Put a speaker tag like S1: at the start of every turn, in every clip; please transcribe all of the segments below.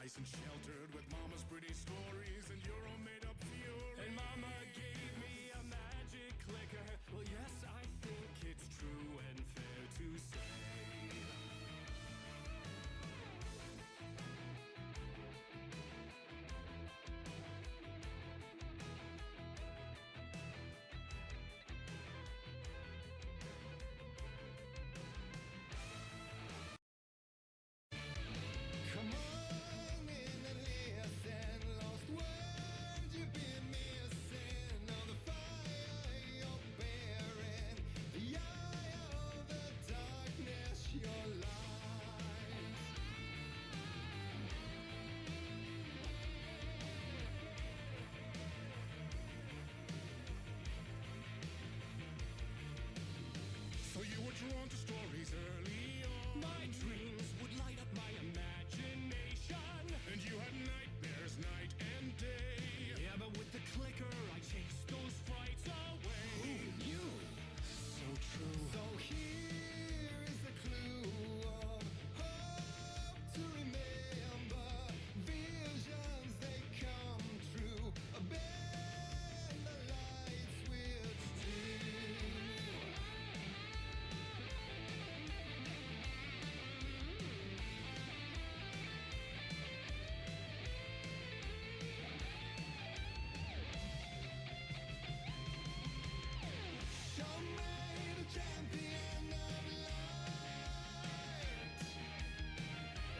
S1: Nice and sheltered with mama's pretty stories and your own made-up fury. And mama gave me a magic clicker. Well, yes, I think it's true and fair to say. Come on in and listen, lost words you've been missing. All the fire you're bearing, the eye of the darkness, your light. So you were drawn to stories early on. My dreams would light up my imagination. And you had nightmares night and day. Yeah, but with the clicker I chased those frights away. Who knew? So true. So here is a clue of hope to remember. Visions, they come true. Bend the light switch too. Show me the champion of light.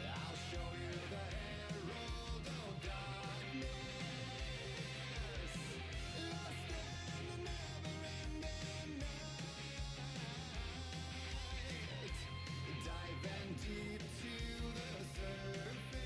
S1: I'll show you the herald of darkness. Lost in the never-ending night. Diving deep to the surface.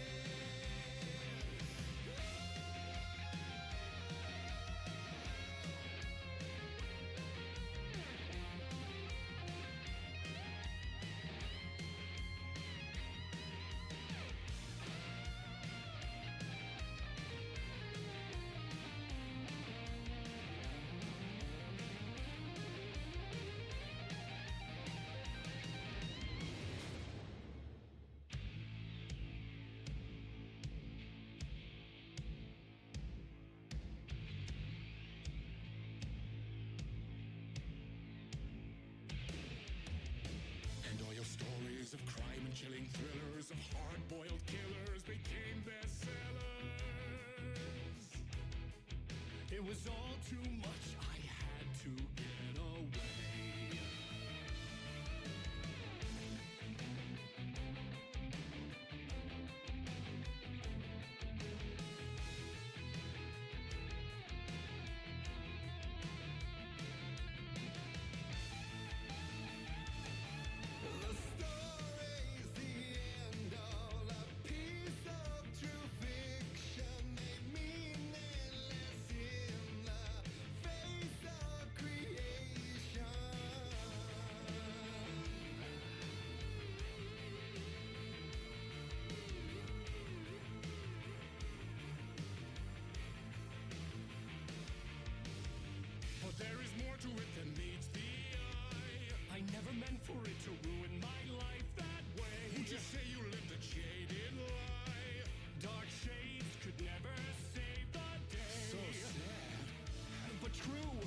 S1: And all your stories of crime and chilling thrillers of hard-boiled killers became bestsellers. It was all too much, I had to get away. The story's the end, all a piece of true fiction. They meaningless in the face of creation. But there is more to it than meets the eye. I never meant for it to ruin my life that way. Would you say you lived a jaded lie? Dark shades could never save the day. So sad, but true.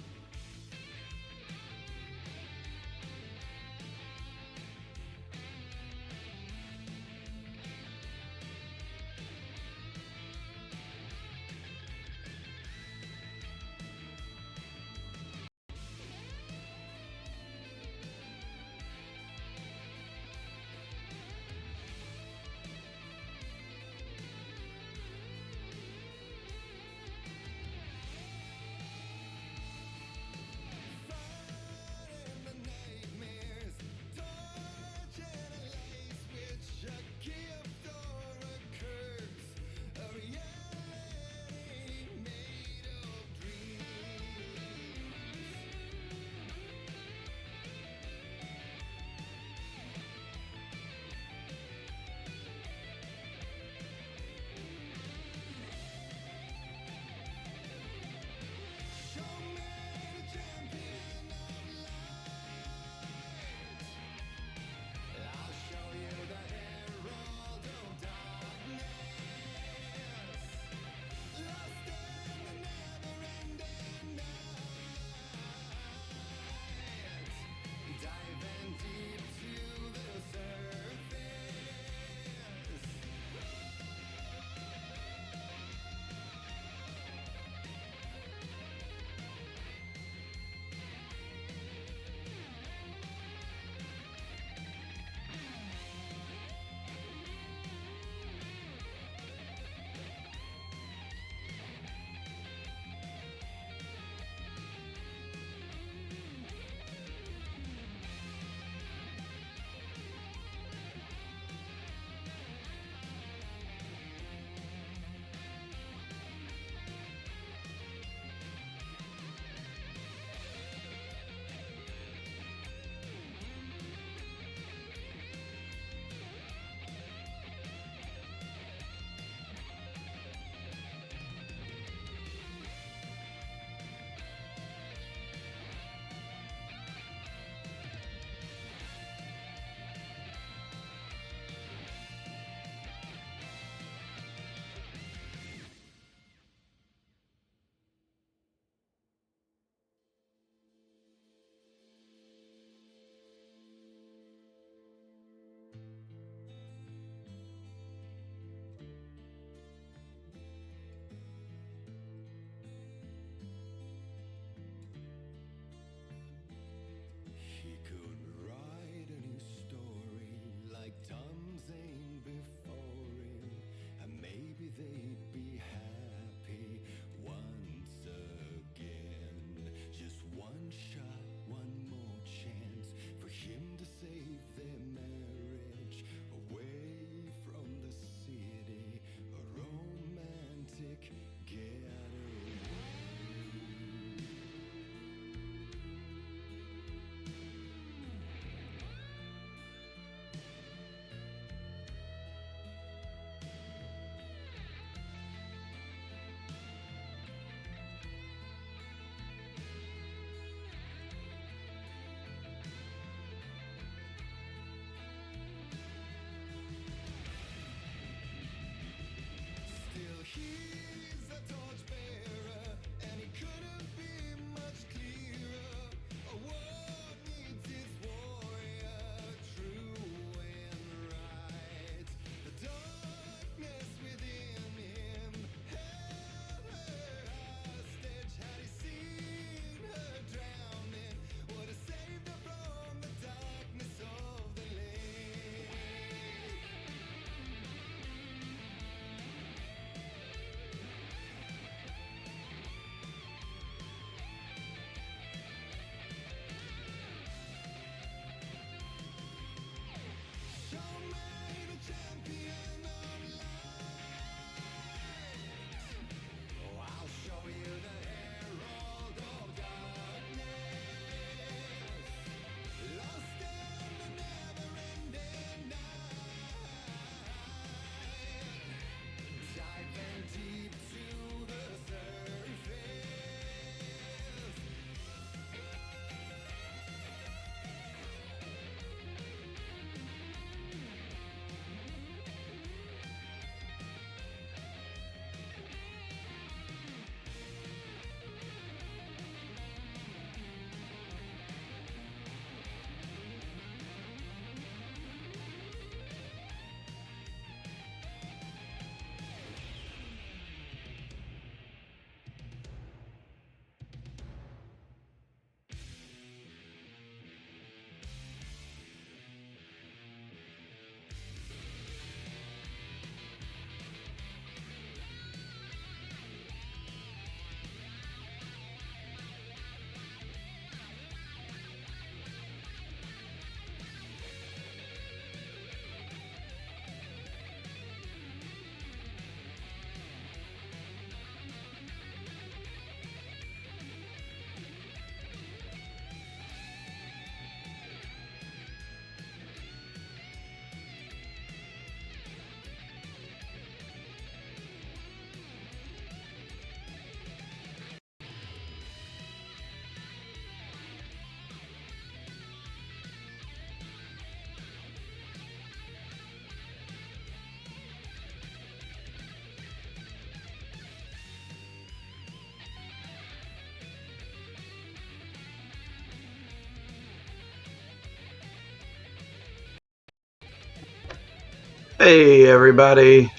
S2: Hey everybody.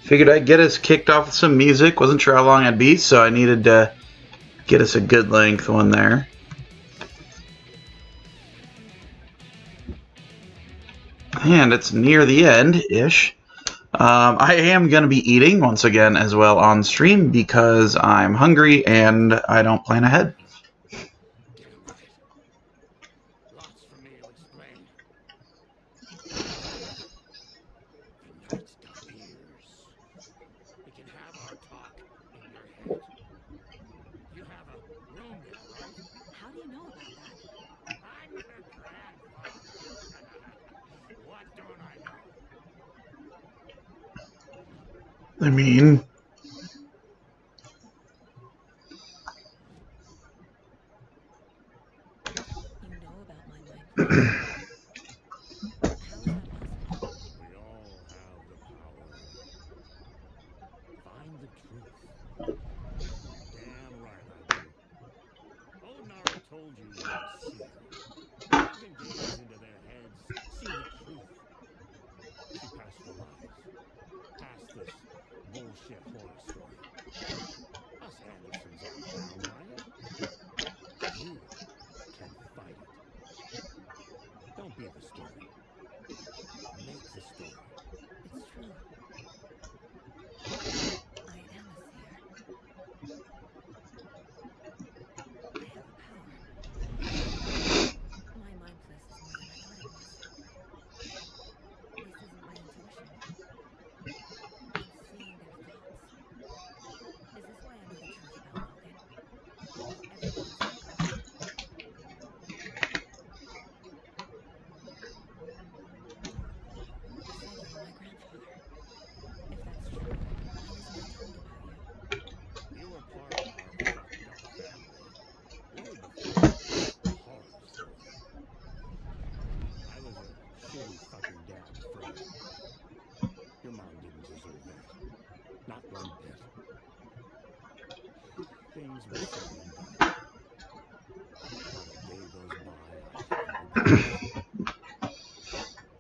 S2: Figured I'd get us kicked off with some music. Wasn't sure how long I'd be, so I needed to get us a good length one there. And it's near the end-ish. I am going to be eating once again as well on stream because I'm hungry and I don't plan ahead.
S1: Damn right. Lots for me to explain. The night's got ears. It can have our talk in your head. You have a room there, right?
S3: How do you know about that?
S1: I'm your grandfather. What don't I know?
S2: I mean,
S3: You know about my mind place. How is that possible?
S1: We all have the power. Find the truth. Damn right I do. Odin already told you you're a seer. You can gaze into their heads, see the truth. See past the lies. Past this bullshit horror story. Us Andersons aren't bound by it. You can fight it. Don't be the story. Make the story.
S3: It's true. I am a seer. I have a power. My mind place is more than I thought it was. This isn't my intuition. I'm seeing their thoughts. Is this why I know the truth about Logan? Why everybody's forgot? You said you were my grandfather. If that's true, why wasn't I told about you?
S1: You were part of our fucked up family. Way before this horror story. I was a shitty fucking dad to Freya. Your mom didn't deserve that. Not one bit. Things were said and done. Not a day goes by I haven't regretted.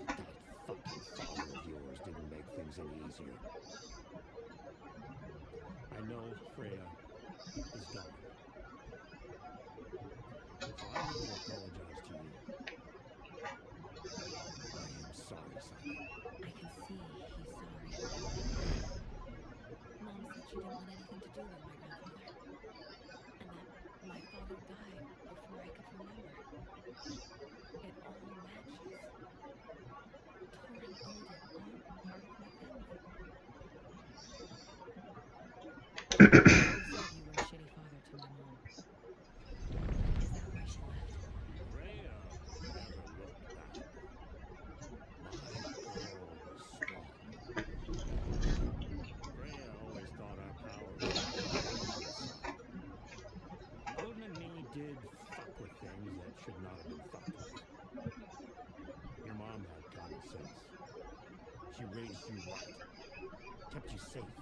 S1: But that fucking father of yours didn't make things any easier. I know Freya is gone. So I need to apologize to you. I am sorry, Simon.
S3: I can see he's sorry. Mom said she didn't want anything to do with my grandfather. And that my father died before I could remember. It all matches. Thor and Odin aren't part of my family. You said you were a shitty father to my mom. Is that why she left?
S1: Freya never looked back. My girl was strong. Freya always thought our power was on the dangerous side. Odin and me did fuck with things that should not have been fucked with. Your mom had common sense. She raised you right. Kept you safe.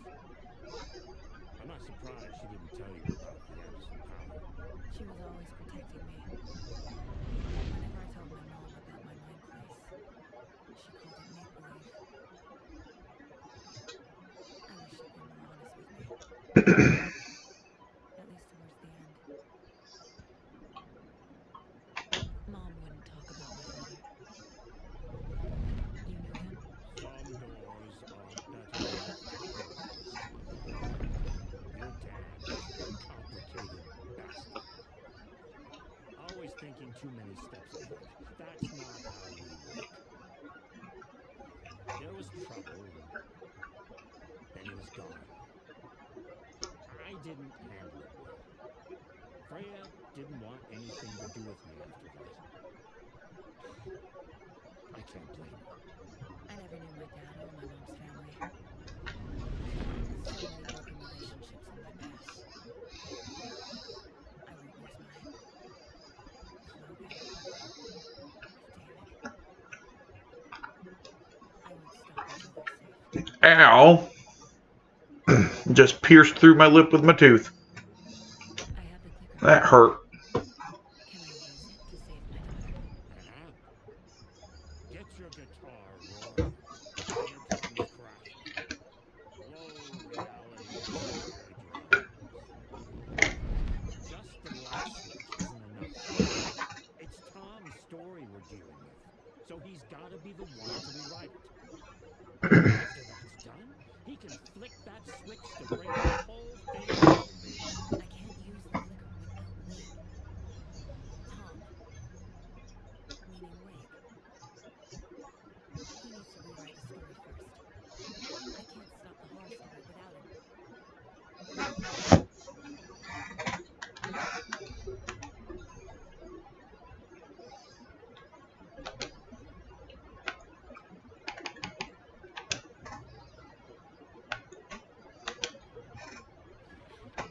S1: I'm not surprised she didn't tell you about the Anderson power.
S3: She was always protecting me. Whenever I told my mom about my mind place, she called it make-believe. I wish she'd been more honest with me. At least towards the end. Mom wouldn't talk about my father. You knew him?
S1: Some doors are better left closed. Your dad was a complicated bastard. Always thinking too many steps ahead. That's not how we work. There was trouble, and then he was gone. I didn't handle it well. Freya didn't want anything to do with me after that. I can't blame her.
S3: I never knew my dad or my mom's family. So many broken relationships in my past. I won't lose mine. With Logan. With David. I won't stop until they're safe.
S2: ow. Just pierced through my lip with my tooth.
S3: I have the clicker.
S2: That hurt.
S3: Can I use it to save my daughter?
S1: An app. your guitar roaring. Eardrums crashing. Low reality hits your eardrums. Just the light switch isn't enough. It's Tom's story we're dealing with, so he's gotta be the one to rewrite it. After that's done, he can flick that switch to bring the whole thing home, baby.
S3: I can't use the clicker without Wake. Tom, meaning Wake. He needs to rewrite the story first. I can't stop the horror story without him.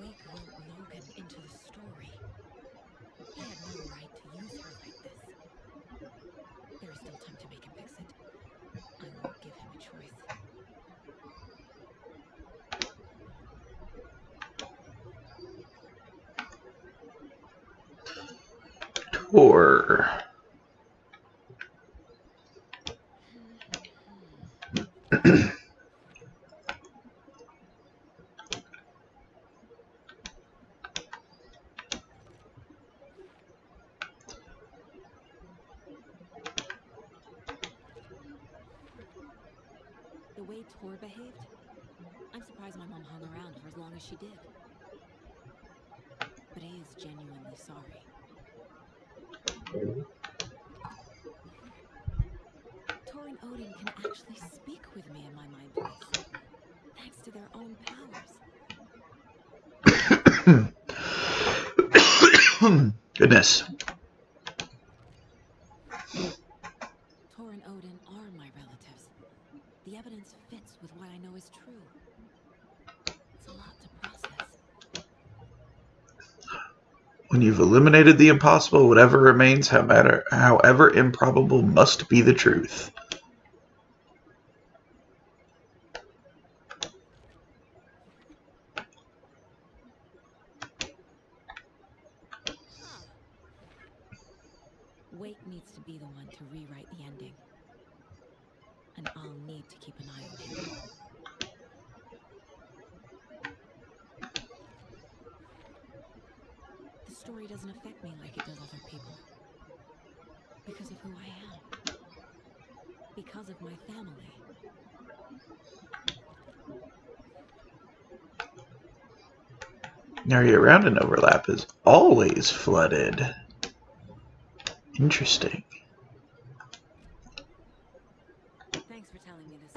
S3: Wake wrote Logan into the story. He had no right to use her like this. There is still time to make him fix it. I won't give him a choice.
S2: Or
S3: The way Tor behaved, I'm surprised my mom hung around for as long as she did. But he is genuinely sorry. Tor and Odin can actually speak with me in my mind place, thanks to their own powers.
S2: goodness.
S3: Tor and Odin are my relatives. The evidence fits with what I know is true. It's a lot to process.
S2: When you've eliminated the impossible, whatever remains, however improbable, must be the truth.
S3: Wake needs to be the one to rewrite the ending. And I'll need to keep an eye on him. The story doesn't affect me like it does other people. Because of who I am. Because of my family.
S2: Area around an overlap is always flooded. Interesting.
S3: Thanks for telling me this.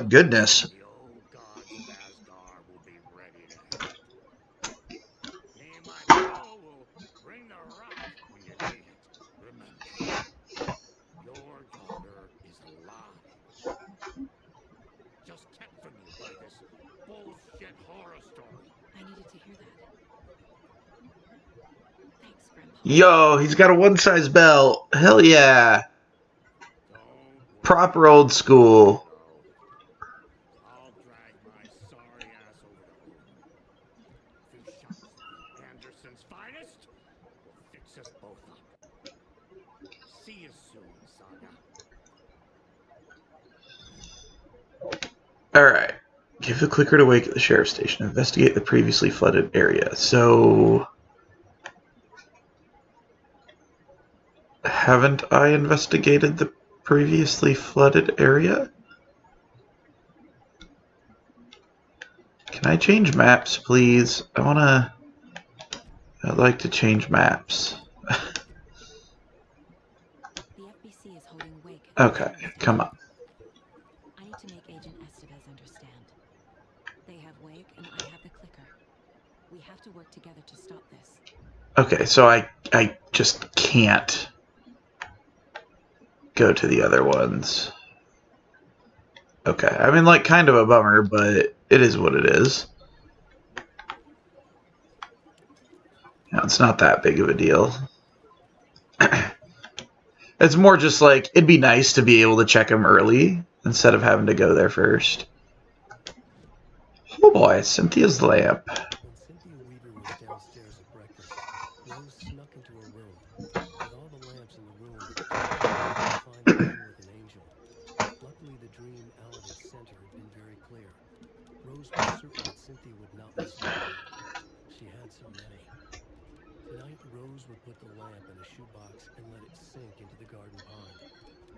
S2: Goodness.
S1: The old gods of Asgard will be ready to help. Me and my bro will bring the rock when you need it. Remember, your daughter is alive. Just kept from you by this bullshit horror story.
S3: I needed to hear that. Thanks, Grandpa.
S2: Yo, he's got a one-size belt. Hell yeah.
S1: Don't worry,
S2: Proper old school.
S1: I'll drag my sorry ass over to Odin. A few shots of the Andersons' finest will fix us both up. See you soon, Saga.
S2: Alright. Give the clicker to Wake at the sheriff's station. Investigate the previously flooded area. So... haven't I investigated the previously flooded area? Can I change maps, please? I'd like to change maps.
S3: The FBC is holding Wake.
S2: Okay, come on.
S3: I need to make Agent Estevez understand. They have Wake and I have the clicker. We have to work together to stop this.
S2: Okay, so I just can't go to the other ones. Okay, I mean, like, kind of a bummer, but it is what it is. You know, it's not that big of a deal. It's more just like, it'd be nice to be able to check them early instead of having to go there first. Oh boy, Cynthia's lamp.
S4: When Cynthia Weaver was downstairs at breakfast,
S1: Rose snuck into her room. With all the lamps in the room, she hadn't been able to find the one with an angel. Luckily, the dream Alan had sent her had been very clear. Rose was certain that Cynthia would not mislead her. She had so many. Tonight, Rose would put the lamp in a shoebox and let it sink into the garden pond.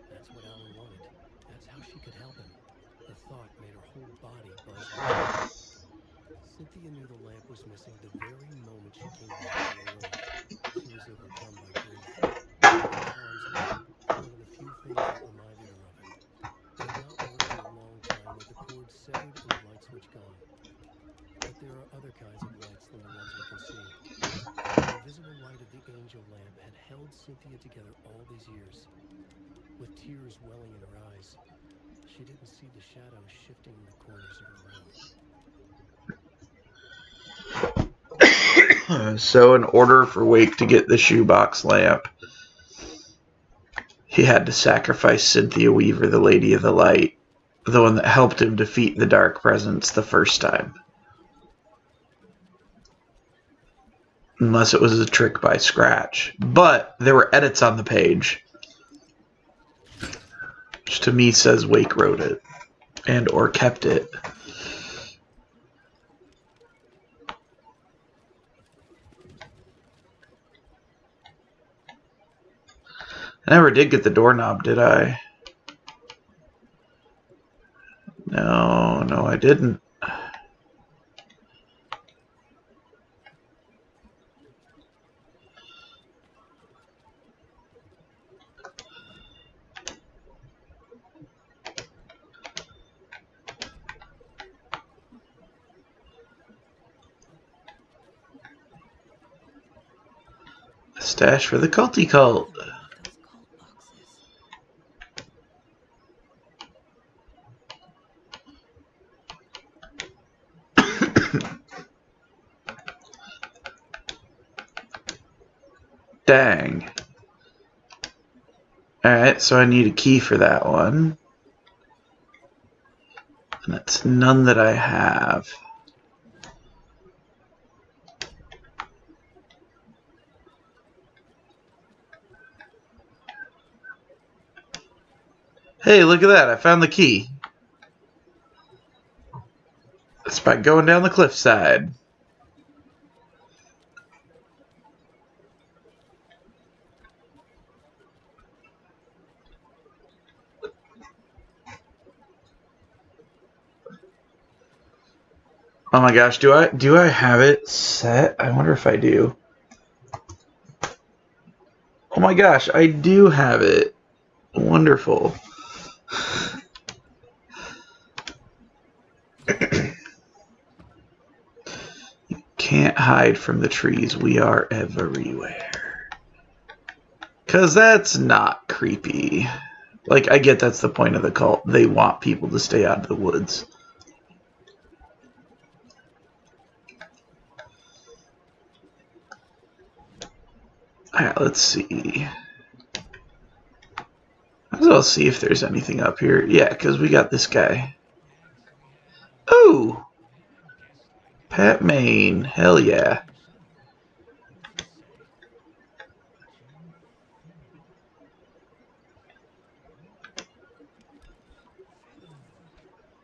S1: That's what Alan wanted. That's how she could help him. The thought made her whole body buzz with joy. Cynthia knew the lamp was missing the very moment she came back to her room. She was overcome by grief. The pond's lamp, one of the few things that reminded her of him. It had not worked for a long time with the cord severed and the light switch gone. But there are other kinds of lights than the ones we can see. The invisible light of the angel lamp had held Cynthia together all these years. With tears welling in her eyes, she didn't see the shadows shifting in the corners of her room.
S2: So in order for Wake to get the shoebox lamp, he had to sacrifice Cynthia Weaver, the Lady of the Light, the one that helped him defeat the Dark Presence the first time. Unless it was a trick by Scratch. But there were edits on the page, which to me says Wake wrote it and or kept it. I never did get the doorknob, did I? No, I didn't. A stash for the culty cult.
S3: Those cult boxes.
S2: Dang. Alright, so I need a key for that one. And that's none that I have. Hey, look at that. I found the key. It's by going down the cliffside. Oh my gosh, do I have it set? I wonder if I do. Oh my gosh, I do have it. Wonderful. Can't hide from the trees. We are everywhere. 'Cause that's not creepy. Like, I get that's the point of the cult. They want people to stay out of the woods. Alright, let's see. Might as well see if there's anything up here. Yeah, because we got this guy. Ooh! Pat Maine. Hell yeah.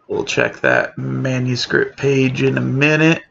S2: We'll check that manuscript page in a minute.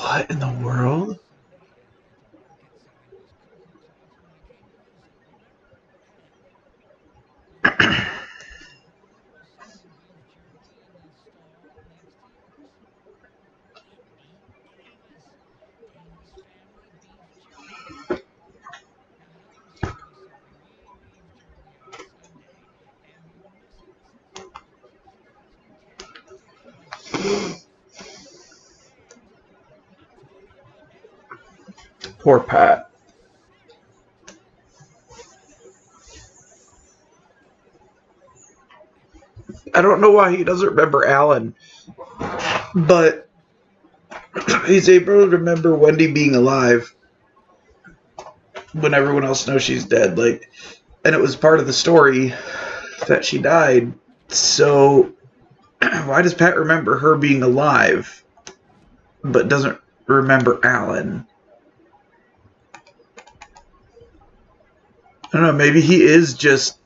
S2: What in the world?
S1: Sunday at the market selling his cousin's house when I came to visit. Remember? And who was selling beef jerky in the stall next to yours? Me? Davis Family Beef Jerky. Now, how can someone be selling me beef jerky on Sunday and be missing since August of 2010? Ridiculous. And I'm talking about Alan.
S2: Poor Pat. I don't know why he doesn't remember Alan, but he's able to remember Wendy being alive when everyone else knows she's dead. Like, and it was part of the story that she died. So why does Pat remember her being alive, but doesn't remember Alan? I don't know. Maybe he is just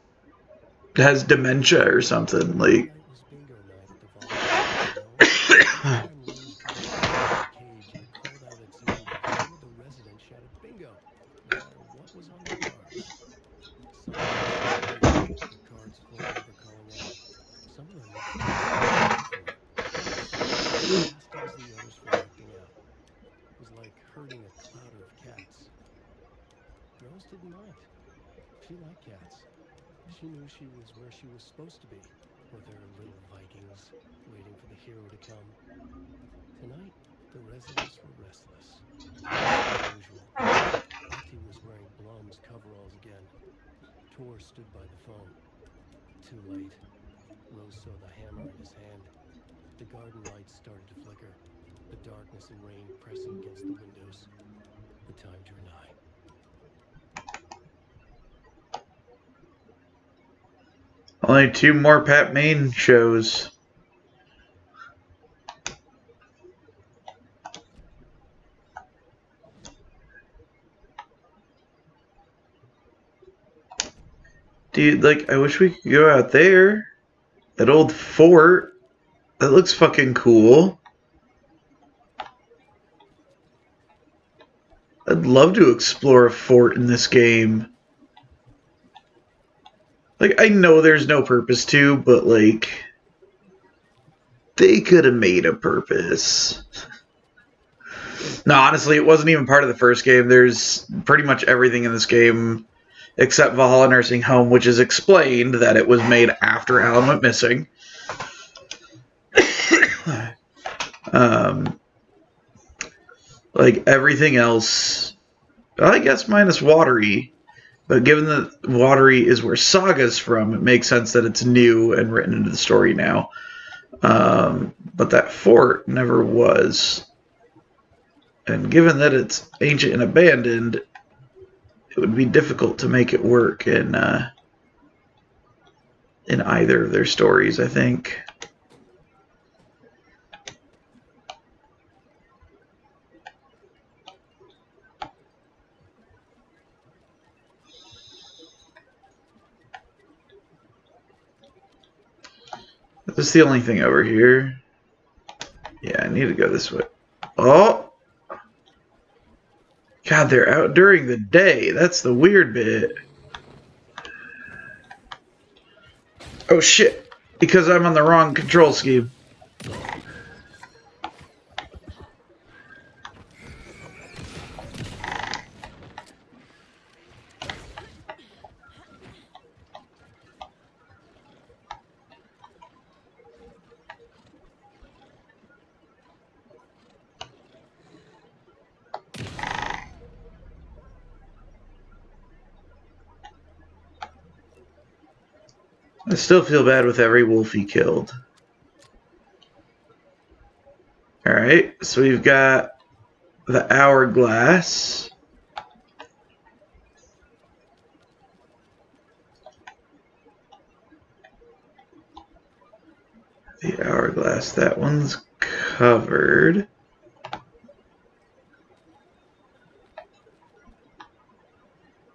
S2: has dementia or something. Like,
S4: Tonight was bingo night at the volleyball casino. Each time Rose drew a card from the cage and called out its number, some of the residents shouted bingo, no matter what was on their cards. Some of them seemed angry, their cards full over calling out. Some of them looked flushed and tearful. Some seemed to chastise the others for acting out. It was like herding a clouder of cats. Rose didn't mind. She liked cats. She knew she was where she was supposed to be, with her little Vikings, waiting for the hero to come. Tonight, the residents were restless. Less than usual. Betty was wearing Blum's coveralls again. Tor stood by the phone. Too late. Rose saw the hammer in his hand. The garden lights started to flicker. The darkness and rain pressing against the windows. The time drew nigh.
S2: only 2 more Pat Main shows. Dude, like, I wish we could go out there. That old fort. That looks fucking cool. I'd love to explore a fort in this game. Like, I know there's no purpose to, but, like, they could have made a purpose. No, honestly, it wasn't even part of the first game. There's pretty much everything in this game except Valhalla Nursing Home, which is explained that it was made after Alan went missing. Like, everything else, I guess minus Watery. But given that Watery is where Saga's from, it makes sense that it's new and written into the story now. But that fort never was. And given that it's ancient and abandoned, it would be difficult to make it work in either of their stories, I think. Is this the only thing over here? Yeah, I need to go this way. Oh! God, they're out during the day. That's the weird bit. Oh shit. Because I'm on the wrong control scheme. I still feel bad with every wolf he killed. Alright, so we've got the hourglass. The hourglass, that one's covered.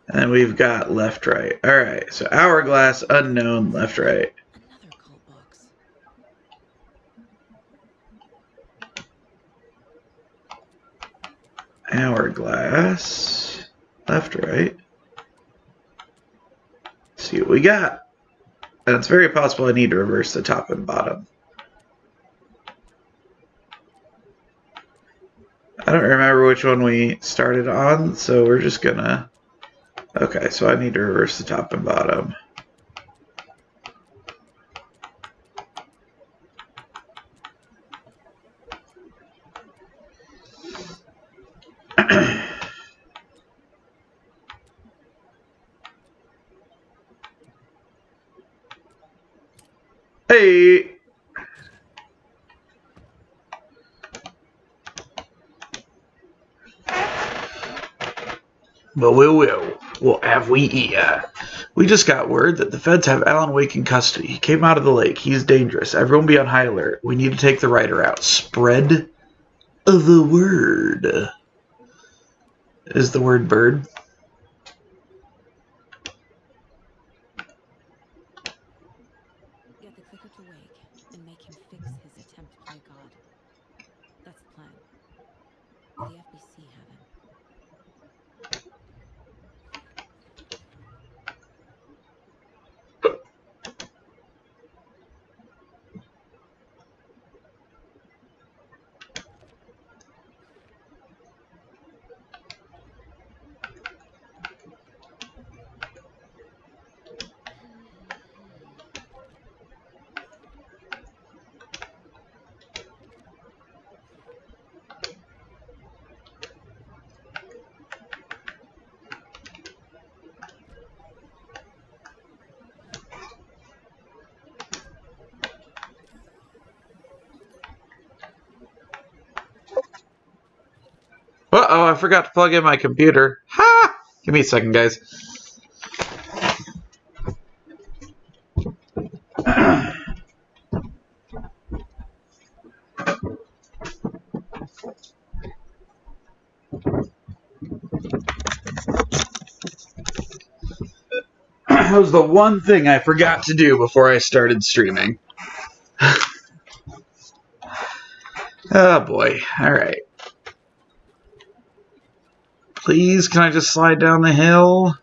S2: And then we've got left, right. Alright, so hourglass, unknown, left, right.
S3: Another cult box.
S2: glass. Left, right. See what we got. And it's very possible I need to reverse the top and bottom. I don't remember which one we started on, so we're just gonna... Okay, so I need to reverse the top and bottom. Hey! But we'll have we here. We just got word that the feds have Alan Wake in custody. He came out of the lake. He's dangerous. Everyone be on high alert. We need to take the writer out. Spread the word. Is the word bird?
S3: Get the clicker to Wake and make him fix his attempt to play God. That's the plan. Will the FBC have him?
S2: Uh-oh, I forgot to plug in my computer. Ha! Give me a second, guys. That was the one thing I forgot to do before I started streaming. Oh boy. Alright. Please, can I just slide down the hill?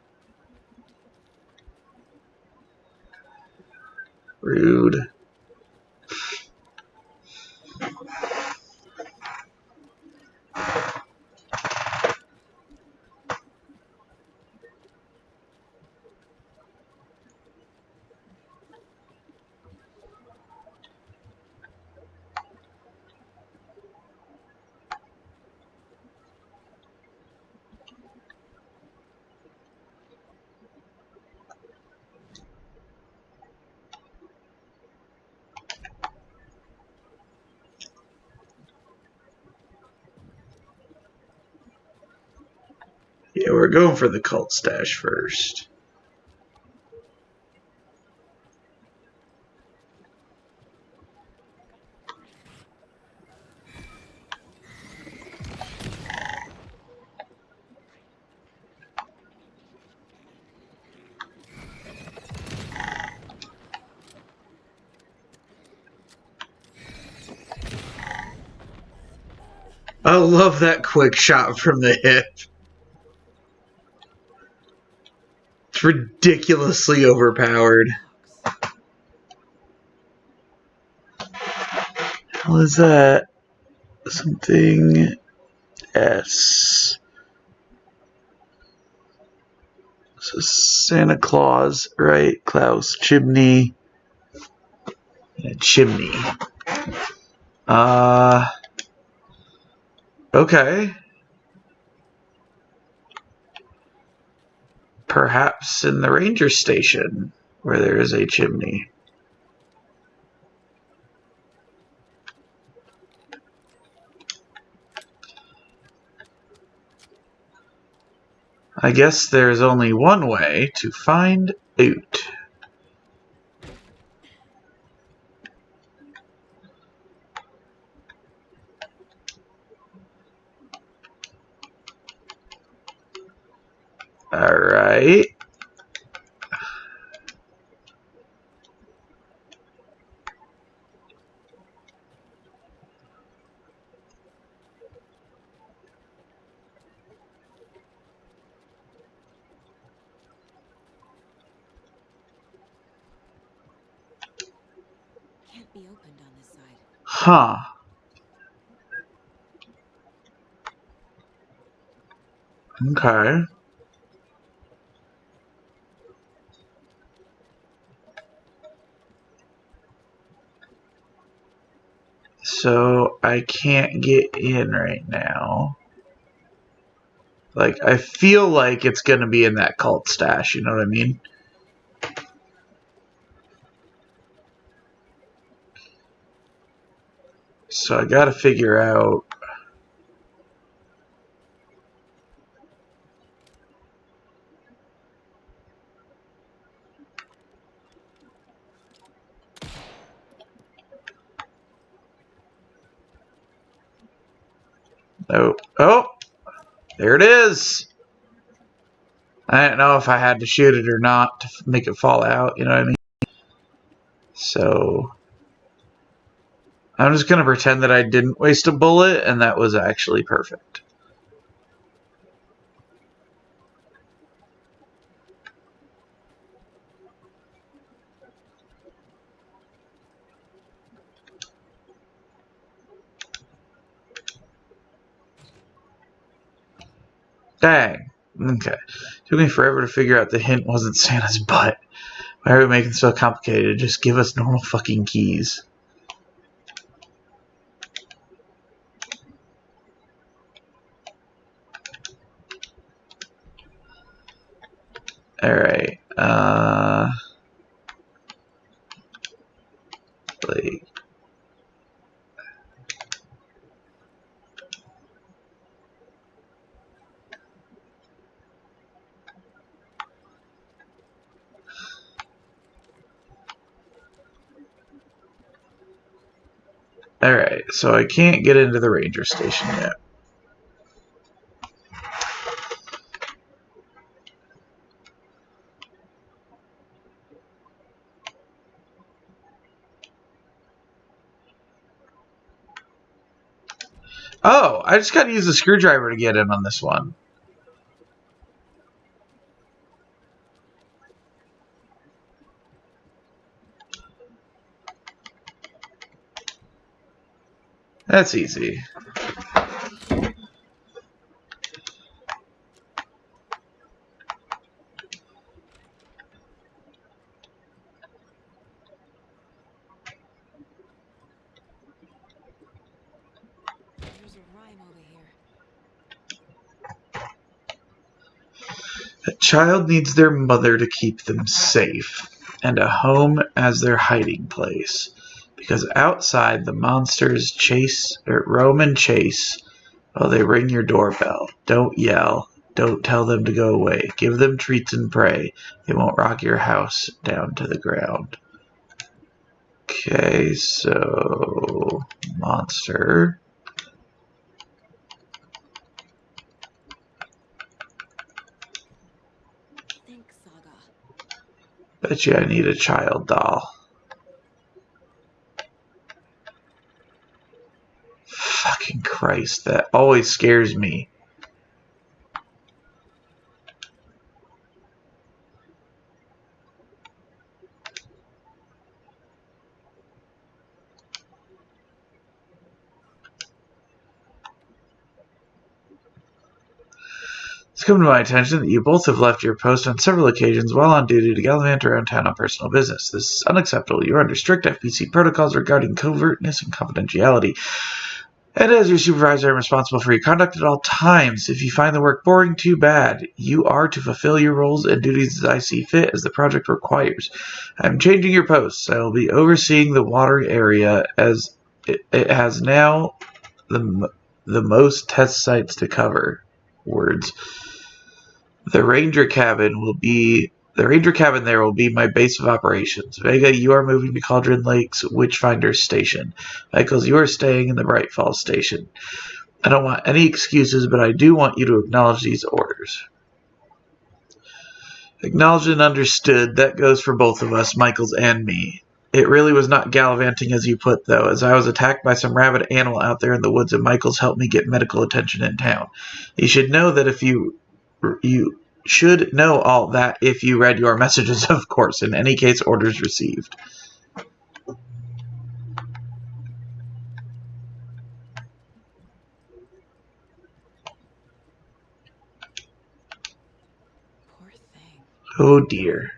S2: Rude. Yeah, we're going for the cult stash first. I love that quick shot from the hip. It's ridiculously overpowered. What is that? Something S. So Santa Claus, right? Klaus, chimney. Yeah, chimney. Okay. Perhaps in the ranger station, where there is a chimney. I guess there's only one way to find out. Alright.
S3: be opened on this side.
S2: Huh. Okay. So I can't get in right now. Like, I feel like it's gonna be in that cult stash, you know what I mean? So I gotta figure out... Oh, oh! There it is! I didn't know if I had to shoot it or not to make it fall out, you know what I mean? So... I'm just gonna pretend that I didn't waste a bullet, and that was actually perfect. Dang. Okay. Took me forever to figure out the hint wasn't Santa's butt. Why are we making it so complicated? Just give us normal fucking keys. Alright. Like... Alright, so I can't get into the ranger station yet. Oh, I just gotta use the screwdriver to get in on this one. That's easy.
S3: There's a rhyme over here.
S2: A child needs their mother to keep them safe, and a home as their hiding place. Because outside the monsters chase or roam and chase while they ring your doorbell. Don't yell. Don't tell them to go away. Give them treats and pray. They won't rock your house down to the ground. Okay, so monster.
S3: Thanks, Saga.
S2: Bet you I need a child doll. Fucking Christ, that always scares me. It's come to my attention that you both have left your post on several occasions while on duty to gallivant around town on personal business. This is unacceptable. You are under strict FPC protocols regarding covertness and confidentiality. And as your supervisor, I'm responsible for your conduct at all times. If you find the work boring, too bad. You are to fulfill your roles and duties as I see fit, as the project requires. I'm changing your posts. I will be overseeing the water area, as it has now the most test sites to cover. Words. The ranger cabin there will be my base of operations. Vega, you are moving to Cauldron Lake's Witchfinder Station. Michaels, you are staying in the Bright Falls Station. I don't want any excuses, but I do want you to acknowledge these orders. Acknowledged and understood. That goes for both of us, Michaels and me. It really was not gallivanting as you put, though, as I was attacked by some rabid animal out there in the woods, and Michaels helped me get medical attention in town. You should know that if you should know all that if you read your messages, of course. In any case, orders received. Oh dear.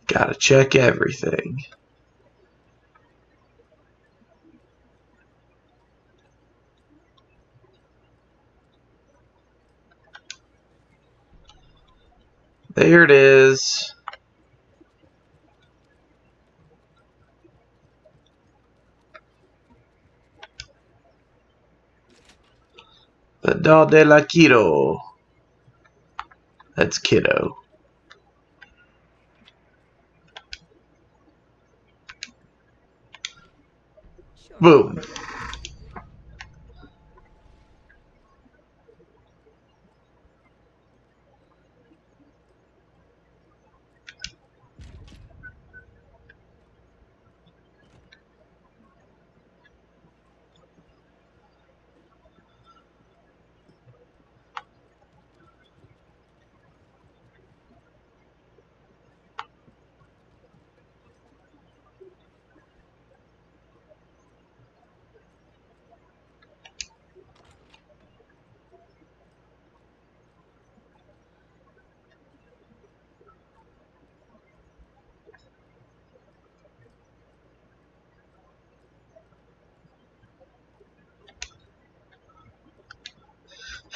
S2: Gotta check everything. There it is. The Dal de la Kiddo. That's kiddo.
S3: Sure.
S2: Boom.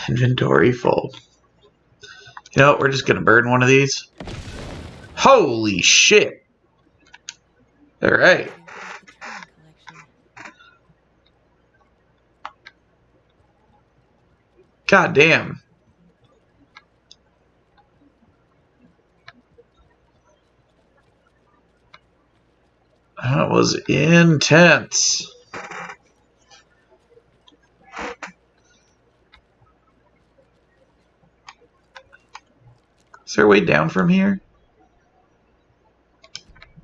S2: Inventory full. You know what? We're just gonna burn one of these. Holy shit! Alright.
S3: Where's the train collection?
S2: God damn. That was intense. Is there a way down from here?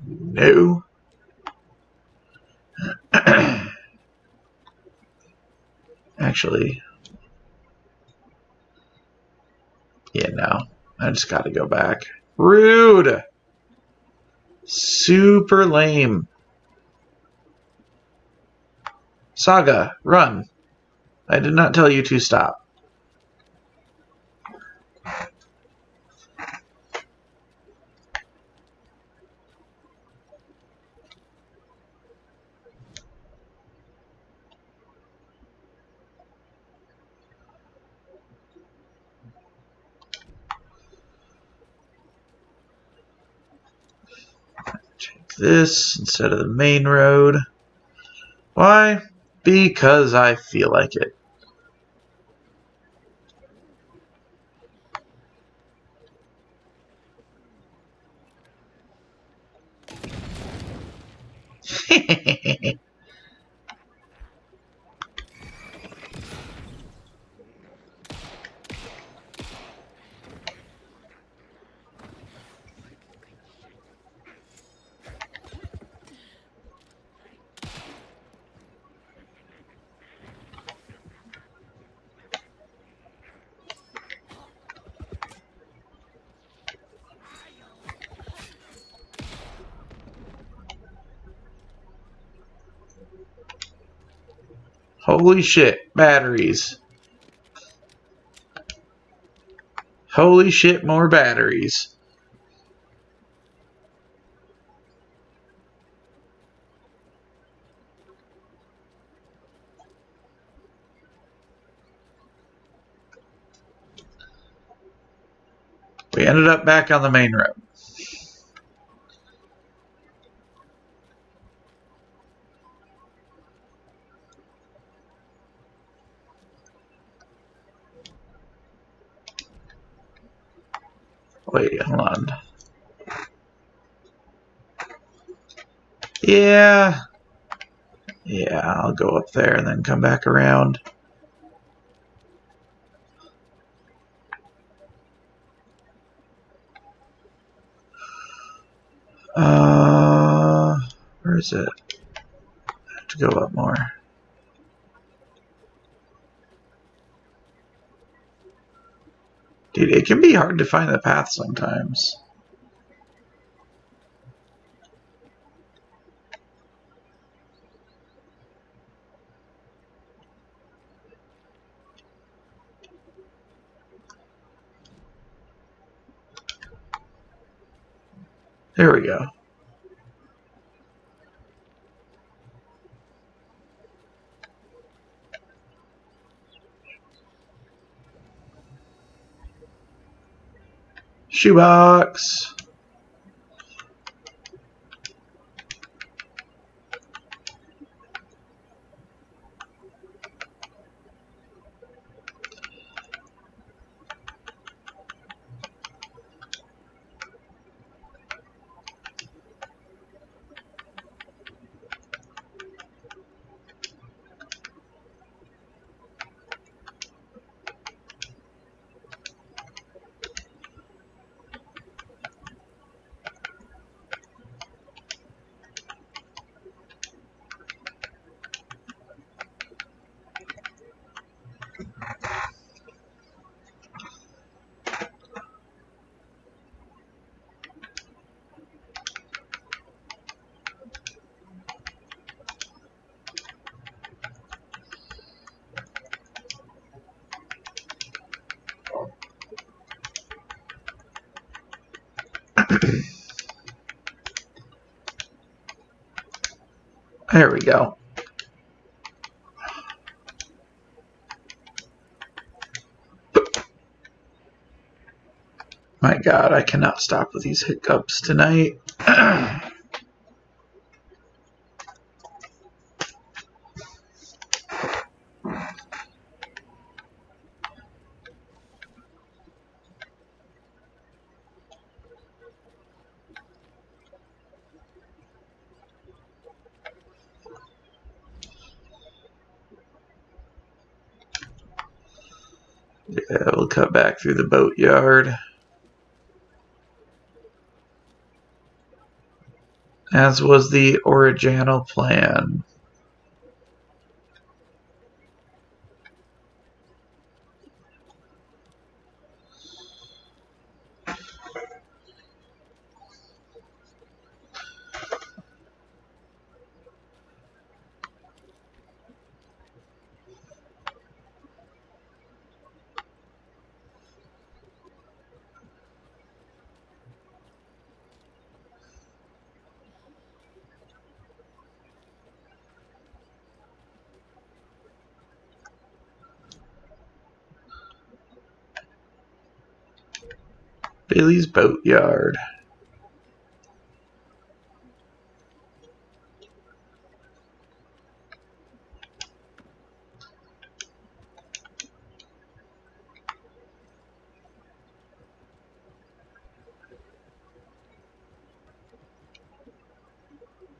S2: No. Actually, yeah, no. I just gotta go back. Rude! Super lame. Saga, run. I did not tell you to stop. Take this instead of the main road. Why? Because I feel like it. Holy shit, batteries. Holy shit, more batteries. We ended up back on the main road. Wait, hold on. Yeah. Yeah, I'll go up there and then come back around. Where is it? I have to go up more. Dude, it can be hard to find the path sometimes. There we go. Shoebox. There we go. My god, I cannot stop with these hiccups tonight. Yeah, we'll cut back through the boatyard. As was the original plan. Bailey's Boatyard.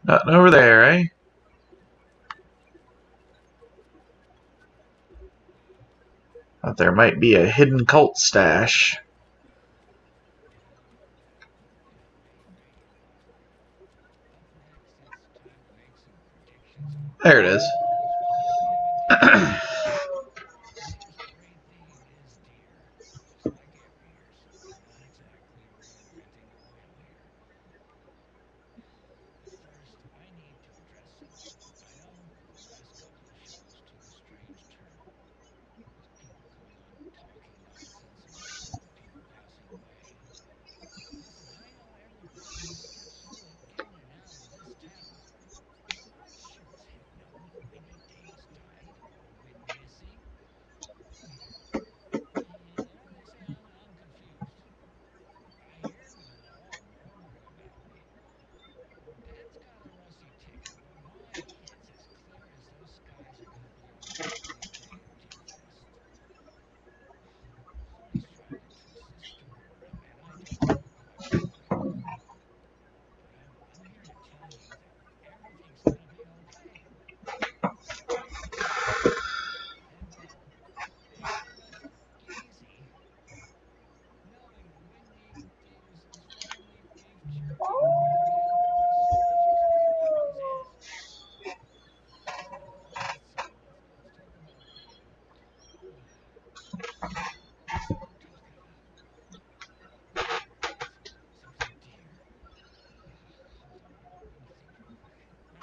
S2: Nothing over there, eh? Thought there might be a hidden cult stash. There it is.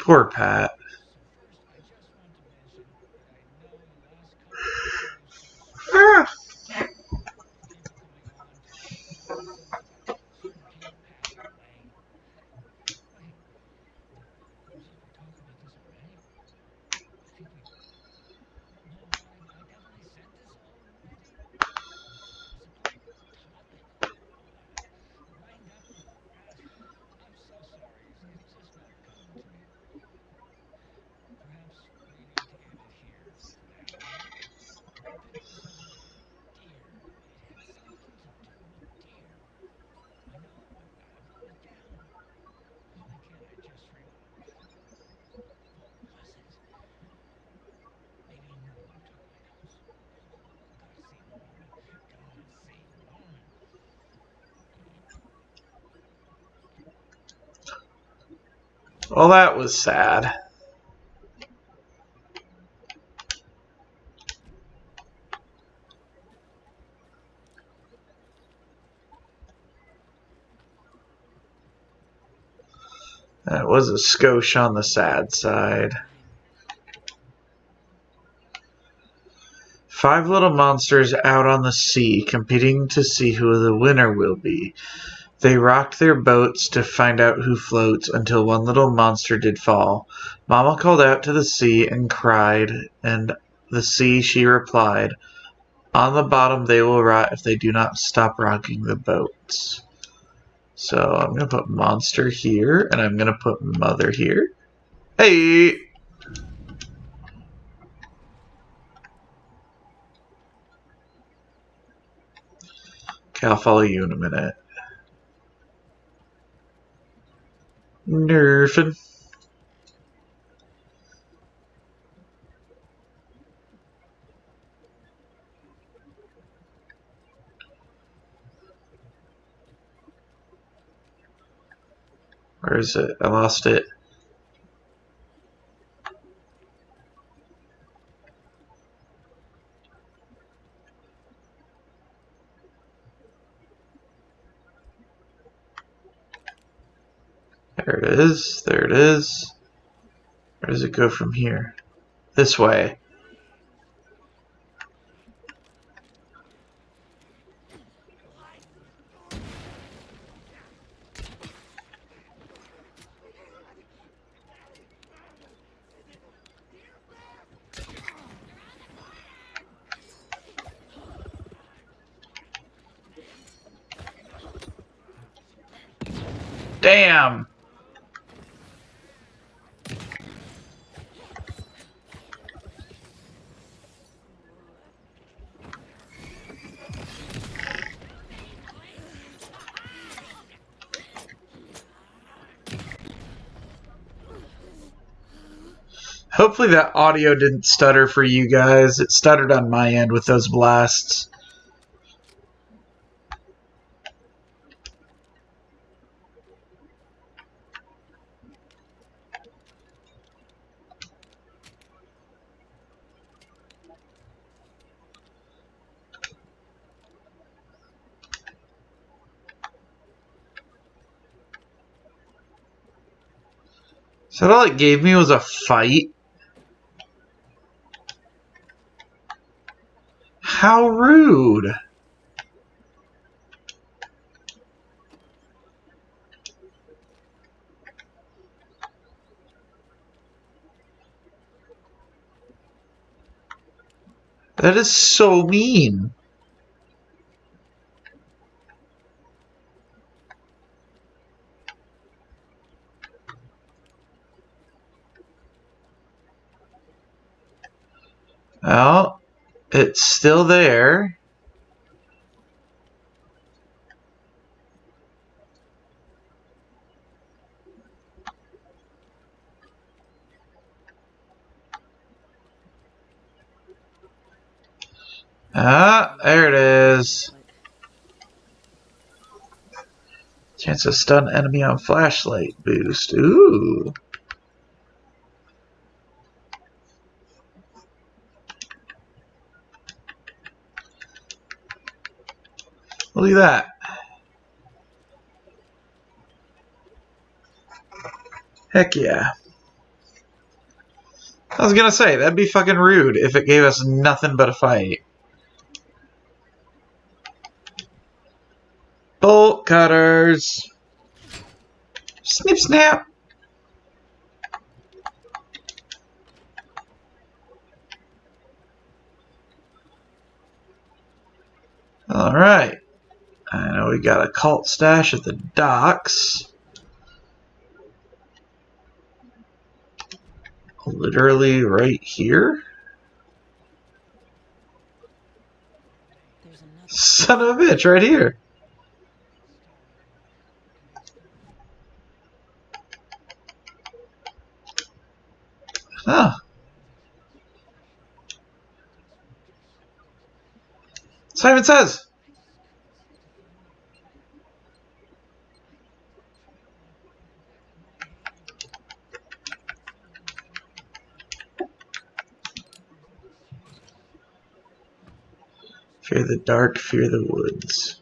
S2: Poor Pat.
S5: So first, I just want to mention that I know the last couple of shows took a certain people coming on to tease us about certain people passing away. Wait, did we talk about this already? I think we. No, I definitely said this already. Was it on topic? Lined up? I'm so sorry. It's just not coming to me. Perhaps we need to end it here for now, huh? Pick this up with deer. It had something to do with deer. I know. I wrote it down. Why can't I just remember? What was it? Maybe Norman took my notes. Gotta see Norman. Gotta see Norman.
S2: Well, that was sad. That was a skosh on the sad side. 5 little monsters out on the sea, competing to see who the winner will be. They rocked their boats to find out who floats, until one little monster did fall. Mama called out to the sea and cried, and the sea she replied, "On the bottom they will rot if they do not stop rocking the boats." So I'm going to put monster here, and I'm going to put mother here. Hey! Okay, I'll follow you in a minute. Nerfing. Where is it? I lost it. There it is. There it is. Where does it go from here? This way. Damn! Hopefully that audio didn't stutter for you guys. It stuttered on my end with those blasts. So all it gave me was a fight? How rude. That is so mean. Well, it's still there. Ah, there it is. Chance to stun enemy on flashlight boost. Ooh. Look at that. Heck yeah. I was gonna say, that'd be fucking rude if it gave us nothing but a fight. Bolt cutters. Snip snap. Alright. I know we got a cult stash at the docks. Literally right here.
S3: There's another.
S2: Son of a bitch, right here. Huh. Simon says. Fear the dark, fear the woods.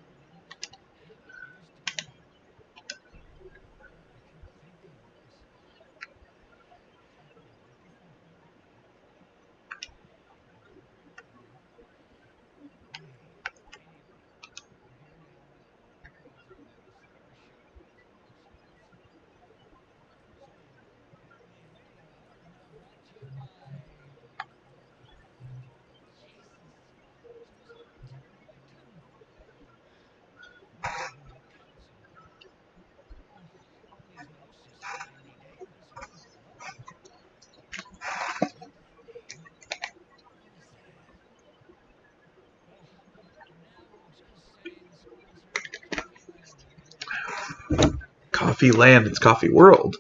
S2: Coffee Land, it's Coffee World.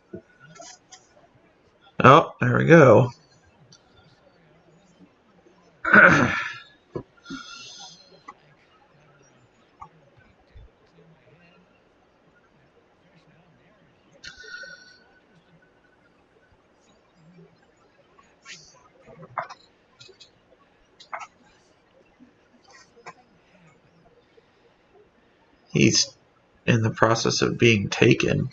S2: Oh, there we go. He's in the process of being taken.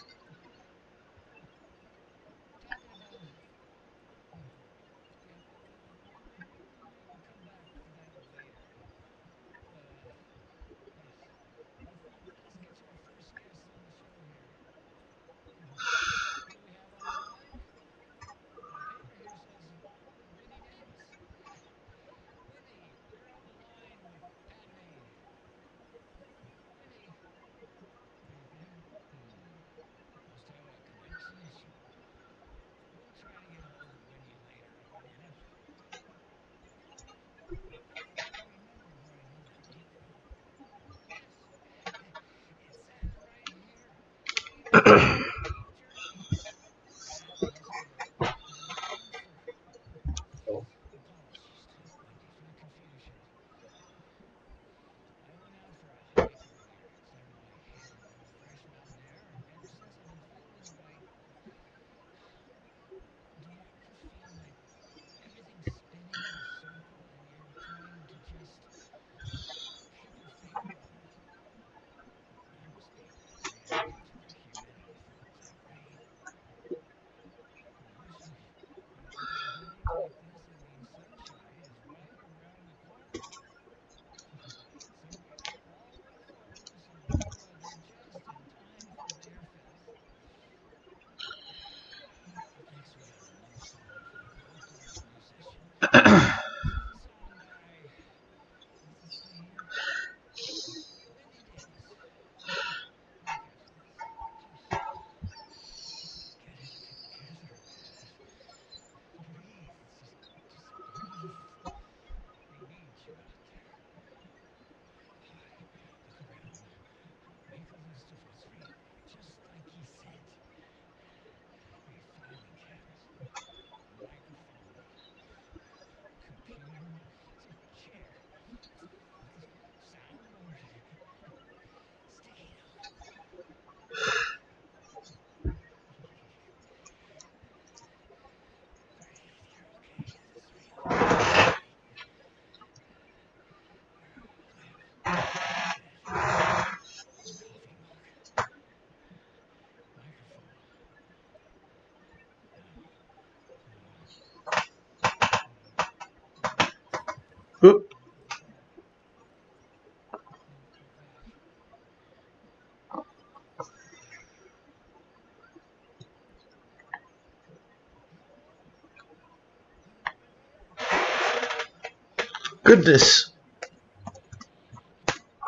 S2: Goodness.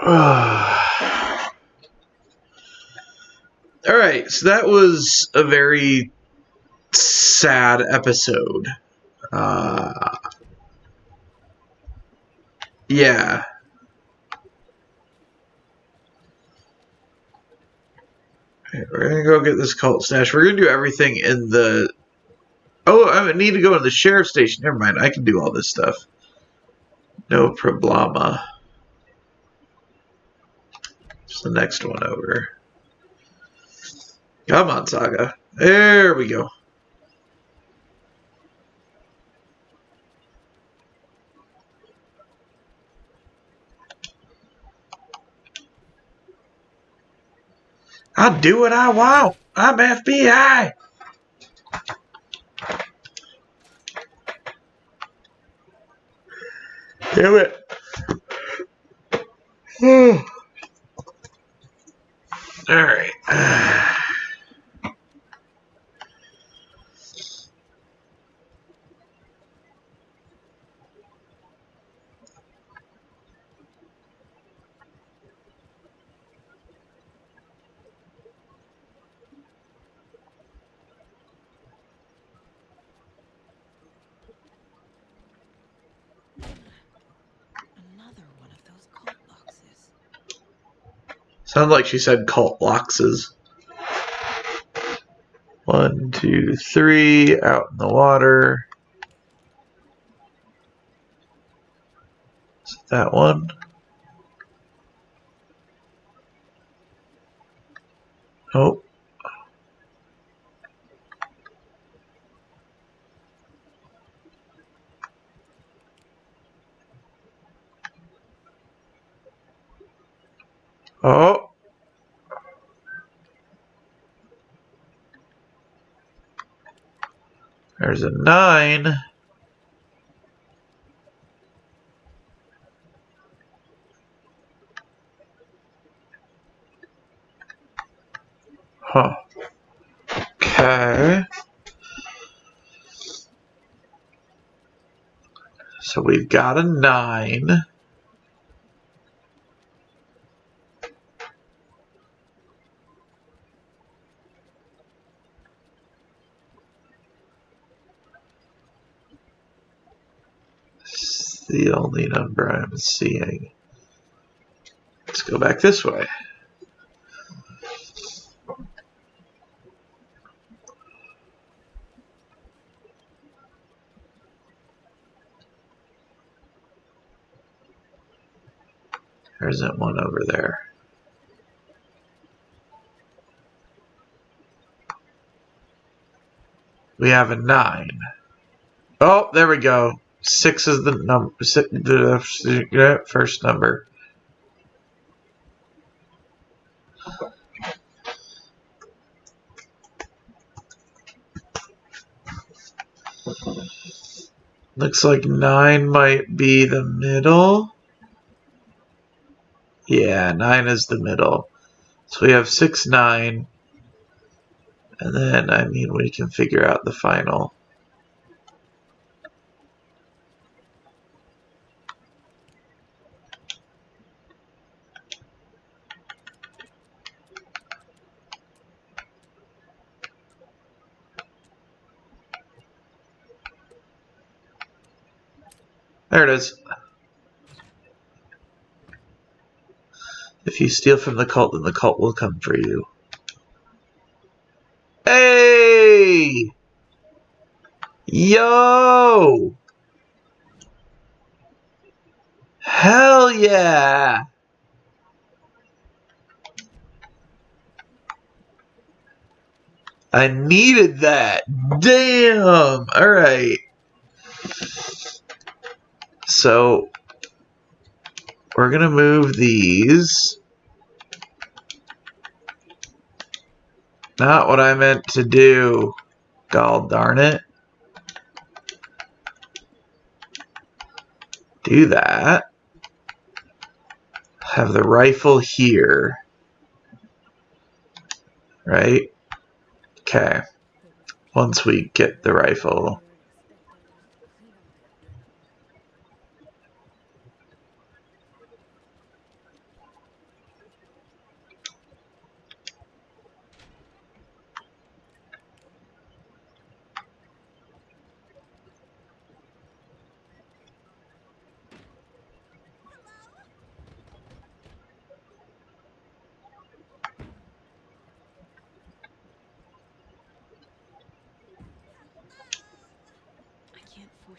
S2: Alright, so that was a very sad episode. Yeah. Okay, we're gonna go get this cult stash. We're gonna do everything in the... Oh, I need to go to the sheriff's station. Never mind, I can do all this stuff. No problema. It's the next one over. Come on, Saga. There we go. I'll do what I want. I'm FBI. Damn it. Alright.
S3: Another one of those cult boxes.
S2: Sounds like she said cult boxes. 1, 2, 3, out in the water. Is it that one? Oh. Oh. There's a 9. Huh. Okay. So we've got a 9. It's the only number I'm seeing. Let's go back this way. There isn't one over there. We have a 9. Oh, there we go. 6 is the number. The first number. Looks like 9 might be the middle. Yeah, 9 is the middle. So we have 6, 9. And then, I mean, we can figure out the final. There it is. If you steal from the cult, then the cult will come for you. Hey! Yo! Hell yeah! I needed that. Damn! Alright. So, we're gonna move these. Not what I meant to do. God darn it. Do that. Have the rifle here. Right? Okay. Once we get the rifle.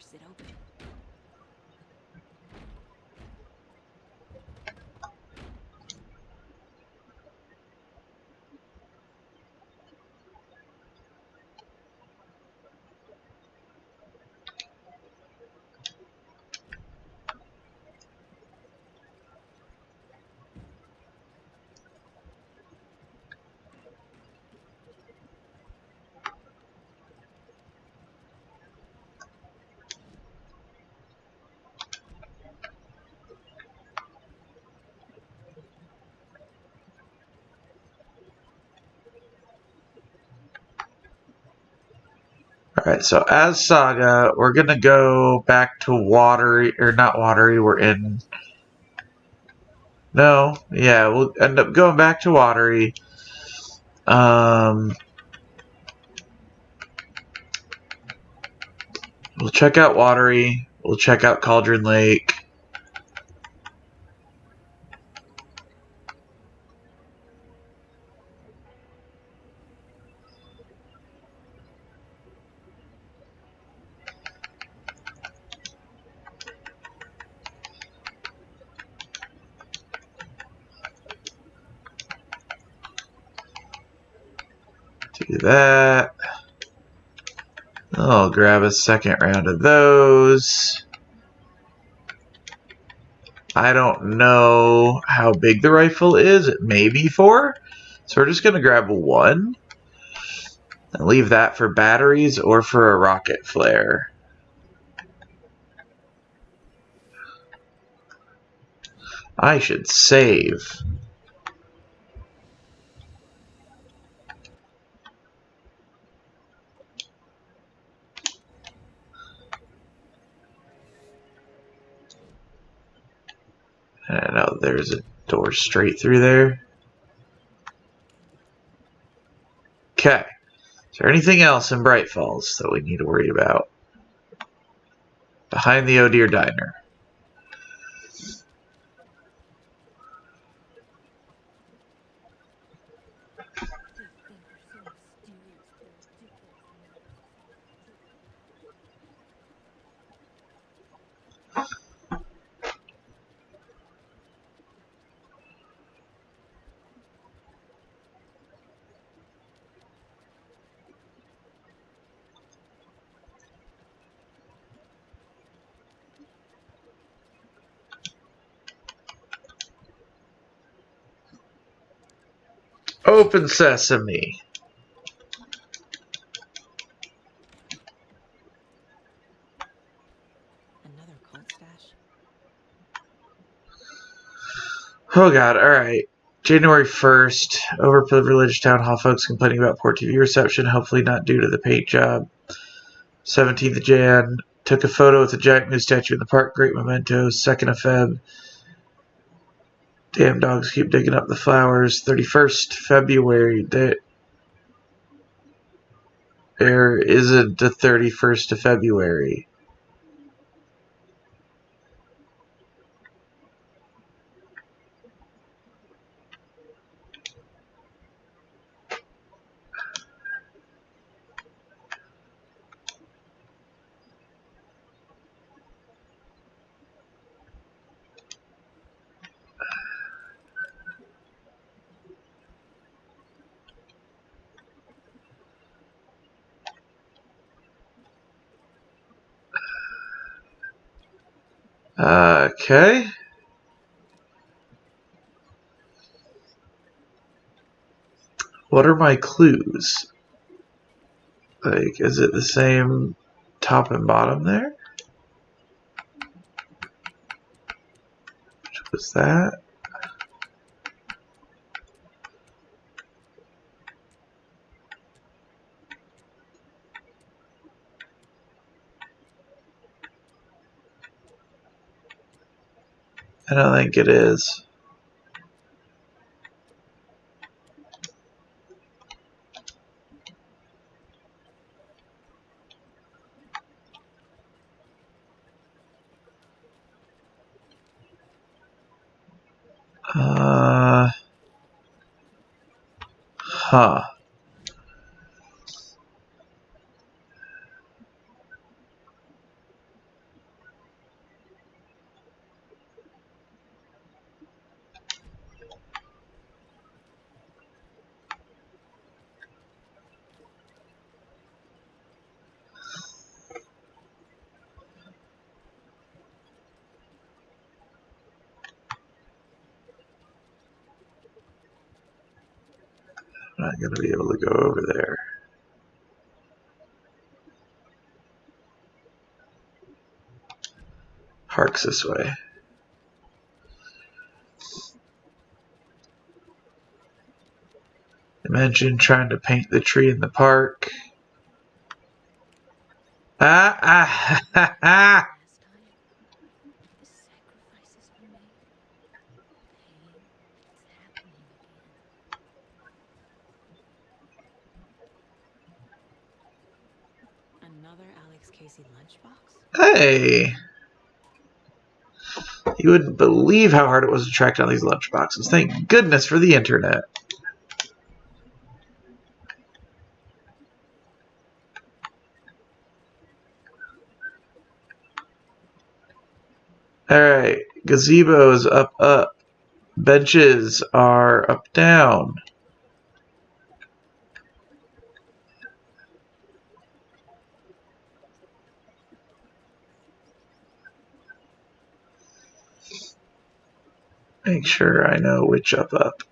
S3: force it open.
S2: Alright, so as Saga, we're gonna go back to Watery, or not Watery, we're in... No, yeah, we'll end up going back to Watery. We'll check out Watery, we'll check out Cauldron Lake. Do that. I'll grab a second round of those. I don't know how big the rifle is. It may be 4. So we're just going to grab 1. And leave that for batteries or for a rocket flare. I should save. I know there's a door straight through there. Okay. Is there anything else in Bright Falls that we need to worry about? Behind the Oh Dear Diner.
S3: They think they're so mysterious, but they're ridiculously narcissistic.
S2: Open sesame.
S3: Another cult stash?
S2: Oh god, alright. January 1st, overprivileged town hall folks complaining about poor TV reception, hopefully not due to the paint job. 17th of Jan, took a photo with a giant moose statue in the park, great memento. 2nd of Feb, damn dogs keep digging up the flowers. 31st February, there isn't a 31st of February. Okay. What are my clues? Like, is it the same top and bottom there? Which was that? I don't think it is. Huh. I'm not going to be able to go over there. Park's this way. Imagine trying to paint the tree in the park. Ha ha!
S3: Last time, the sacrifices were made. Pain, it's happening again. Another Alex Casey lunchbox?
S2: Hey! You wouldn't believe how hard it was to track down these lunchboxes. Thank goodness for the internet. Alright, gazebos up, up. Benches are up, down. Make sure I know which up, up.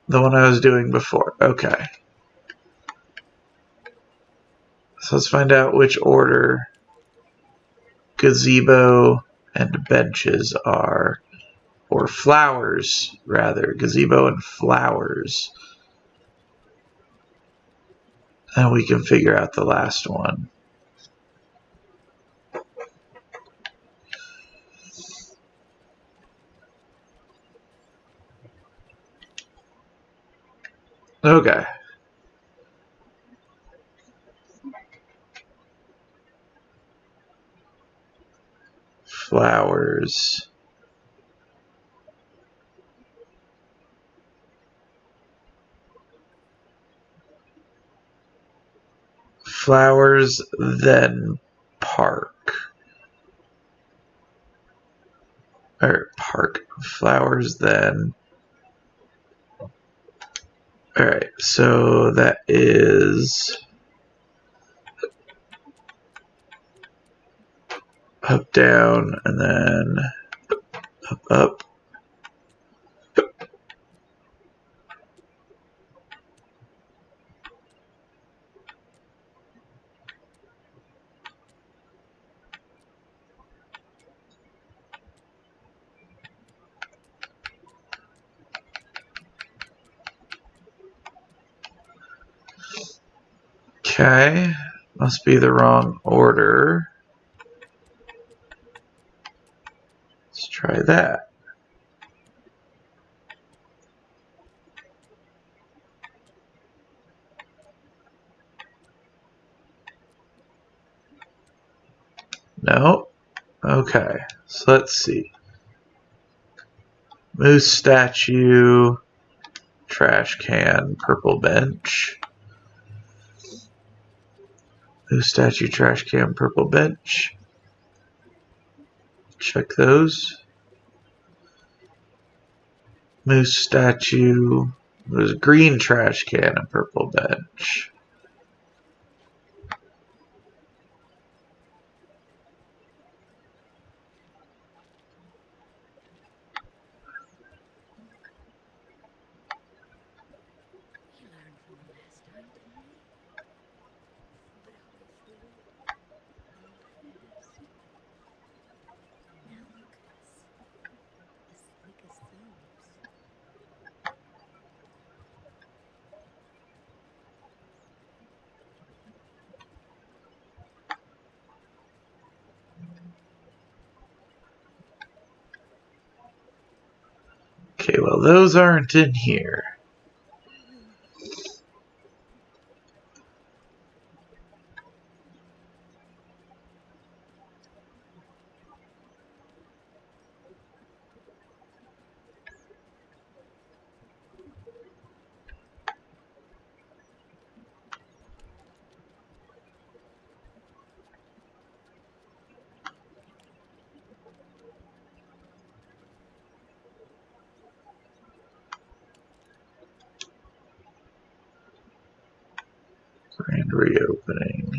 S2: The one I was doing before. Okay. So let's find out which order gazebo and benches are. Or flowers, rather. Gazebo and flowers. And we can figure out the last one. Okay. Flowers. Flowers, then park. Or park. Flowers, then. Alright, so that is up, down, and then up, up. Okay, must be the wrong order. Let's try that. No? Okay, so let's see. Moose statue, trash can, purple bench. Moose statue, trash can, purple bench. Check those. Moose statue. There's a green trash can and purple bench.
S3: We learned from the last time, didn't we? Fought our way through it. Moved fast. Now look at us. As slick as thieves.
S2: Okay, well, those aren't in here. Grand reopening.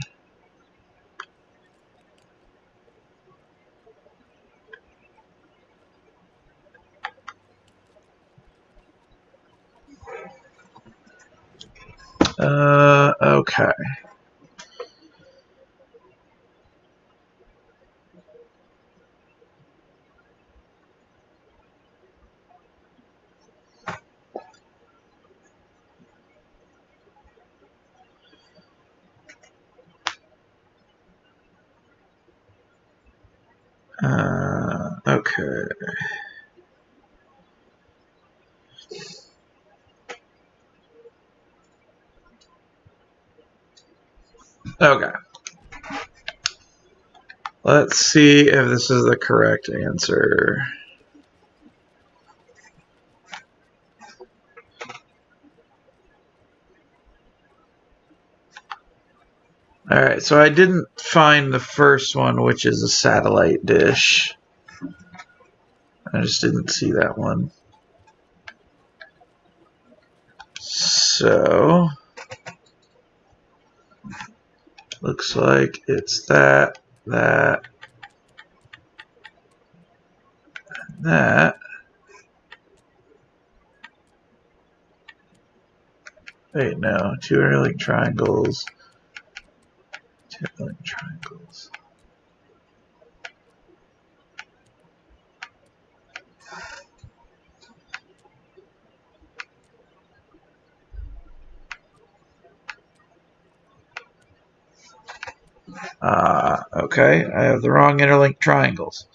S2: Okay. Okay. Okay. Let's see if this is the correct answer. Alright, so I didn't find the first one, which is a satellite dish. I just didn't see that one. So, looks like it's that, that, that. Wait, no. Two interlinked triangles. Two interlinked triangles. Okay. I have the wrong interlinked triangles.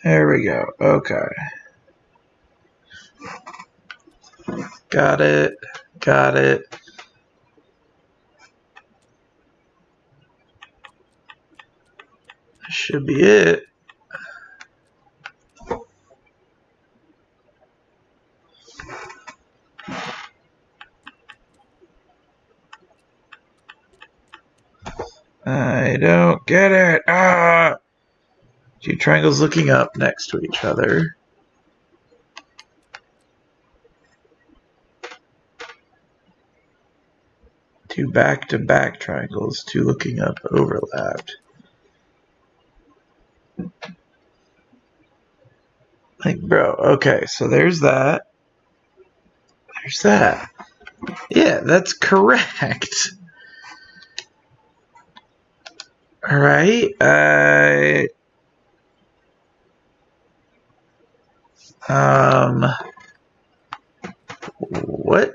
S2: There we go. Okay. Got it. Got it. Should be it. I don't get it. Ah! Two triangles looking up next to each other. Two back-to-back triangles, two looking up overlapped. Like, bro, okay, so there's that. There's that. Yeah, that's correct. Alright, what?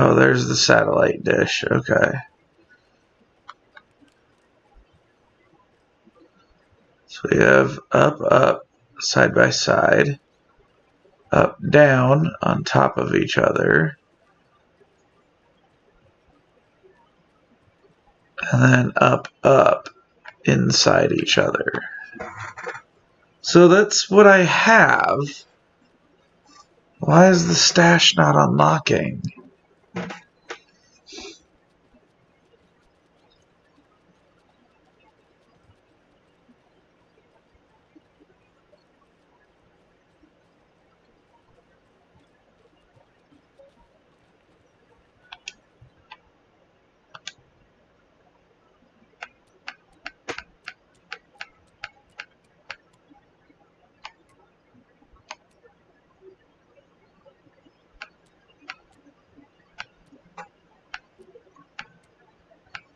S2: Oh, there's the satellite dish, okay. So we have up, up, side by side, up, down, on top of each other, and then up, up, inside each other. So that's what I have. Why is the stash not unlocking?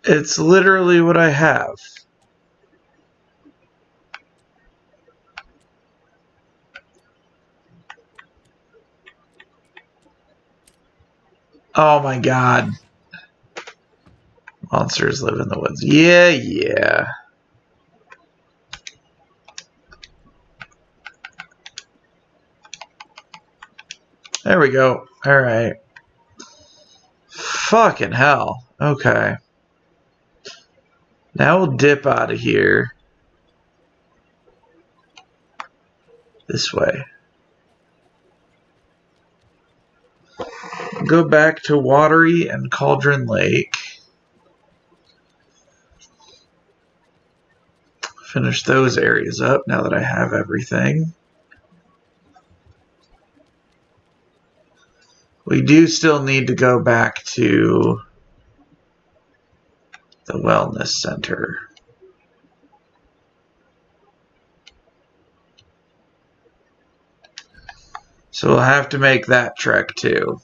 S2: It's literally what I have. Oh my god. Monsters live in the woods. Yeah, yeah. There we go. Alright. Fucking hell. Okay. Now we'll dip out of here. This way. Go back to Watery and Cauldron Lake. Finish those areas up now that I have everything. We do still need to go back to the wellness center. So we'll have to make that trek too.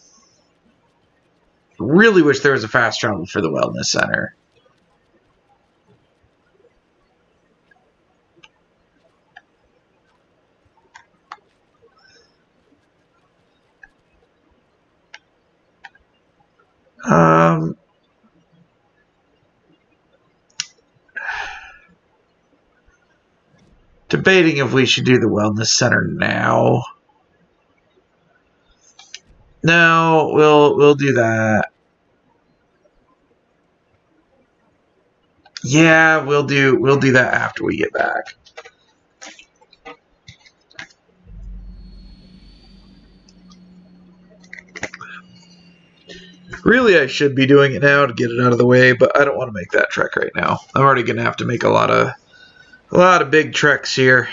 S2: Really wish there was a fast travel for the wellness center. Debating if we should do the wellness center now. No, we'll do that. Yeah, we'll do that after we get back. Really, I should be doing it now to get it out of the way, but I don't want to make that trek right now. I'm already gonna have to make a lot of big treks here.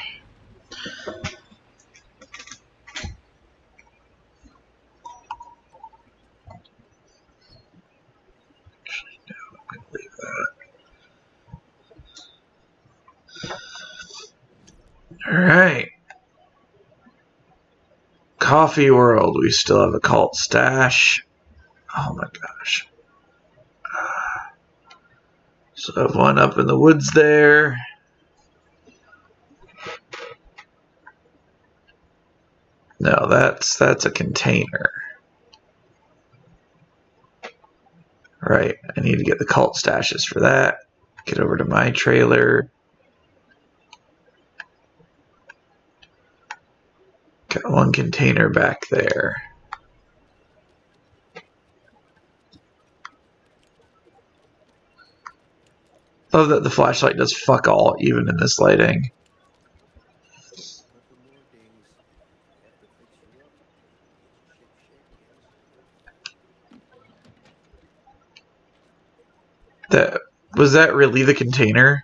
S2: Leave that. All right. Coffee World. We still have a cult stash. Oh my gosh. So I have one up in the woods there. No, that's a container. Right, I need to get the cult stashes for that. Get over to my trailer. Got one container back there. Love that the flashlight does fuck all, even in this lighting.
S6: Couple more things. I have to fix you up. Get your ship shape again.
S2: That was that really the container?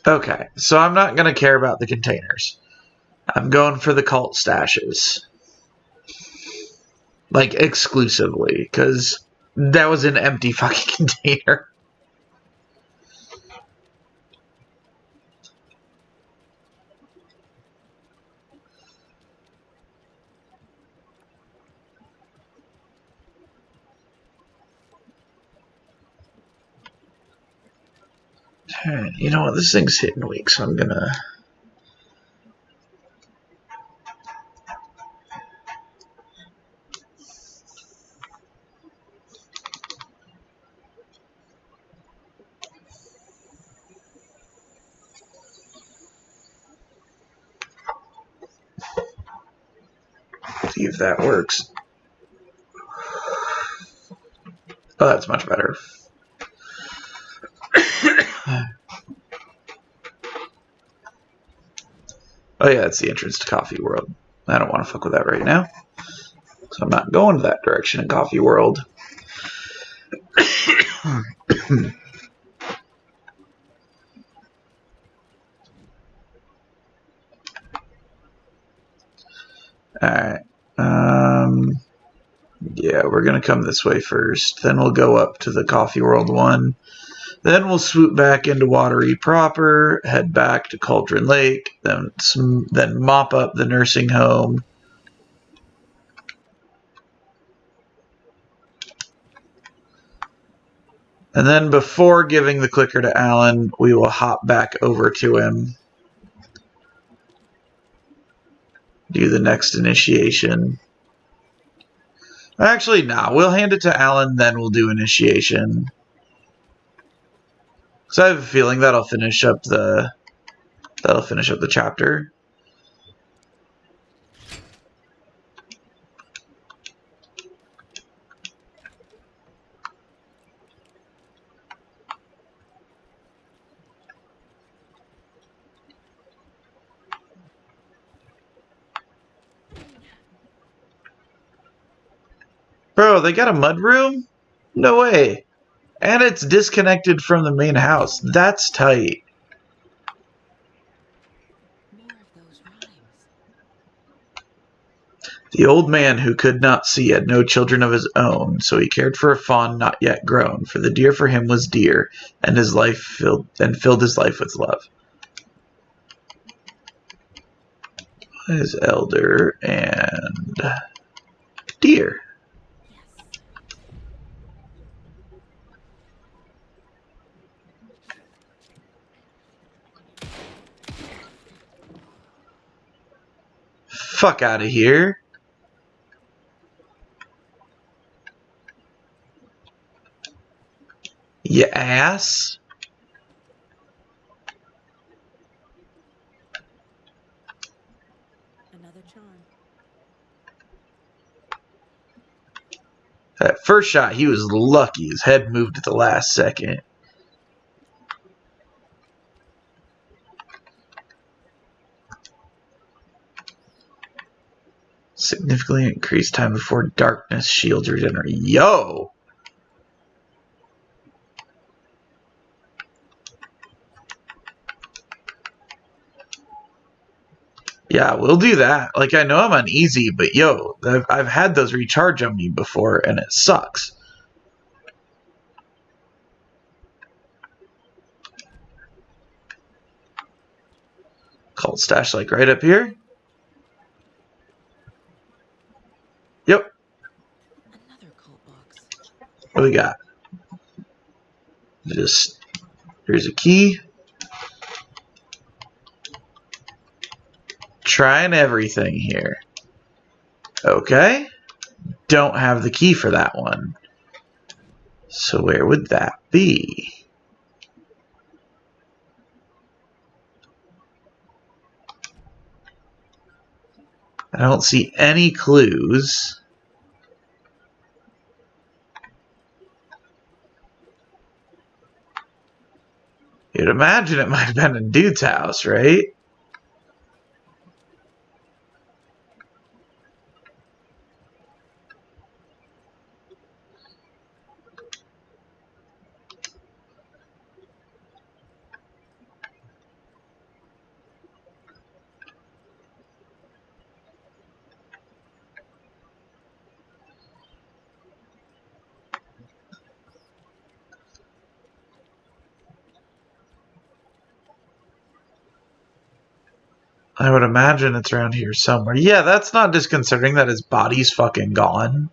S2: Okay, so I'm not gonna care about the containers. I'm going for the cult stashes. Like, exclusively, because that was an empty fucking container. You know what, this thing's hitting weak, so I'm gonna... see if that works. Oh, that's much better. Oh yeah, it's the entrance to Coffee World. I don't want to fuck with that right now. So I'm not going to that direction in Coffee World. Alright. Yeah, we're going to come this way first. Then we'll go up to the Coffee World one. Then we'll swoop back into Watery proper, head back to Cauldron Lake, then mop up the nursing home. And then before giving the clicker to Alan, we will hop back over to him. Do the next initiation. Actually, nah, we'll hand it to Alan, then we'll do initiation. So I have a feeling that'll finish up the chapter. Bro, they got a mudroom? No way. And it's disconnected from the main house. That's tight.
S3: More of those rhymes.
S2: The old man who could not see had no children of his own, so he cared for a fawn not yet grown, for the deer for him was dear, and filled his life with love. His elder and deer.
S3: Yes.
S2: Fuck out of here. You ass.
S3: Another charm.
S2: That first shot, he was lucky. His head moved at the last second. Significantly increased time before darkness shields regenerate. Yo! Yeah, we'll do that. Like, I know I'm on easy, but yo, I've had those recharge on me before, and it sucks. Cult stash, like, right up here? Yep.
S3: Another cult box.
S2: What do we got? Here's a key. Trying everything here. Okay. Don't have the key for that one. So where would that be? I don't see any clues. You'd imagine it might have been in Dude's house, right? I would imagine it's around here somewhere. Yeah, that's not disconcerting that his body's fucking gone.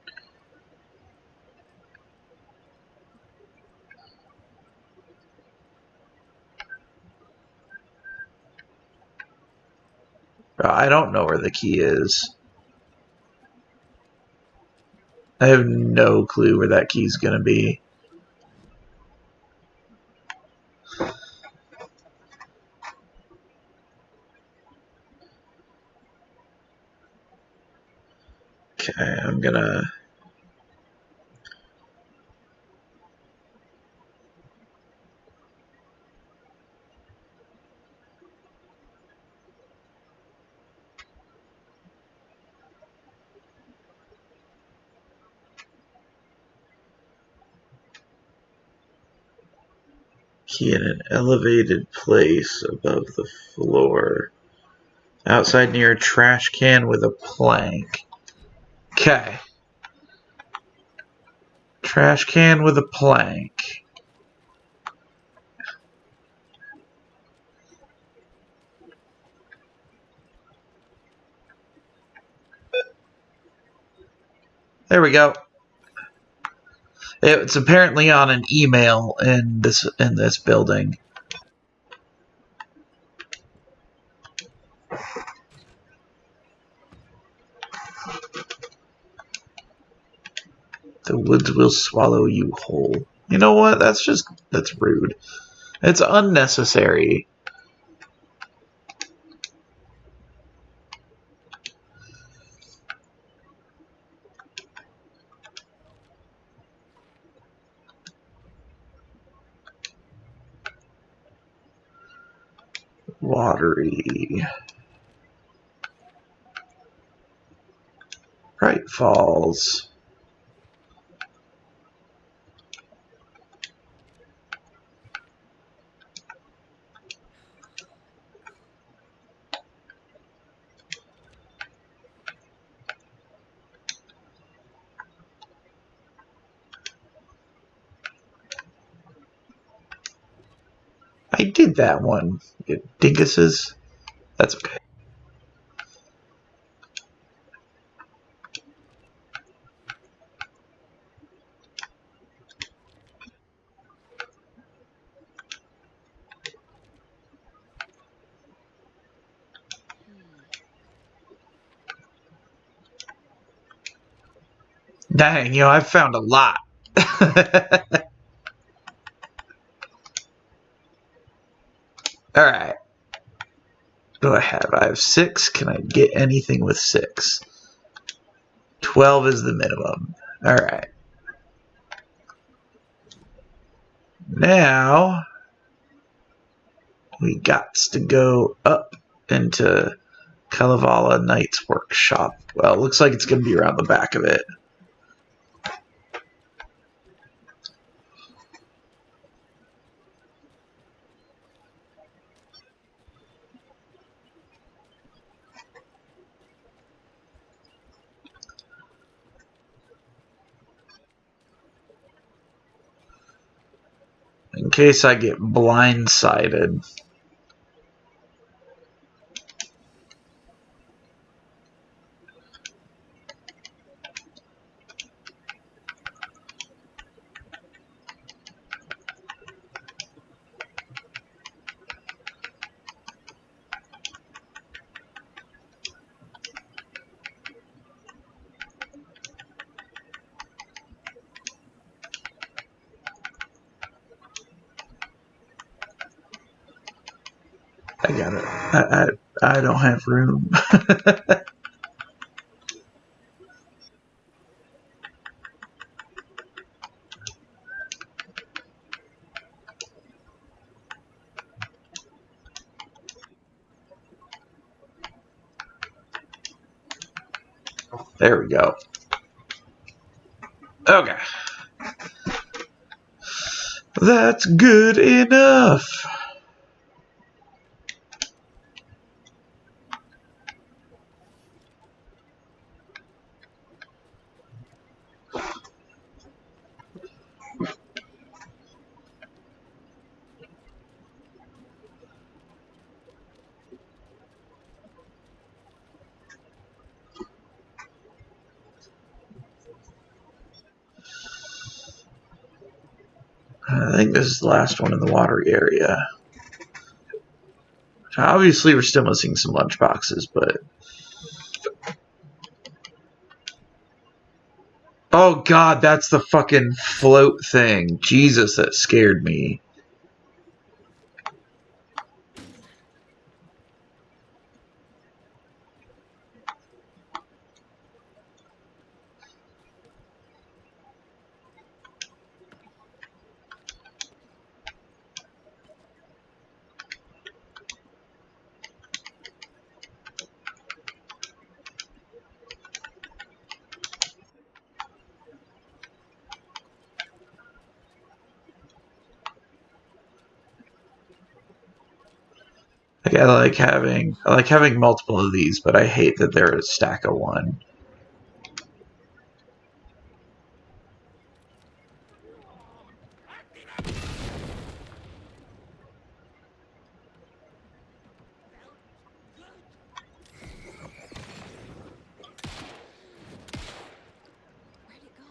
S2: I don't know where the key is. I have no clue where that key's gonna be. Okay, I'm gonna... Key in an elevated place above the floor. Outside near a trash can with a plank. Okay. Trash can with a plank. There we go. It's apparently on an email in this building. The woods will swallow you whole. You know what? That's rude. It's unnecessary. Watery. Bright Falls. already did that one, you dinguses. That's okay. Dang, I've found a lot. Alright. What do I have? I have 6. Can I get anything with 6? 12 is the minimum. Alright. Now, we got to go up into Kalevala Knight's workshop. Well, it looks like it's going to be around the back of it. In case I get blindsided. I got it. I don't have room. There we go. Okay. That's good enough. I think this is the last one in the watery area. Obviously, we're still missing some lunch boxes, but... Oh god, that's the fucking float thing. Jesus, that scared me. Like, I like having multiple of these, but I hate that they're a stack of one.
S3: Where'd it go?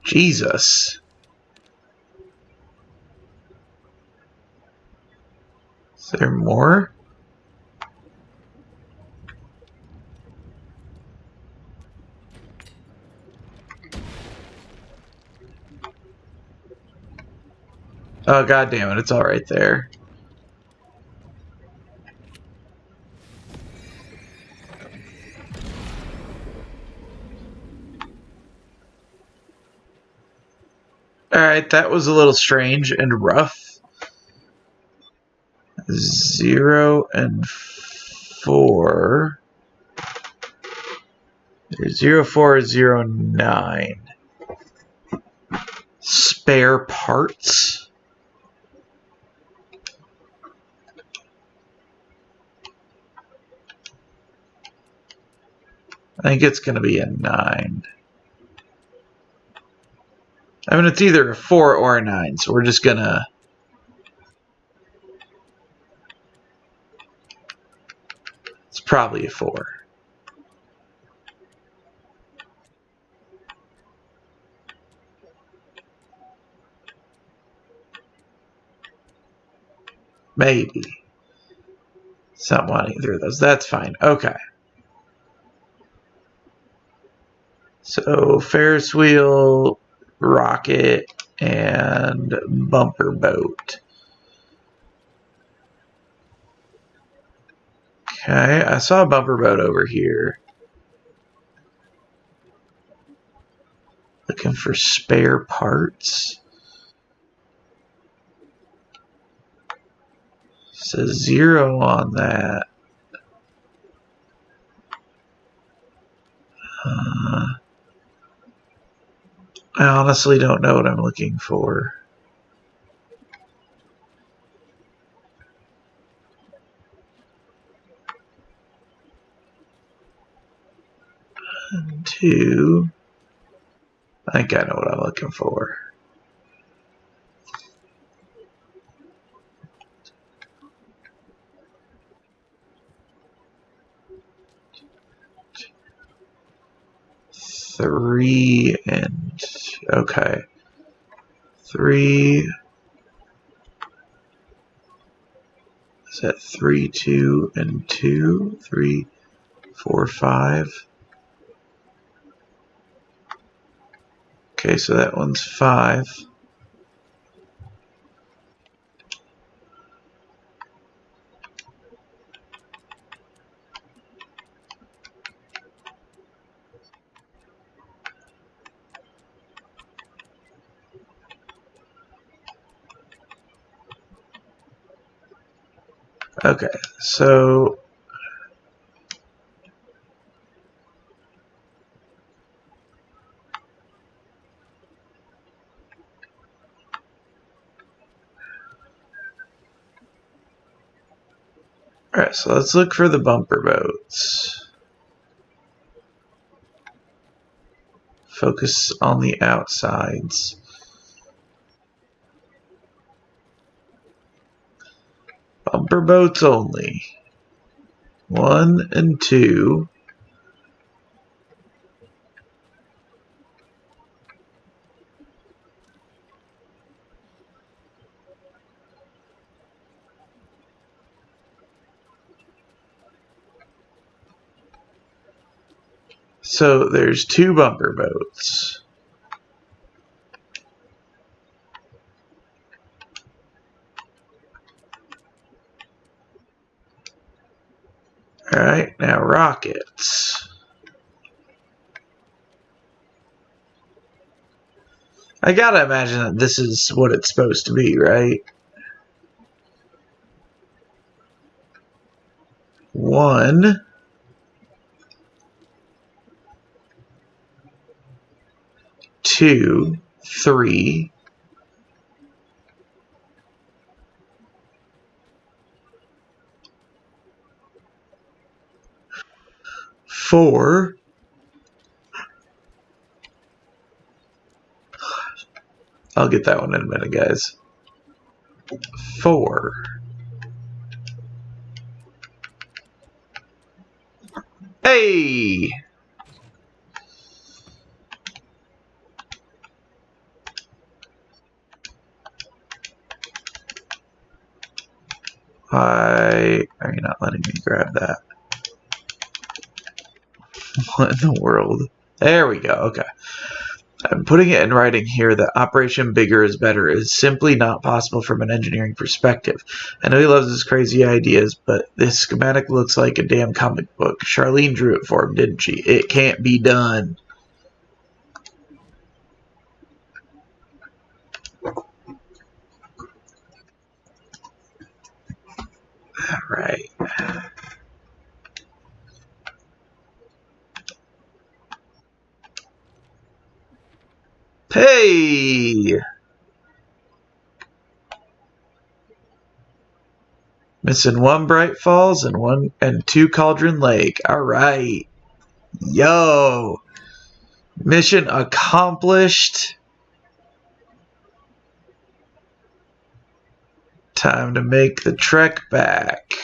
S2: Jesus. Is there more? Oh god damn it, it's all right there. Alright, that was a little strange and rough. 0 and 4. There's 0, 4, 0, 9. spare parts. I think it's going to be a 9. I mean, it's either a 4 or a 9, so we're just going to... It's probably a 4. Maybe. Something on either of those. That's fine. Okay. So, Ferris wheel, rocket, and bumper boat. Okay, I saw a bumper boat over here. Looking for spare parts. Says 0 on that. I honestly don't know what I'm looking for. And 2. I think I know what I'm looking for. Three and okay. 3. Is that 3, 2, and 2? 3, 4, 5. Okay, so that one's 5. Okay, so alright, so let's look for the bumper boats. Focus on the outsides. Bumper boats only. 1 and 2. So there's 2 bumper boats. Alright, now rockets. I gotta imagine that this is what it's supposed to be, right? 1, 2, 3. 4. I'll get that one in a minute, guys. 4. Hey! Why are you not letting me grab that? What in the world? There we go. Okay. I'm putting it in writing here that Operation Bigger is Better is simply not possible from an engineering perspective. I know he loves his crazy ideas, but this schematic looks like a damn comic book. Charlene drew it for him, didn't she? It can't be done. Alright. Hey! Missing one Bright Falls and two Cauldron Lake. All right. Yo. Mission accomplished. Time to make the trek back.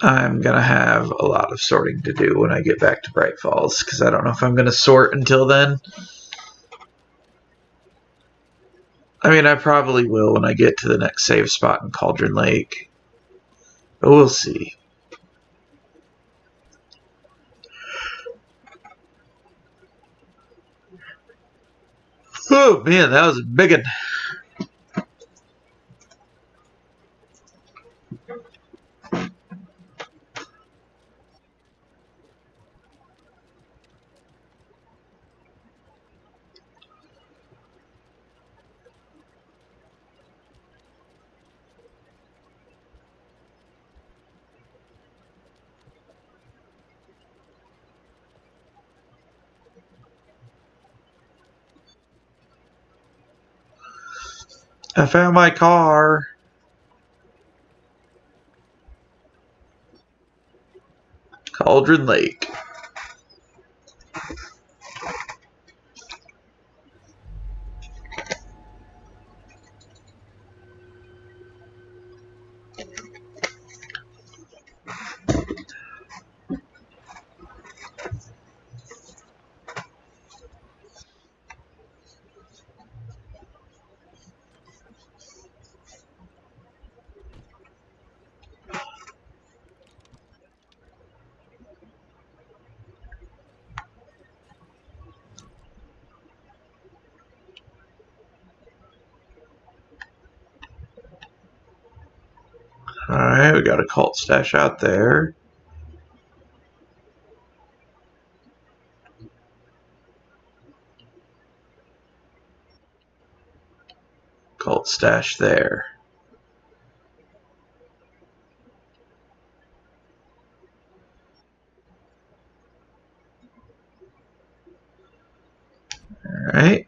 S2: I'm going to have a lot of sorting to do when I get back to Bright Falls, because I don't know if I'm going to sort until then. I mean, I probably will when I get to the next save spot in Cauldron Lake. But we'll see. Oh, man, that was a big one. I found my car. Cauldron Lake. Alright, we got a cult stash out there. Cult stash there. Alright.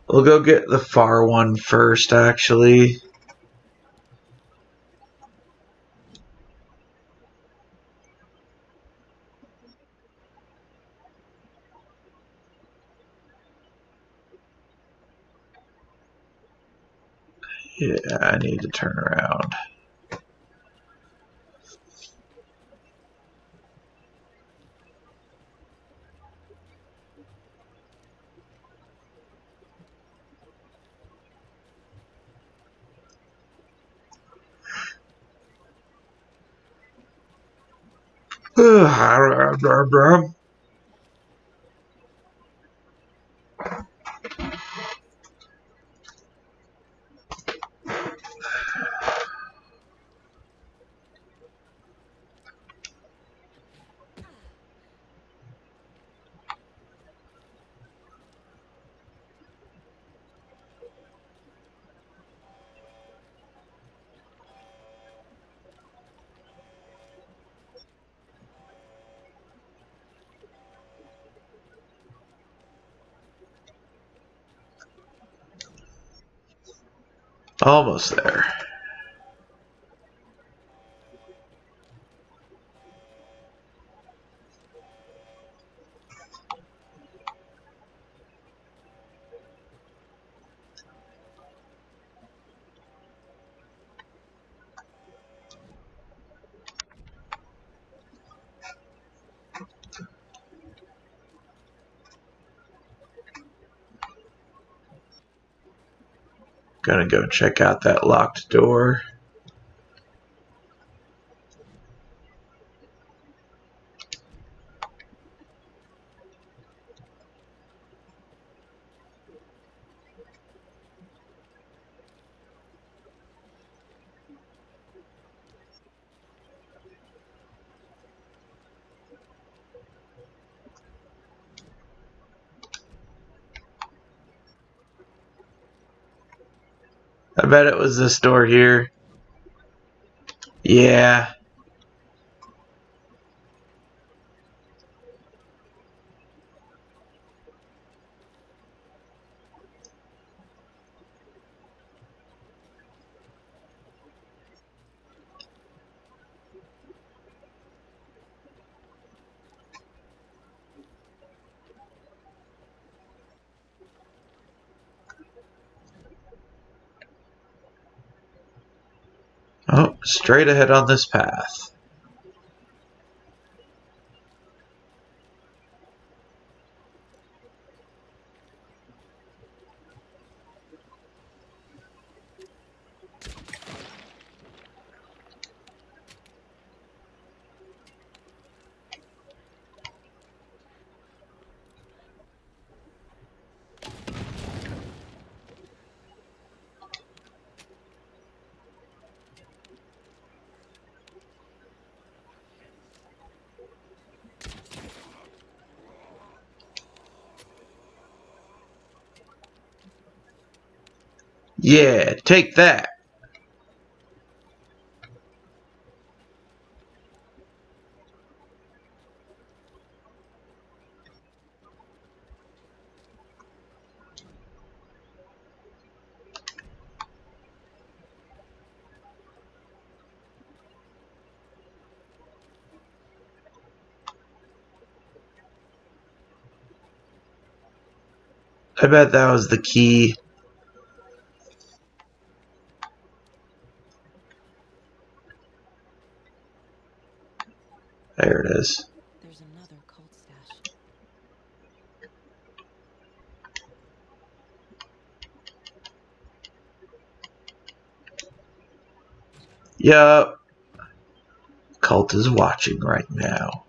S2: We'll go get the far one first, actually. Yeah, I need to turn around. Almost there. Gonna go check out that locked door. I bet it was this door here. Yeah. Oh, straight ahead on this path. Yeah, take that. I bet that was the key. There it is.
S3: There's another cult stash.
S2: Yup. Cult is watching right now.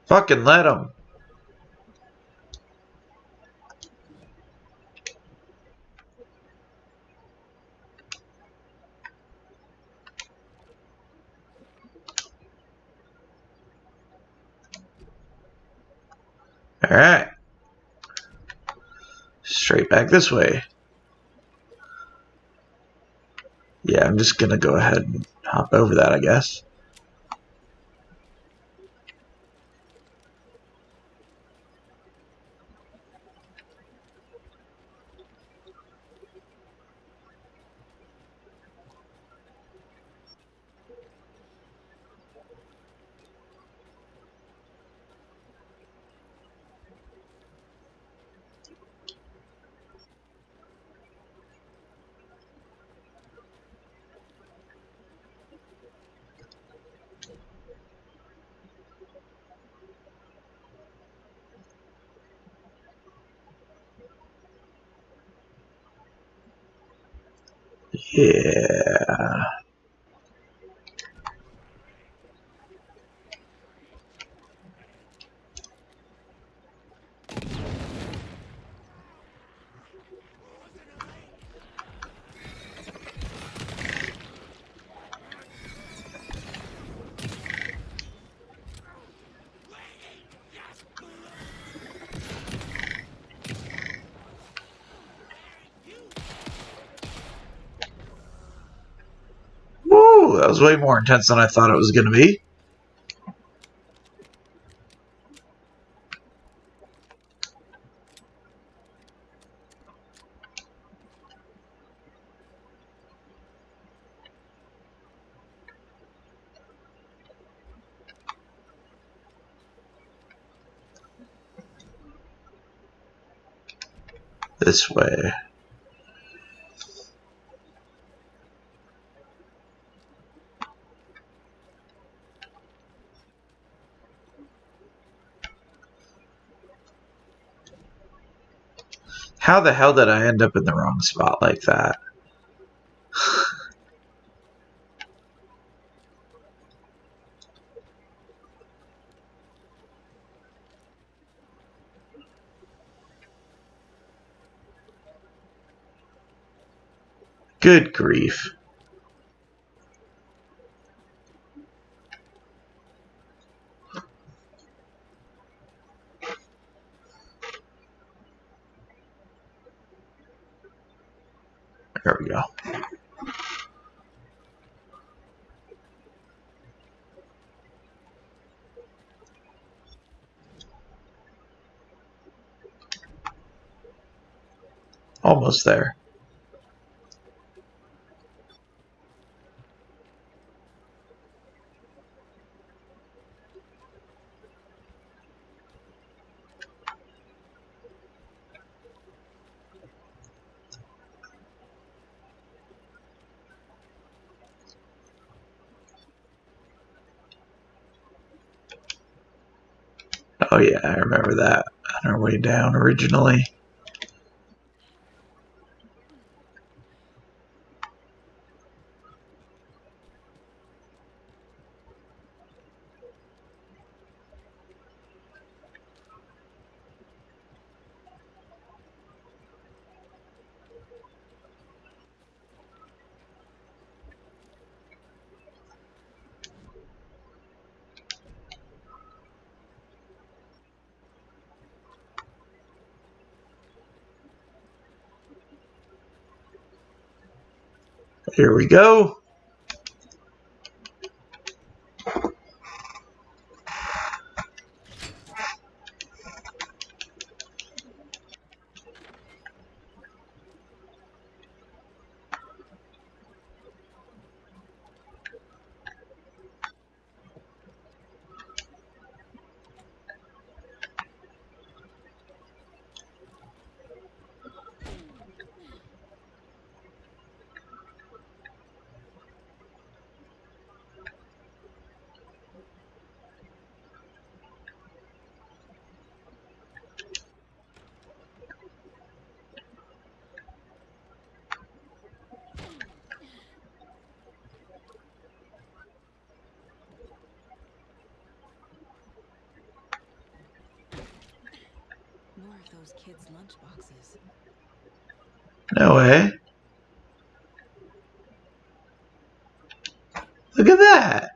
S2: Fucking let him. Alright. Straight back this way. Yeah, I'm just gonna go ahead and hop over that, I guess. Yeah. Woo! That was way more intense than I thought it was gonna be. This way. How the hell did I end up in the wrong spot like that? Good grief. There we go. Almost there. Oh yeah, I remember that. On our way down originally. Here we go.
S3: More of those kids' lunchboxes.
S2: No way. Look at that.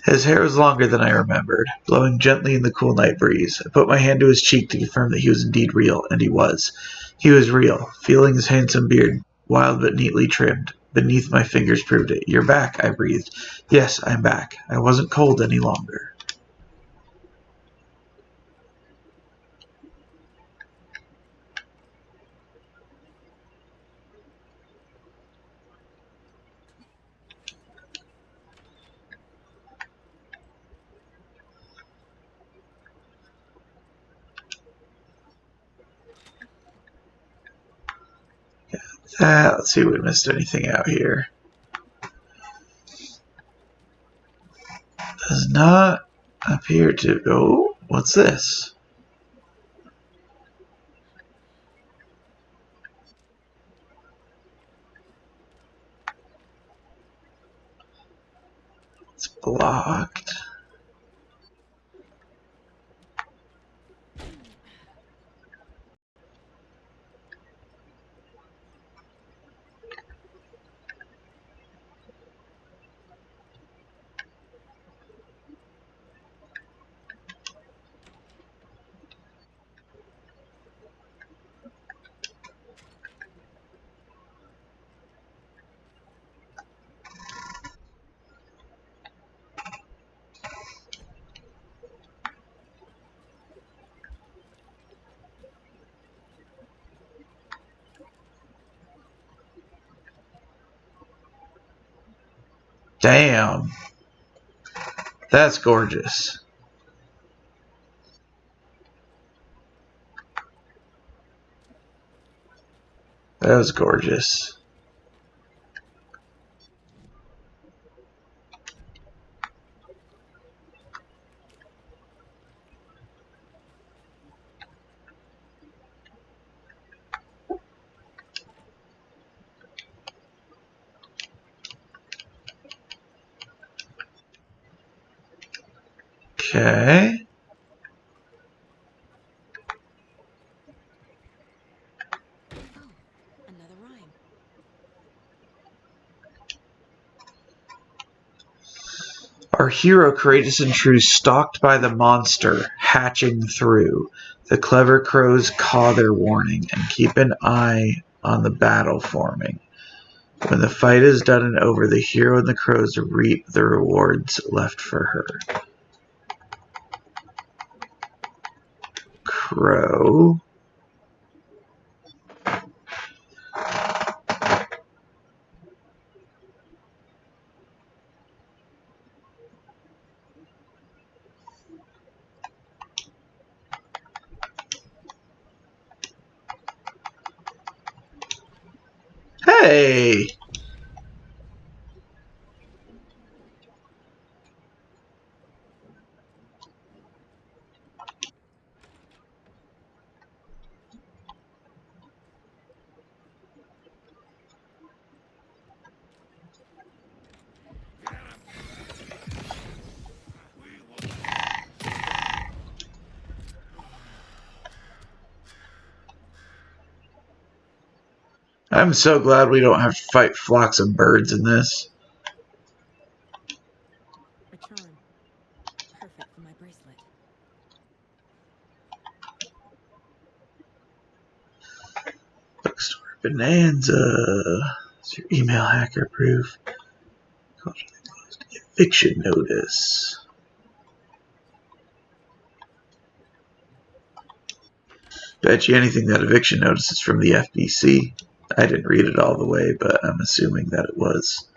S2: His hair was longer than I remembered, blowing gently in the cool night breeze. I put my hand to his cheek to confirm that he was indeed real, and he was. He was real, feeling his handsome beard, wild but neatly trimmed. Beneath my fingers proved it. You're back, I breathed. Yes, I'm back. I wasn't cold any longer. Let's see if we missed anything out here. Does not appear to. Oh, what's this? It's blocked. Damn. That's gorgeous. That was gorgeous. Okay.
S3: Oh, another rhyme.
S2: Our hero, courageous and true, stalked by the monster, hatching through. The clever crows caw their warning and keep an eye on the battle forming. When the fight is done and over, the hero and the crows reap the rewards left for her. Crow. Hey! I'm so glad we don't have to fight flocks of birds in this.
S3: A charm. Perfect for my bracelet.
S2: Bookstore Bonanza. Is your email hacker proof? Eviction notice. Bet you anything that eviction notice is from the FBC. I didn't read it all the way, but I'm assuming that it was.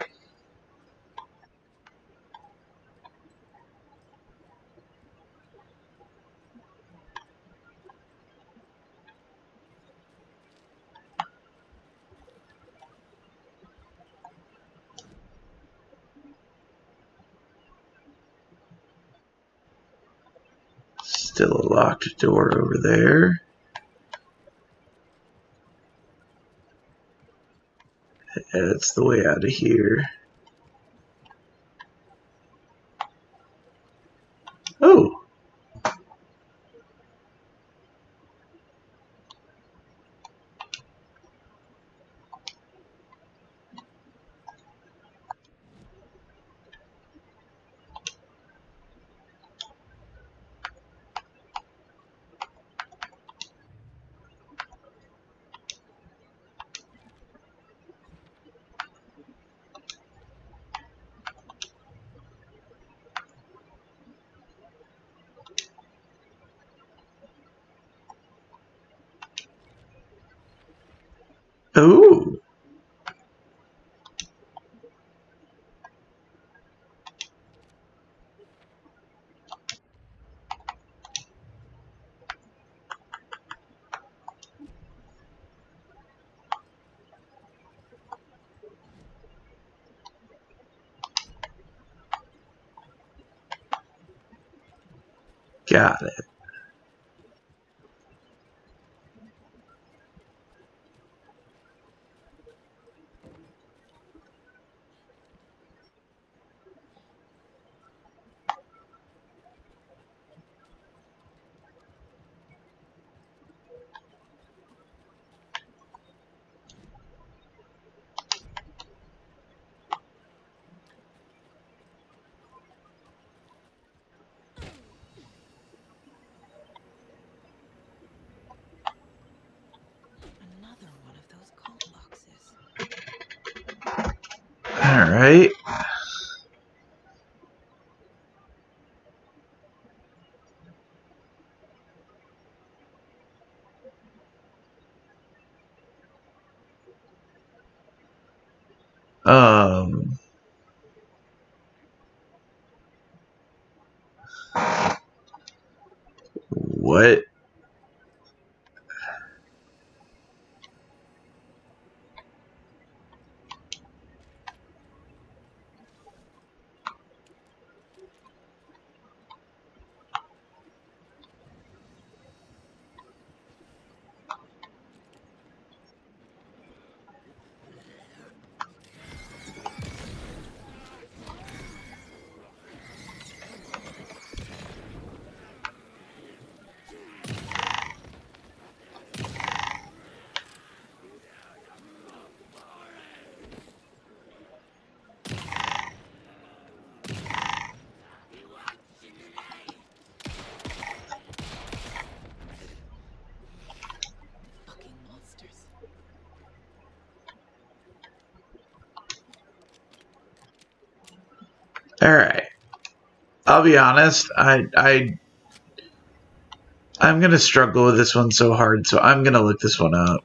S2: Still a locked door over there. That's the way out of here. Oh! Oh! Got it.
S3: Another one of those cult boxes.
S2: Alright. What? Alright. I'll be honest, I'm gonna struggle with this one so hard, so I'm gonna look this one up.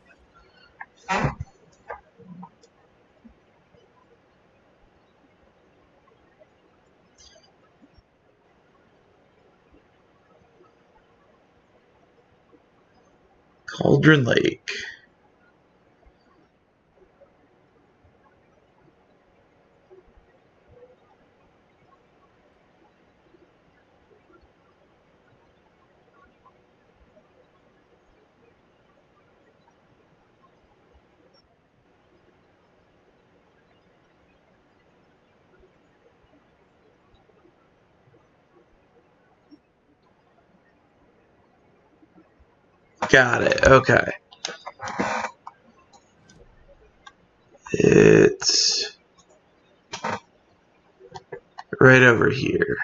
S2: Cauldron Lake. Got it. Okay. It's right over here.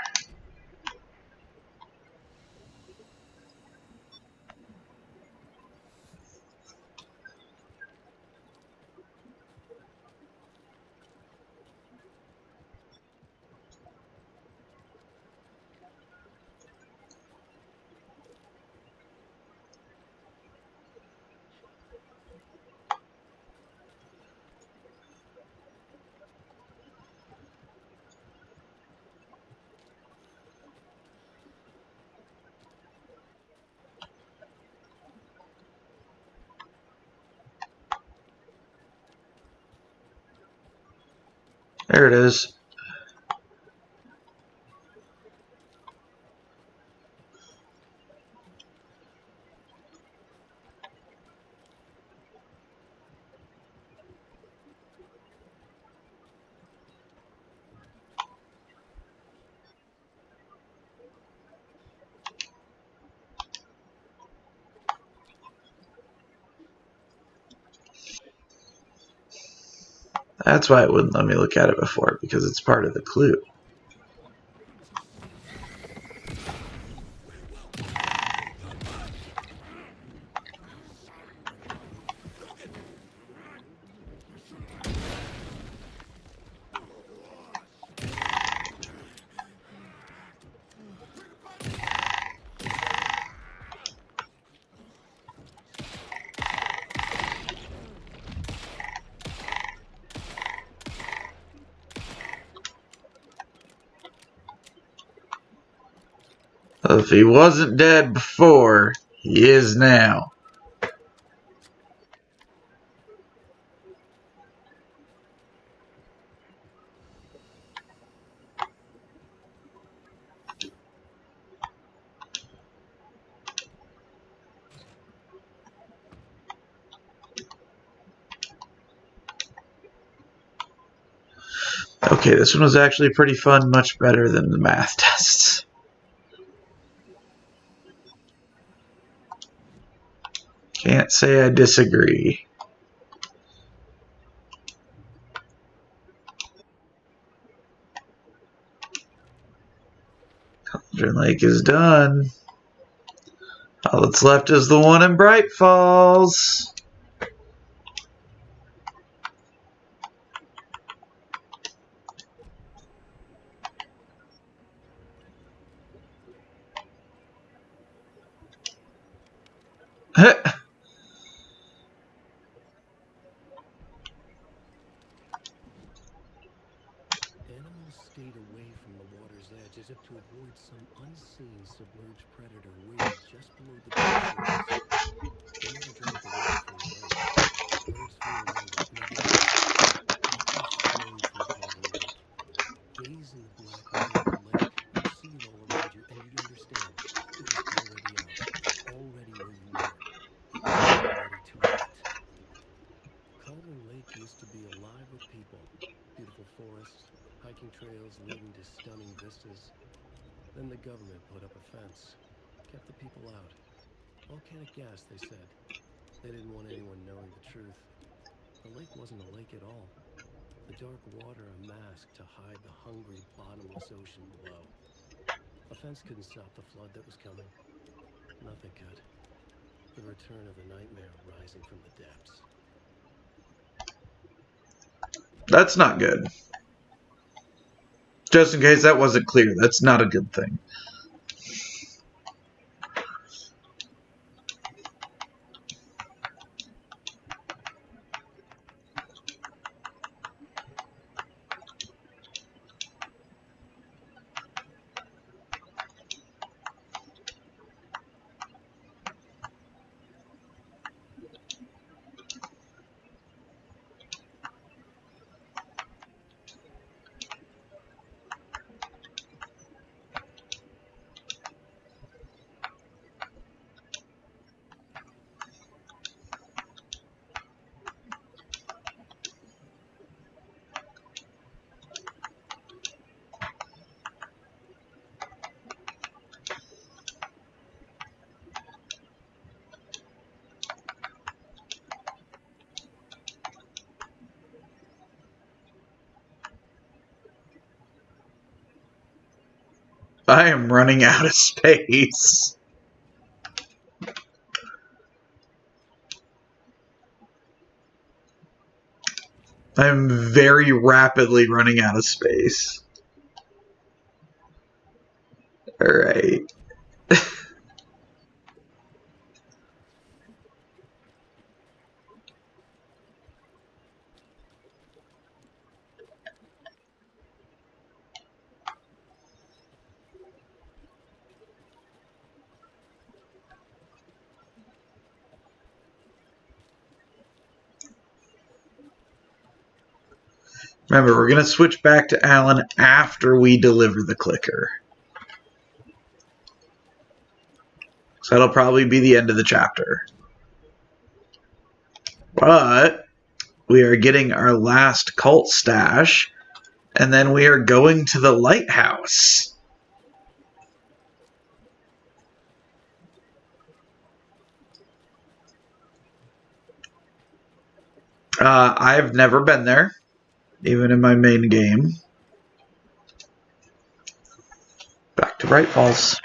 S2: There it is. That's why it wouldn't let me look at it before, because it's part of the clue. If he wasn't dead before, he is now. Okay, this one was actually pretty fun, much better than the math tests. Can't say I disagree. Cauldron Lake is done. All that's left is the one in Bright Falls.
S4: Animals stayed away from the water's edge as if to avoid some unseen submerged predator waiting just below the dark surface. They never drank the water from the lake. Birds flew around it, never touched it. Darkness flowed from Cauldron Lake. Gaze in the black mirror of the lake. You'd see it all around you, and you'd understand. It was already out, already where you were. It was already too late. Cauldron Lake used to be alive with people. Beautiful forests, hiking trails leading to stunning vistas. Then the government put up a fence, kept the people out. Volcanic gas, they said. They didn't want anyone knowing the truth. The lake wasn't a lake at all. The dark water a mask to hide the hungry, bottomless ocean below. A fence couldn't stop the flood that was coming. Nothing could. The return of the nightmare rising from the depths.
S2: That's not good. Just in case that wasn't clear, that's not a good thing. I am running out of space. I'm very rapidly running out of space. Alright. Remember, we're going to switch back to Alan after we deliver the clicker. So that'll probably be the end of the chapter. But we are getting our last cult stash, and then we are going to the lighthouse. I've never been there, even in my main game. Back to Bright Falls.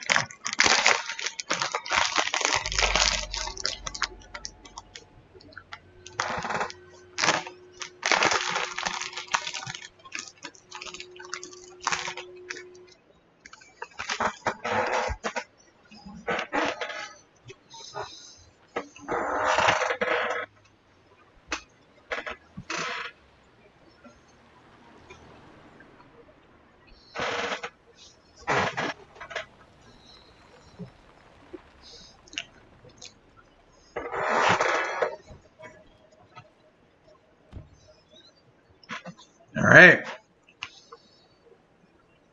S2: All right.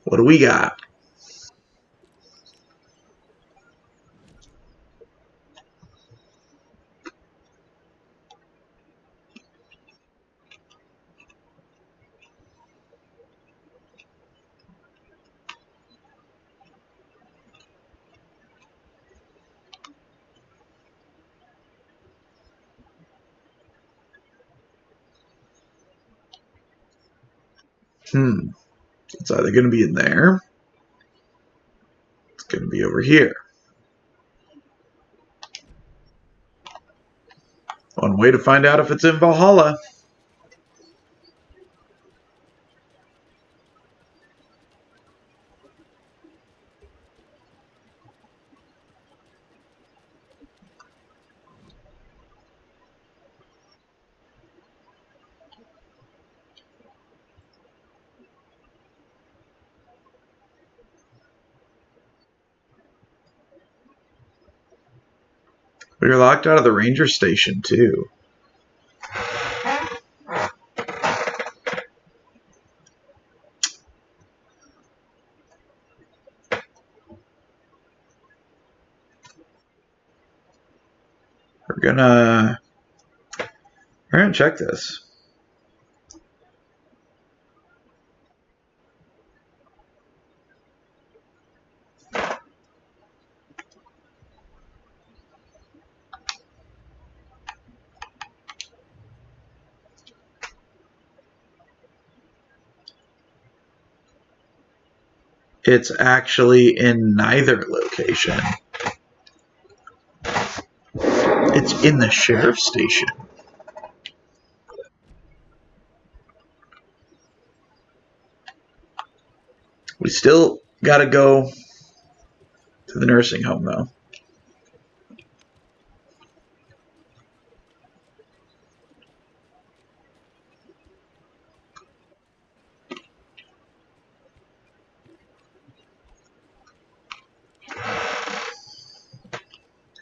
S2: What do we got? It's either going to be in there. It's going to be over here. One way to find out if it's in Valhalla. We were locked out of the ranger station, too. We're gonna check this. It's actually in neither location. It's in the sheriff's station. We still gotta go to the nursing home, though.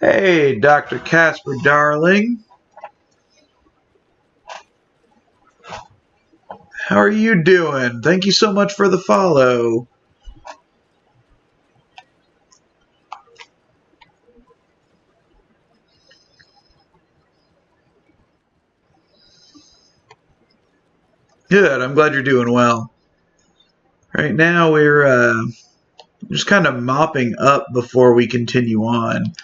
S2: Hey, Dr. Casper, darling. How are you doing? Thank you so much for the follow. Good, I'm glad you're doing well. Right now, we're just kind of mopping up before we continue on.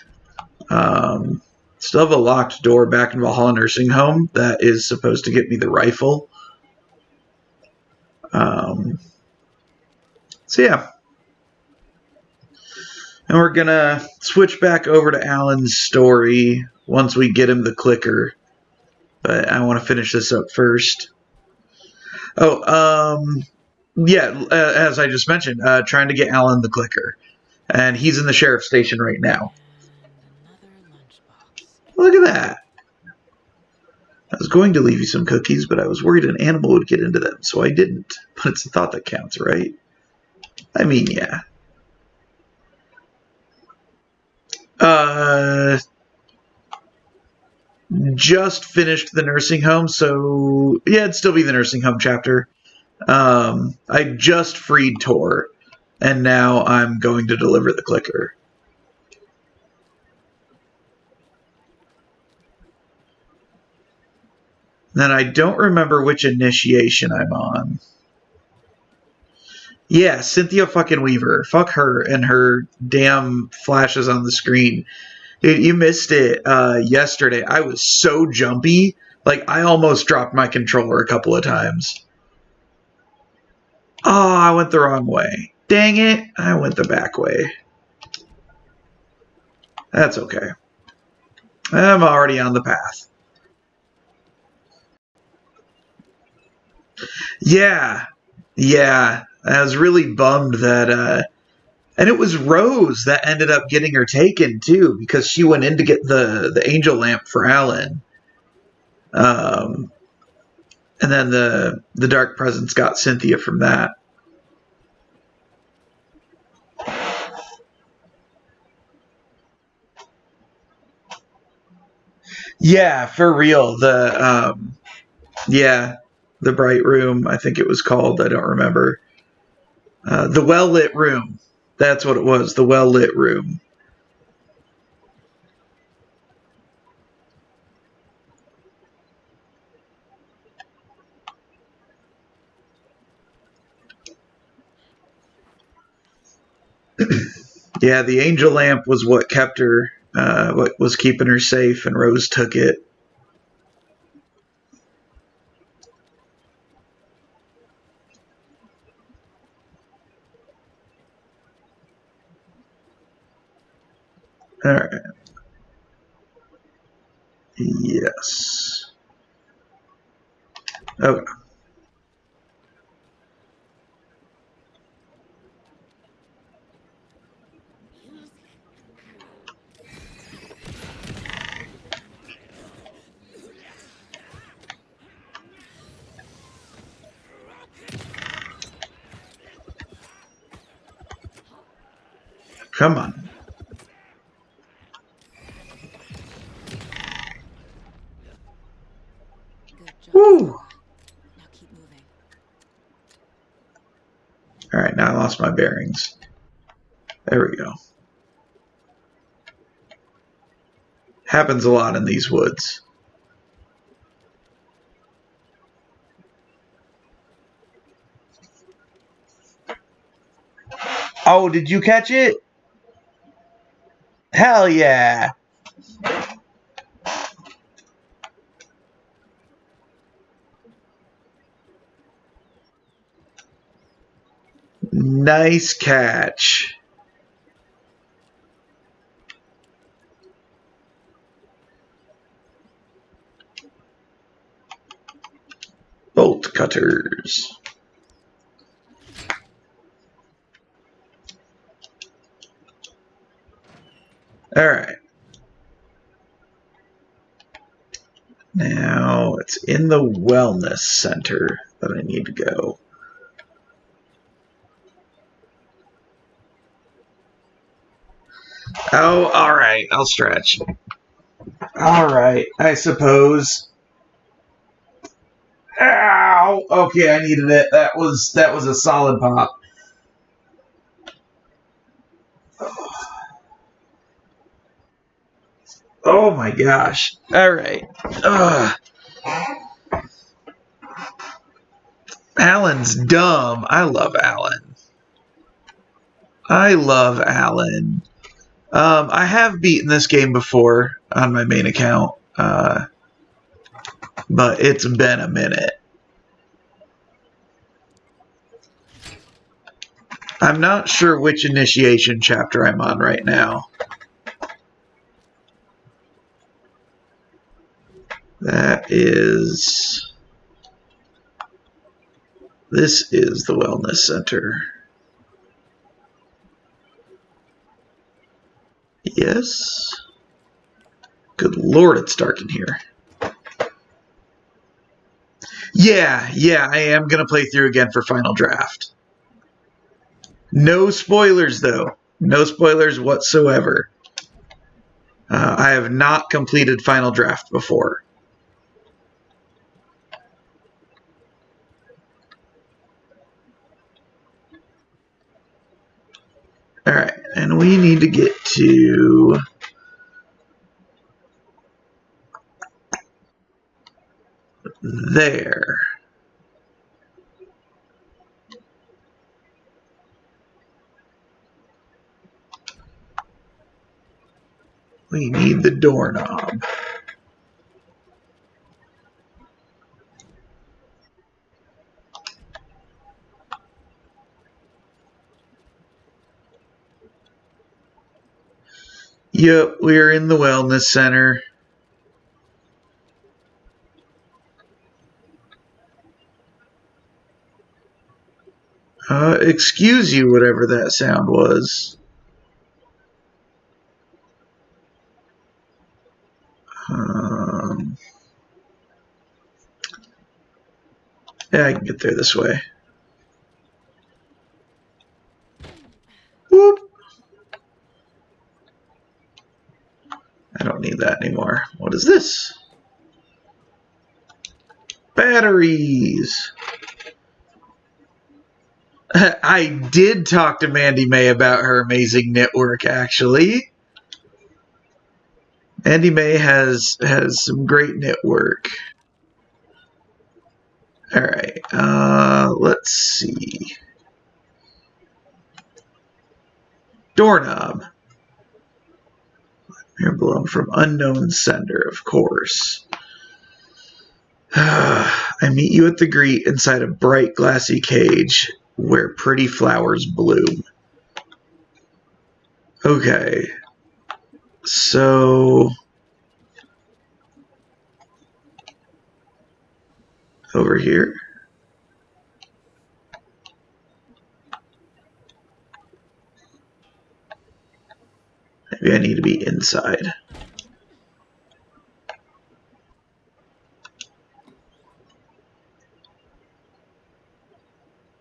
S2: Still have a locked door back in Valhalla Nursing Home that is supposed to get me the rifle. Um, so, yeah. And we're gonna switch back over to Alan's story once we get him the clicker. But I want to finish this up first. Oh, yeah, as I just mentioned, trying to get Alan the clicker. And he's in the sheriff's station right now.
S3: And another lunchbox.
S2: Look at that. I was going to leave you some cookies, but I was worried an animal would get into them, so I didn't. But it's the thought that counts, right? I mean, yeah. Uh, just finished the nursing home, so yeah, it'd still be the nursing home chapter. I just freed Tor, and now I'm going to deliver the clicker. Then I don't remember which initiation I'm on. Yeah, Cynthia fucking Weaver. Fuck her and her damn flashes on the screen. Dude, you missed it yesterday. I was so jumpy. Like, I almost dropped my controller a couple of times. Oh, I went the wrong way. Dang it. I went the back way. That's okay. I'm already on the path. Yeah. Yeah. I was really bummed that, and it was Rose that ended up getting her taken, too, because she went in to get the angel lamp for Alan. Um, and then the Dark Presence got Cynthia from that. Yeah, for real. The Bright Room, I think it was called. I don't remember. The well lit room. That's what it was. The well lit room. Yeah, the angel lamp was what kept her, what was keeping her safe, and Rose took it. All right. Yes. Okay. Come on.
S3: Good job,
S2: Woo.
S3: Sarah. Now keep moving.
S2: All right, now I lost my bearings. There we go. Happens a lot in these woods. Oh, did you catch it? Hell yeah. Nice catch. Bolt cutters. Alright. Now, it's in the wellness center that I need to go. Oh, alright. I'll stretch. Alright, I suppose. Ow! Okay, I needed it. That was a solid pop. Oh my gosh. Alright. Alan's dumb. I love Alan. I love Alan. I have beaten this game before on my main account, but it's been a minute. I'm not sure which initiation chapter I'm on right now. That is... This is the wellness center. Yes. Good lord, it's dark in here. Yeah, I am going to play through again for Final Draft. No spoilers, though. No spoilers whatsoever. I have not completed Final Draft before. Alright, and we need to get to... there. We need the doorknob. Yep, we're in the wellness center. Excuse you, whatever that sound was. Yeah, I can get there this way. Whoop! I don't need that anymore. What is this? Batteries! I did talk to Mandy May about her amazing knitwork, actually. Mandy May has some great knitwork. Alright, let's see. Doorknob. Air blown from unknown sender, of course. I meet you at the greet inside a bright glassy cage where pretty flowers bloom. Okay. So... over here. Maybe I need to be inside.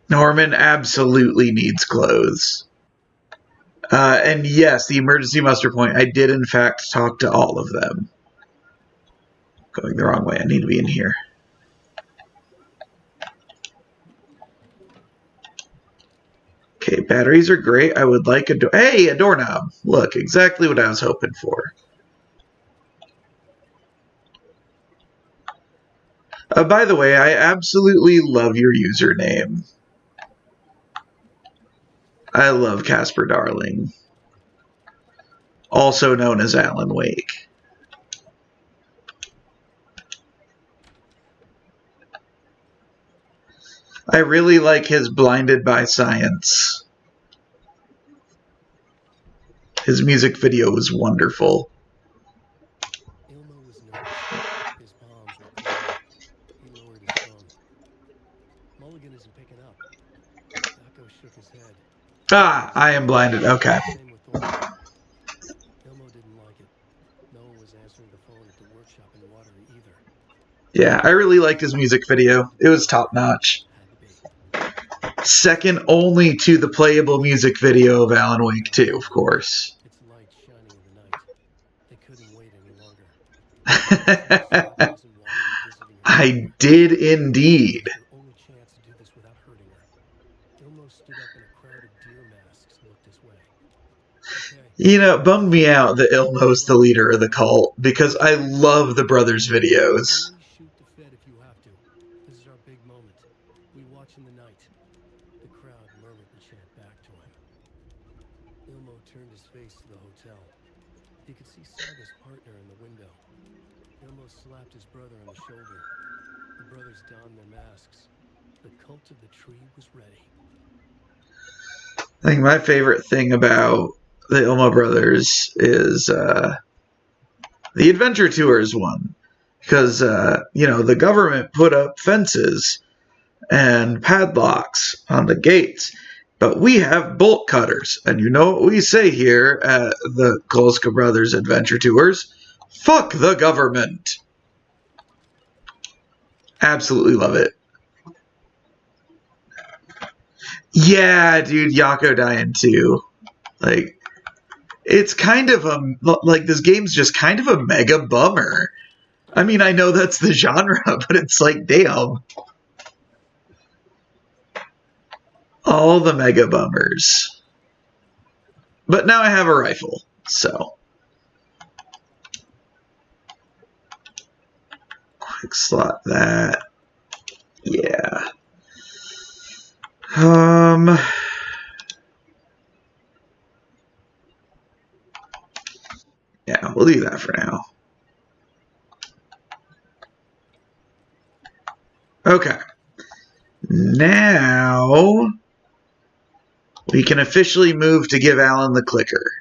S2: Norman absolutely needs clothes. And yes, the emergency muster point, I did in fact talk to all of them. Going the wrong way, I need to be in here. Okay, batteries are great. I would like a door. Hey, a doorknob. Look, exactly what I was hoping for. By the way, I absolutely love your username. I love Casper Darling. Also known as Alan Wake. I really like his Blinded by Science. His music video is wonderful.
S4: Ilmo was nervous. His palms were cold. He lowered his phone. Mulligan isn't picking up. Daco shook his head.
S2: Ah, I am blinded. Okay.
S4: Same with Thornton. Ilmo didn't
S2: Yeah, I really liked his music video. It was top notch.
S4: Had to be.
S2: Second only to the playable music video of Alan Wake 2, of course.
S4: Its light shining in the night. They couldn't wait any longer. Sasha doesn't want me visiting her.
S2: I did indeed.
S4: Their only chance to do this without hurting her. Ilmo stood up and a crowd of deer masks looked his way. Okay.
S2: You know, it bummed me out that Ilmo's the leader of the cult, because I love the brothers' videos.
S4: Only shoot the Fed if you have to. This is our big moment. We watch in the night. The crowd murmured the chant back to him. Ilmo turned his face to the hotel. He could see Saga's partner in the window. Ilmo slapped his brother on the shoulder. The brothers donned their masks. The cult of the tree was ready.
S2: I think my favorite thing about the Ilmo brothers is the Adventure Tours one. Because, the government put up fences and padlocks on the gates. But we have bolt cutters. And you know what we say here at the Kolska Brothers Adventure Tours? Fuck the government. Absolutely love it. Yeah, dude, Yako dying too. Like, it's kind of this game's just kind of a mega bummer. I mean, I know that's the genre, but it's like, damn. All the mega bummers. But now I have a rifle, so. Quick slot that. Yeah. Yeah, we'll do that for now. Okay. Now we can officially move to give Alan the clicker.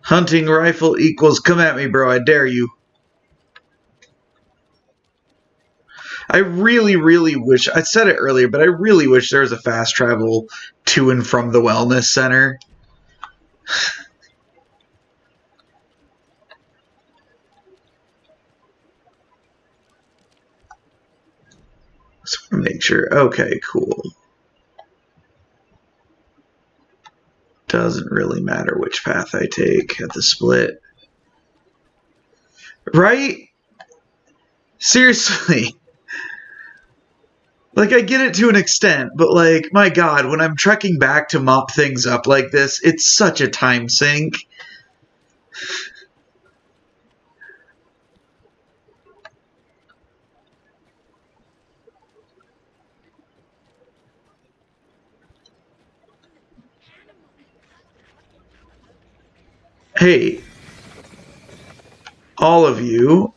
S2: Hunting rifle equals come at me, bro. I dare you. I really, really wish, I said it earlier, but I really wish there was a fast travel to and from the wellness center. Just want to make sure. Okay, cool. Doesn't really matter which path I take at the split. Right? Seriously. Like, I get it to an extent, but like, my god, when I'm trekking back to mop things up like this, it's such a time sink. Hey, all of you,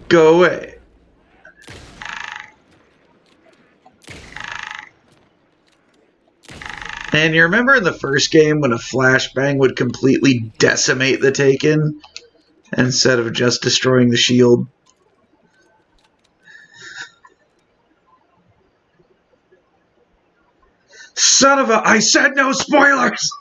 S2: go away. And you remember in the first game when a flashbang would completely decimate the Taken instead of just destroying the shield? Son of a... I said no spoilers!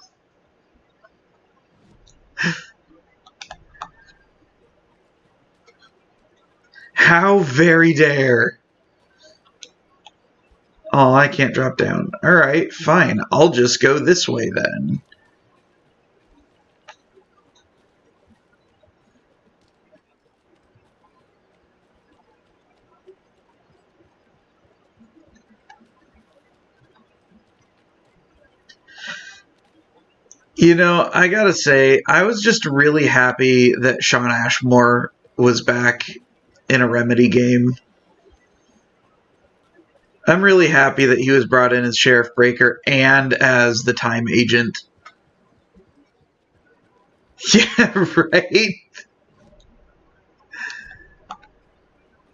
S2: How very dare. Oh, I can't drop down. Alright, fine. I'll just go this way then. You know, I gotta say, I was just really happy that Sean Ashmore was back in a Remedy game. I'm really happy that he was brought in as Sheriff Breaker and as the Time Agent. Yeah, right?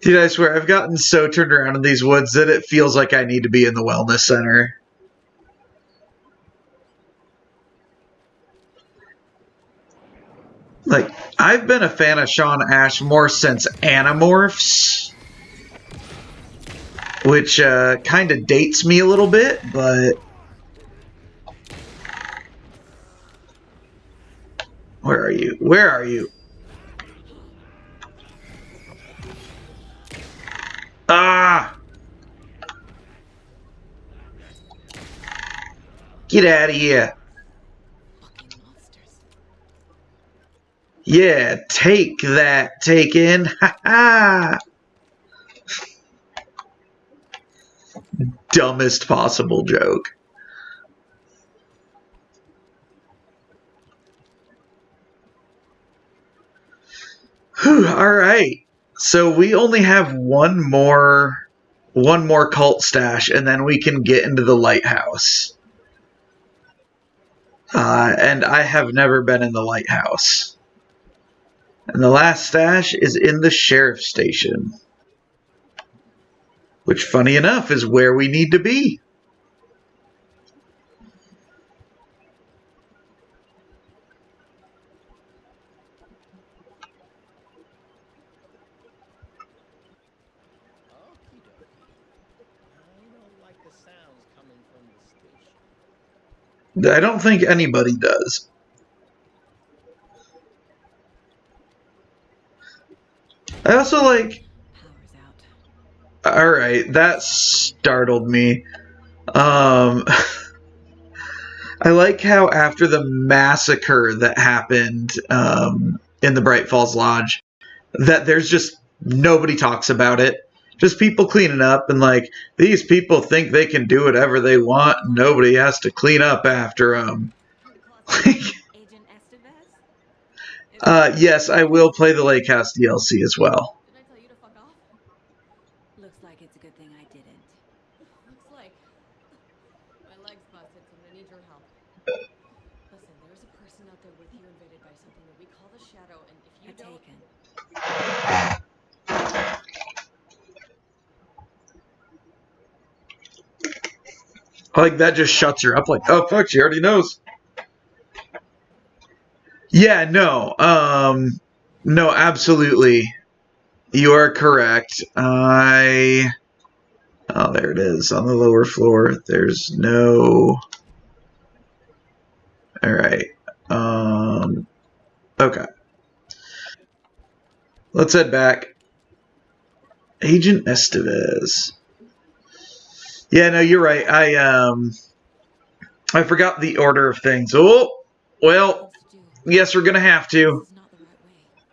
S2: Dude, I swear, I've gotten so turned around in these woods that it feels like I need to be in the wellness center. Like, I've been a fan of Sean Ashmore since Animorphs, which kind of dates me a little bit, but Where are you? Where are you? Ah! Get out of here.
S3: Fucking monsters.
S2: Yeah, take that, Taken. Ha ha! Dumbest possible joke. Whew, all right. So we only have one more cult stash, and then we can get into the lighthouse. And I have never been in the lighthouse. And the last stash is in the sheriff's station, which, funny enough, is where we need to be.
S6: Okie dokie. I don't like the sounds coming from the station.
S2: I don't think anybody does. I also like.
S3: Power's out.
S2: All right, that startled me. Um, I like how after the massacre that happened in the Bright Falls Lodge, that there's just nobody talks about it. Just people cleaning up and like these people think they can do whatever they want. And nobody has to clean up after them.
S3: Agent Estevez?
S2: Yes, I will play the Lake House DLC as well.
S3: Did I tell you to fuck off? Looks like it's a good thing I didn't. Looks like. My leg's busted, so I'm gonna need your help. Listen, there's a person out there with you invaded by something that we call the Shadow, and if you don't... Taken.
S2: Like that just shuts her up. Like, oh fuck, she already knows. Yeah, no, absolutely. You are correct. Oh, there it is on the lower floor. There's no. All right. Okay. Let's head back. Agent Estevez. Yeah, no, you're right. I forgot the order of things. Oh, well, yes, we're gonna have to,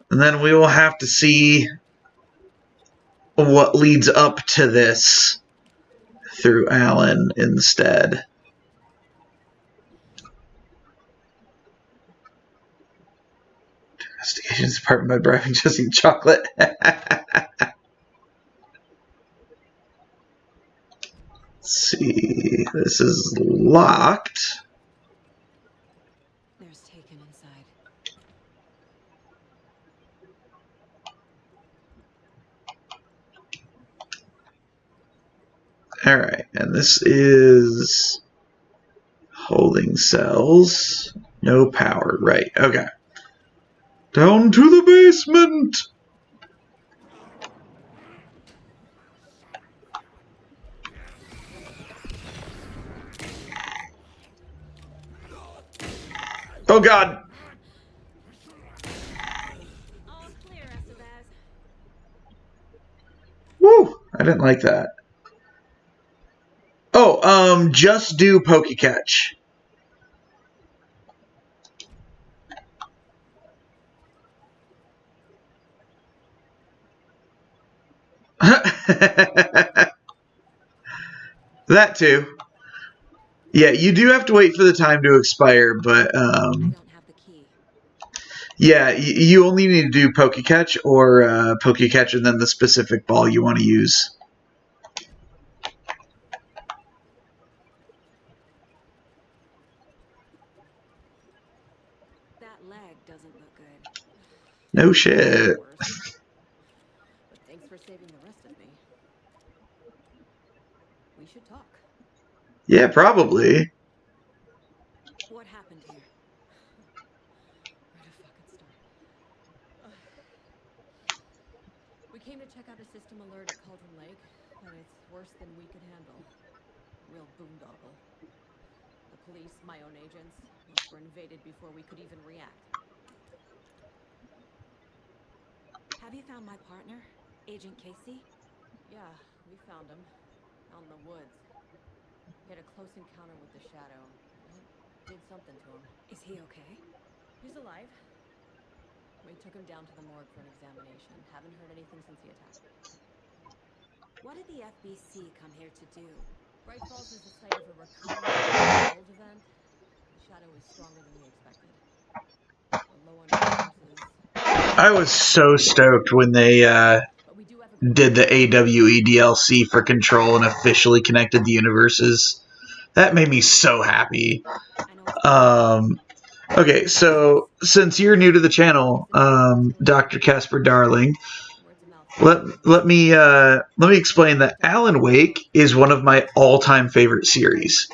S2: and then we will have to see what leads up to this through Alan instead. Investigations Department by bribing just eat chocolate. Let's see. This is locked.
S3: There's Taken inside.
S2: Alright, and this is holding cells. No power. Right, okay. Down to the basement! Oh god!
S3: All clear, Estevez.
S2: Woo! I didn't like that. Oh, just do Pokecatch. That too. Yeah, you do have to wait for the time to expire, but
S3: I don't have the key.
S2: yeah, you only need to do Pokecatch or Pokecatch and then the specific ball you want to use.
S3: That leg doesn't look good.
S2: No shit.
S3: But thanks for saving the rest of me. We should talk.
S2: Yeah, probably.
S3: What happened here? Where to fucking start? We came to check out a system alert at Cauldron Lake, but it's worse than we could handle. Real boondoggle. The police, my own agents, most were invaded before we could even react. Have you found my partner, Agent Casey?
S7: Yeah, we found him. Out in the woods. He had a close encounter with the shadow. It did something to him.
S3: Is he okay?
S7: He's alive. We took him down to the morgue for an examination. Haven't heard anything since the attack.
S3: What did the FBC come here to do?
S7: Bright Falls is the site of a recurring bulge event. The shadow is stronger than we expected. We're low on resources.
S2: I was so stoked when they
S7: But we do have a good
S2: did the AWE DLC for Control and officially connected the universes. That made me so happy.
S3: I know it's
S2: Okay, so since you're new to the channel, Dr. Casper Darling,
S7: words of mouth.
S2: let me explain that Alan Wake is one of my all-time favorite series.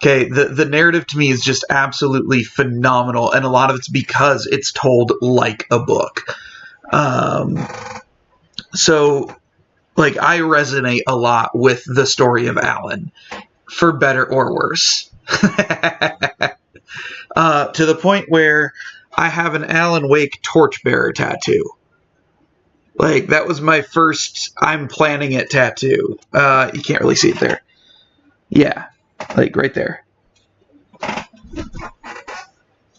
S2: Okay, the narrative to me is just absolutely phenomenal, and a lot of it's because it's told like a book. So, like, I resonate a lot with the story of Alan, for better or worse. To the point where I have an Alan Wake torchbearer tattoo. Like, that was my first I'm planning it tattoo. You can't really see it there. Yeah, like right there.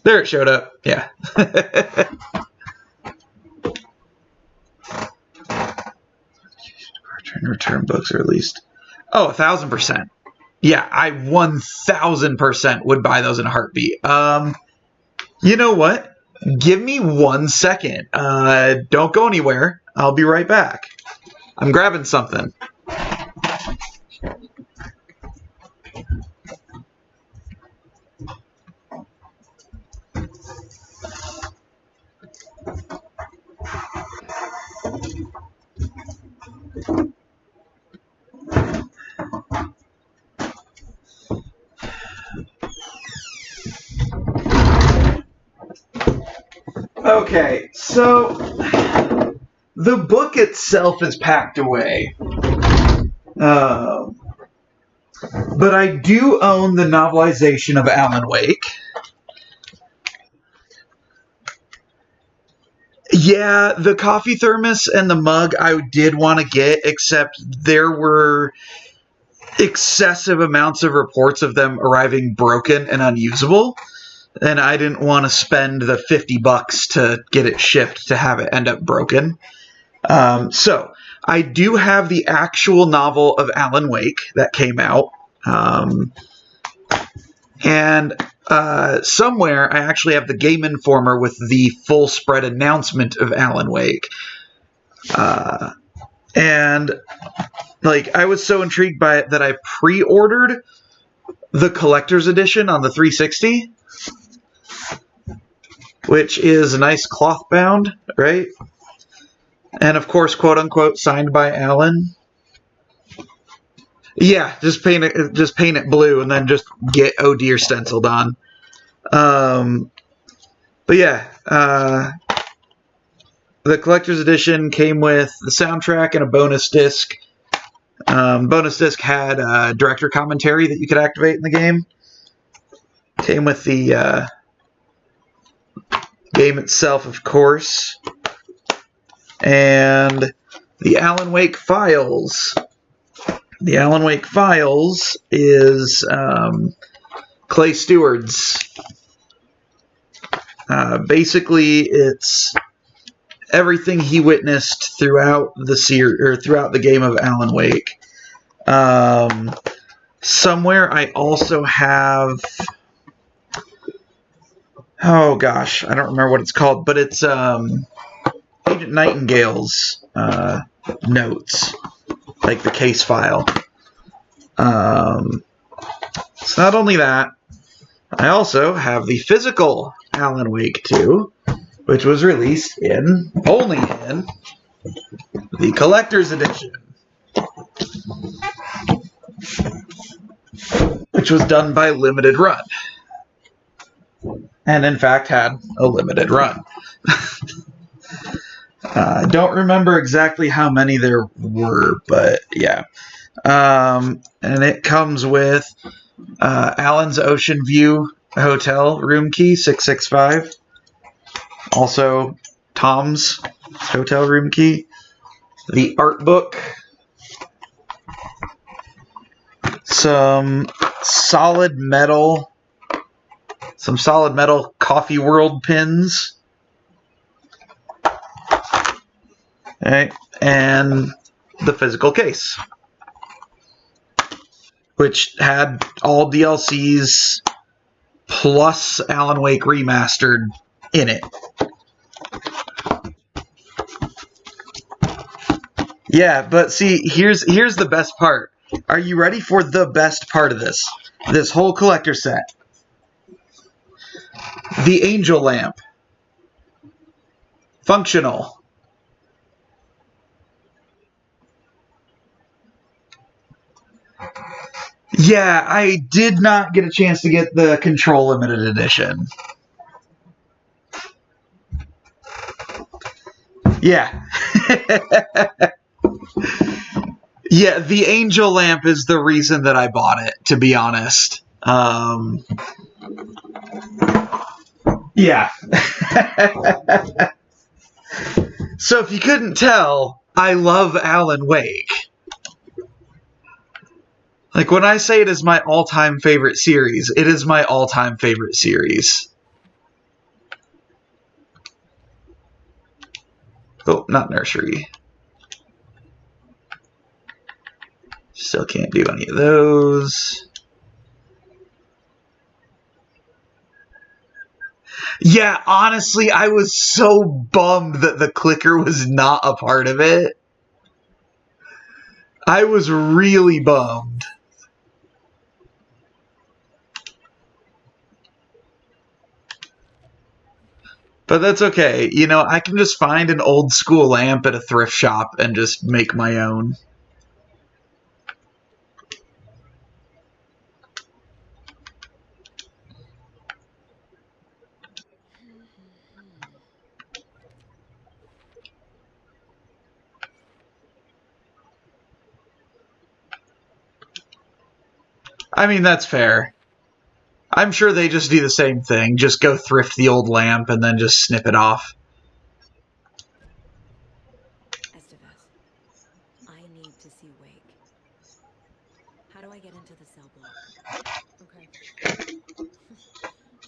S2: There it showed up. Yeah. Return books are released. Oh, 1,000%. Yeah, I 1,000% would buy those in a heartbeat. You know what? Give me 1 second. Don't go anywhere. I'll be right back. I'm grabbing something. Okay, so the book itself is packed away. But I do own the novelization of Alan Wake. Yeah, the coffee thermos and the mug I did want to get, except there were excessive amounts of reports of them arriving broken and unusable. And I didn't want to spend the $50 to get it shipped to have it end up broken. So I do have the actual novel of Alan Wake that came out. And somewhere I actually have the Game Informer with the full spread announcement of Alan Wake. And like, I was so intrigued by it that I pre-ordered the collector's edition on the 360, which is a nice cloth bound, right? And of course, quote unquote, signed by Alan. Yeah, just paint it blue and then just get "Oh Dear" stenciled on. But yeah, the collector's edition came with the soundtrack and a bonus disc. Bonus disc had director commentary that you could activate in the game. Came with the game itself, of course. And the Alan Wake Files. The Alan Wake Files is Clay Stewart's. Basically, it's everything he witnessed throughout the throughout the game of Alan Wake. Somewhere I also have, oh gosh, I don't remember what it's called, but it's Agent Nightingale's notes, like the case file. It's not only that, I also have the physical Alan Wake 2, which was released only in the collector's edition, which was done by Limited Run, and in fact had a limited run. I don't remember exactly how many there were, but yeah. And it comes with Alan's Ocean View Hotel room key, 665. Also, Tom's Hotel room key. The art book. Some solid metal Coffee World pins. Okay, and the physical case, which had all DLCs plus Alan Wake Remastered in it. Yeah, but see, here's the best part. Are you ready for the best part of this? This whole collector set. The angel lamp. Functional. Yeah, I did not get a chance to get the Control Limited Edition. Yeah. Yeah, the angel lamp is the reason that I bought it, to be honest. Yeah. So if you couldn't tell, I love Alan Wake. Like, when I say it is my all-time favorite series, it is my all-time favorite series. Oh, not nursery. Still can't do any of those. Yeah, honestly, I was so bummed that the clicker was not a part of it. I was really bummed. But that's okay. You know, I can just find an old school lamp at a thrift shop and just make my own. I mean, that's fair. I'm sure they just do the same thing. Just go thrift the old lamp and then just snip it off.
S7: Estevez, I need to see Wake. How do I get into the cell block? Okay.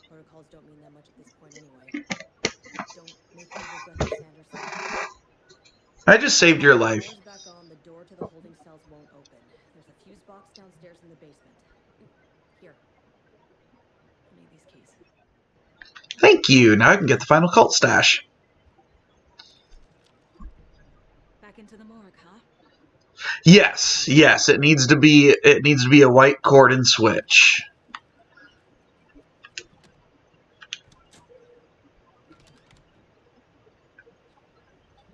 S7: Protocols don't mean that much at this point anyway. Don't make me regret this, Anderson.
S2: I just saved your life.
S7: Power's back on, the door to the holding cells won't open. There's a fuse box downstairs in the basement. Here. I need these keys.
S2: Thank you. Now I can get the final cult stash.
S7: Back into the morgue, huh?
S2: Yes, yes. It needs to be a white cord and switch.
S7: Did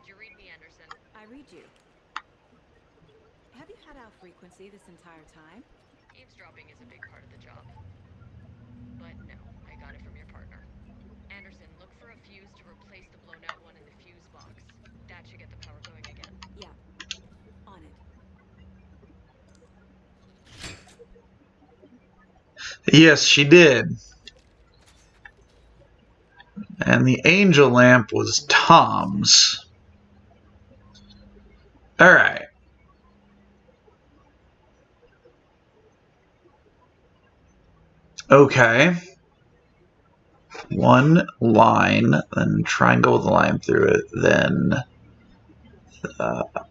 S7: you read me, Anderson? I read you. Have you had out frequency this entire time?
S8: Eavesdropping is a big part of the job. But no, I got it from your partner. Anderson, look for a fuse to replace the blown out one in the fuse box. That should get the power going again.
S7: Yeah. On it.
S2: Yes, she did. And the angel lamp was Tom's. Alright. Okay. One line, then triangle with a line through it, then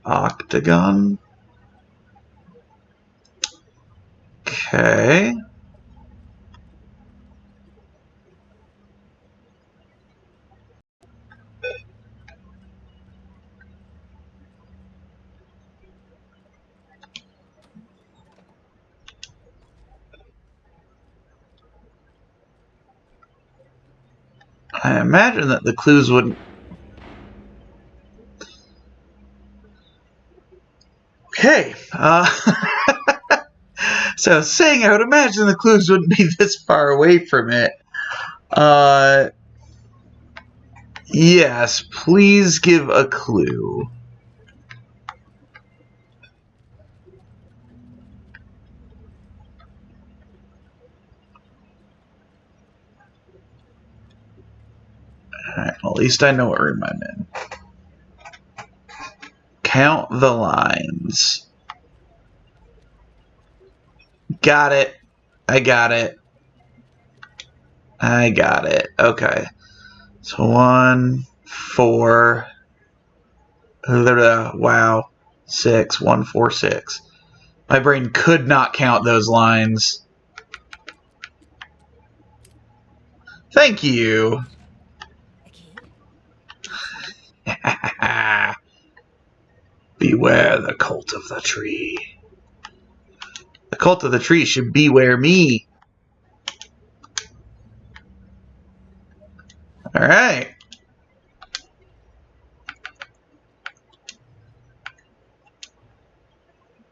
S2: octagon. Okay. I imagine that the clues wouldn't... Okay. So saying I would imagine the clues wouldn't be this far away from it. Yes, please give a clue. Alright, well, at least I know what room I'm in. Count the lines. Got it. I got it. I got it. Okay. So 1, 4. Wow. 6. 1, 4, 6. My brain could not count those lines. Thank you.
S3: A key? That's new.
S2: Beware the cult of the tree. The cult of the tree should beware me. Alright.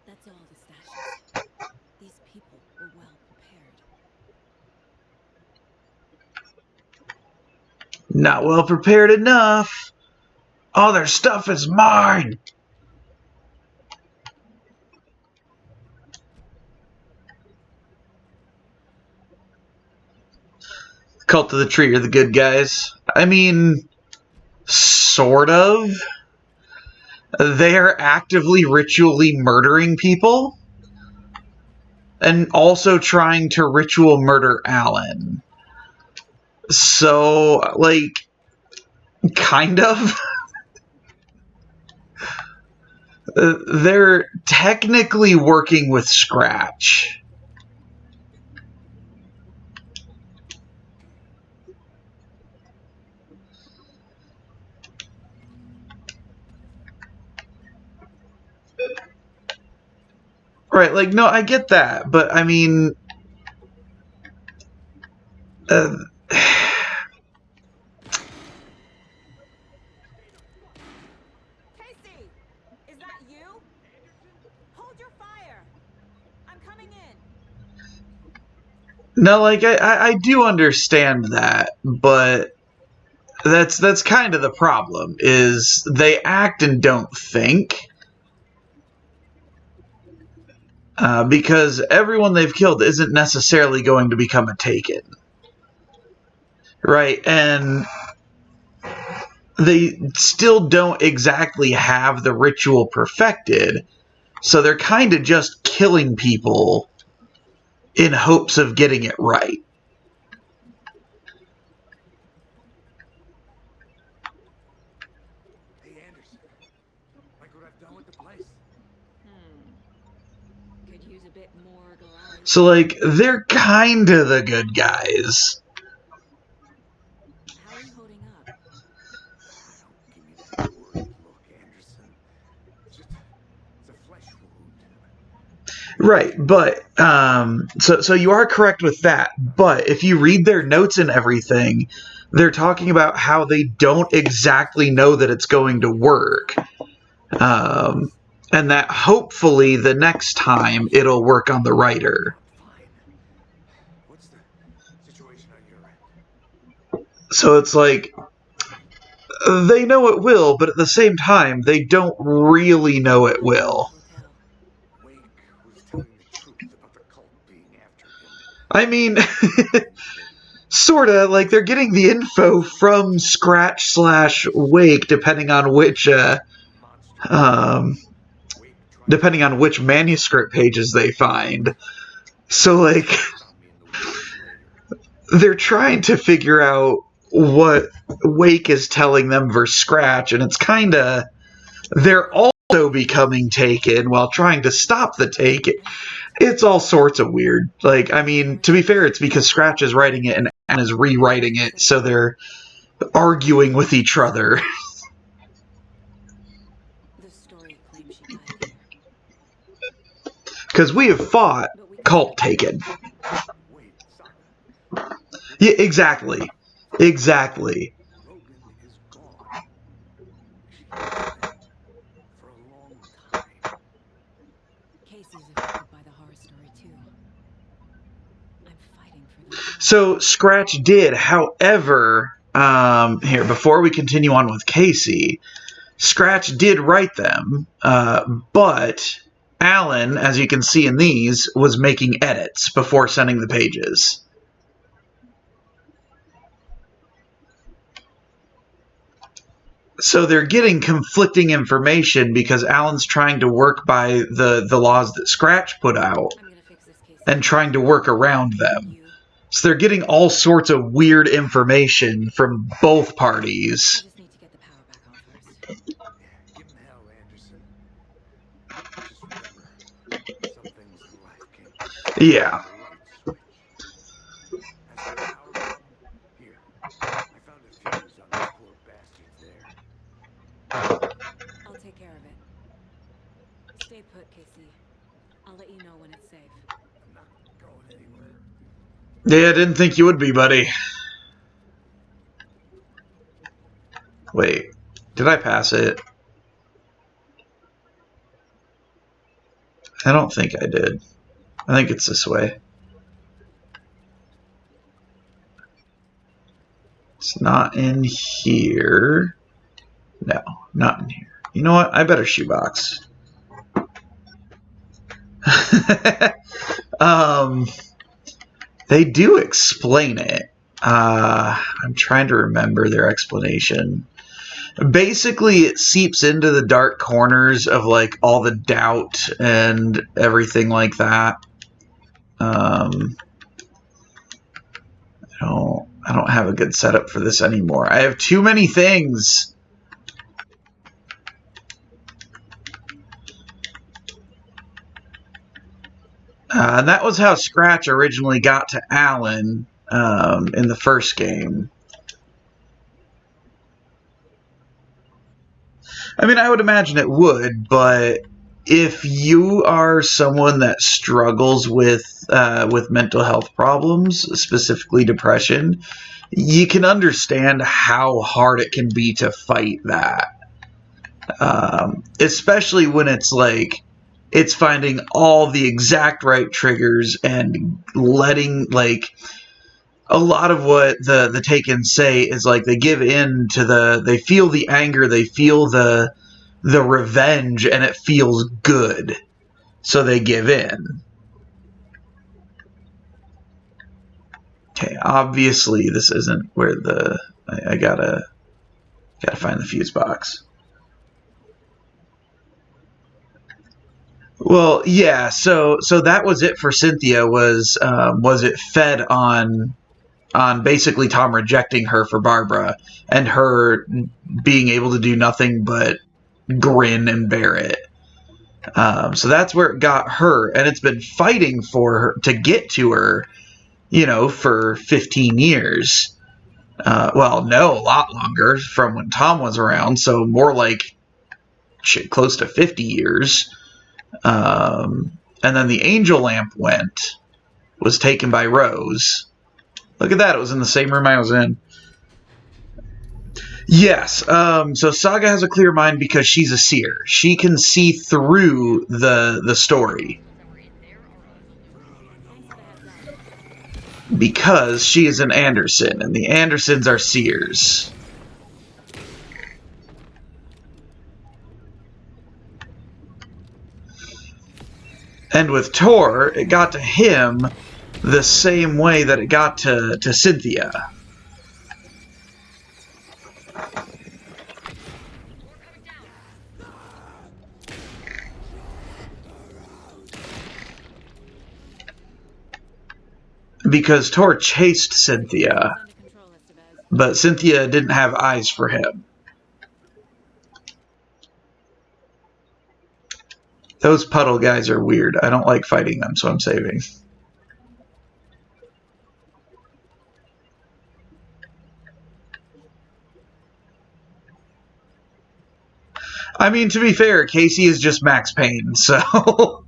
S3: That's all the stashes. These people were well prepared.
S2: Not well prepared enough. All their stuff is mine. Cult of the tree are the good guys. I mean, sort of. They are actively ritually murdering people. And also trying to ritual murder Alan. So, like, kind of. They're technically working with Scratch. Right, like, no, I get that, but I mean...
S7: Casey! Is that you? Hold your fire! I'm coming in.
S2: No, like, I do understand that, but that's kind of the problem, is they act and don't think. Because everyone they've killed isn't necessarily going to become a Taken. Right, and they still don't exactly have the ritual perfected, so they're kind of just killing people in hopes of getting it right.
S1: Hey, Anderson. Like what I've done with the place?
S7: Could use a bit more galactic.
S2: So, like, they're kind of the good guys.
S7: How are you holding up?
S1: Don't give me that worried look, Anderson. It's a flesh wound.
S2: Right, but, so you are correct with that, but if you read their notes and everything, they're talking about how they don't exactly know that it's going to work. And that hopefully the next time it'll work on the writer.
S1: Fine. What's the situation on your end?
S2: So it's like, they know it will, but at the same time, they don't really know it will.
S7: Hotel.
S1: Wake was telling the truth about the cult being after him.
S2: I mean, sorta, like, they're getting the info from Scratch/Wake, depending on which, depending on which manuscript pages they find. So, like, they're trying to figure out what Wake is telling them versus Scratch, and it's kinda... They're also becoming Taken while trying to stop the Taken. It's all sorts of weird. Like, I mean, to be fair, it's because Scratch is writing it and Anne is rewriting it, so they're arguing with each other.
S7: The story claims she died here.
S2: Because we have fought Cult Taken.
S1: Wait, Saga.
S2: Yeah, exactly. Exactly.
S1: Logan is gone. She has been for a long time.
S7: Casey's affected by the horror story too. I'm fighting for them.
S2: So Scratch did, however, here, before we continue on with Casey, Scratch did write them, but Alan, as you can see in these, was making edits before sending the pages. So they're getting conflicting information because Alan's trying to work by the laws that Scratch put out
S3: I'm gonna fix this, Casey.
S2: and trying to work around them.
S3: You.
S2: So they're getting all sorts of weird information from both
S3: I
S2: parties.
S3: just need to get the power back on first.
S6: Give him hell, Anderson. Just remember, some things in life can't be fixed
S2: Yeah.
S6: with a light switch. As for the power problem, here. I found a fuse on those poor bastards there.
S3: I'll take care of it. Stay put, Casey. I'll let you know when it's safe.
S6: I'm not going anywhere.
S2: Yeah, I didn't think you would be, buddy. Wait, did I pass it? I don't think I did. I think it's this way. It's not in here. No, not in here. You know what? I better shoebox. They do explain it. I'm trying to remember their explanation. Basically, it seeps into the dark corners of like all the doubt and everything like that. I don't have a good setup for this anymore. I have too many things. And that was how Scratch originally got to Alan in the first game. I mean, I would imagine it would, but if you are someone that struggles with mental health problems, specifically depression, you can understand how hard it can be to fight that. Especially when it's like it's finding all the exact right triggers and letting like a lot of what the Taken say is like they give in to they feel the anger, they feel the revenge, and it feels good, so they give in. Okay, obviously this isn't where I gotta find the fuse box. Well, yeah, so that was it for Cynthia. Was it fed on basically Tom rejecting her for Barbara and her being able to do nothing but grin and bear it. So that's where it got her, and it's been fighting for her to get to her, for 15 years. Well, no, a lot longer from when Tom was around, so more like close to 50 years. And then the angel lamp was taken by Rose. Look at that, it was in the same room I was in. Yes, so Saga has a clear mind because she's a seer. She can see through the story. Because she is an Anderson, and the Andersons are seers. And with Tor, it got to him the same way that it got to Cynthia. Because Tor chased Cynthia, but Cynthia didn't have eyes for him. Those puddle guys are weird. I don't like fighting them, so I'm saving. I mean, to be fair, Casey is just Max Payne, so...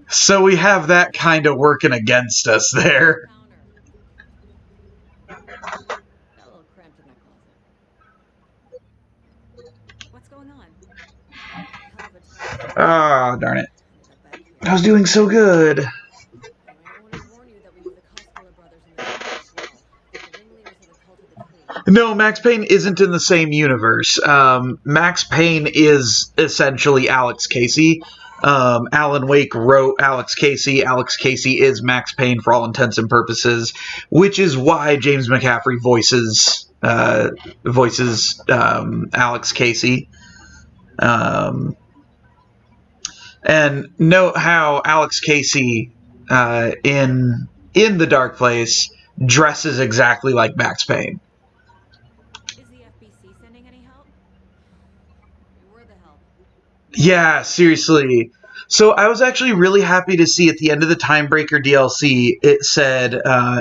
S2: So we have that kind of working against us there.
S3: Got a little cramped in that closet. What's going on? Hell of a time.
S2: Ah, darn it. I was doing so good.
S3: Anyway, I wanted to warn you that we have the Koskela brothers in the city as well. They're the ringleaders of the cult of the tree.
S2: No, Max Payne isn't in the same universe. Max Payne is essentially Alex Casey. Alan Wake wrote Alex Casey. Alex Casey is Max Payne for all intents and purposes, which is why James McCaffrey voices voices Alex Casey. And note how Alex Casey in The Dark Place dresses exactly like Max Payne.
S7: Is the FBC sending any help? We're the help.
S2: Yeah, seriously. So I was actually really happy to see at the end of the Timebreaker DLC, it said,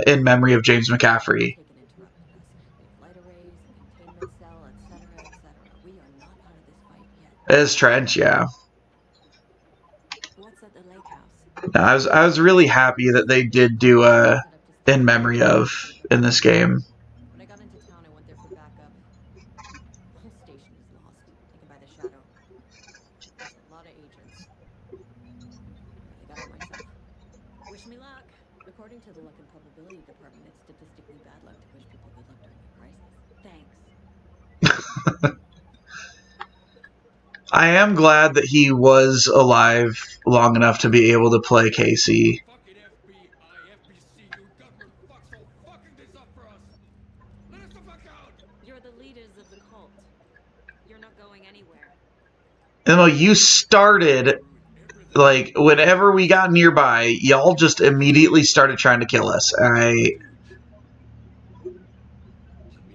S2: in memory of James McCaffrey.
S7: Taken interrupted us. We have light arrays, a containment cell, etc., etc. We are not out of this fight yet.
S2: As Trench, yeah.
S7: What's at the lake house?
S2: I was really happy that they did do a
S7: Set up to stay
S2: in memory of in this game.
S7: When I got into town, I went there for backup. The whole station is lost, taken by the shadow. There's a lot of agents. I really got out myself. Wish me luck. According to the luck and probability department, it's statistically bad luck to wish people good luck during a crisis. Thanks.
S2: I am glad that he was alive long enough to be able to play Casey.
S1: Fucking FBI, FBC, you government fucks all fucking this up for us. Let us the fuck out.
S7: You're the leaders of the cult. You're not going anywhere.
S2: Emma, you started, like, whenever we got nearby, y'all just immediately started trying to kill us.
S1: Let me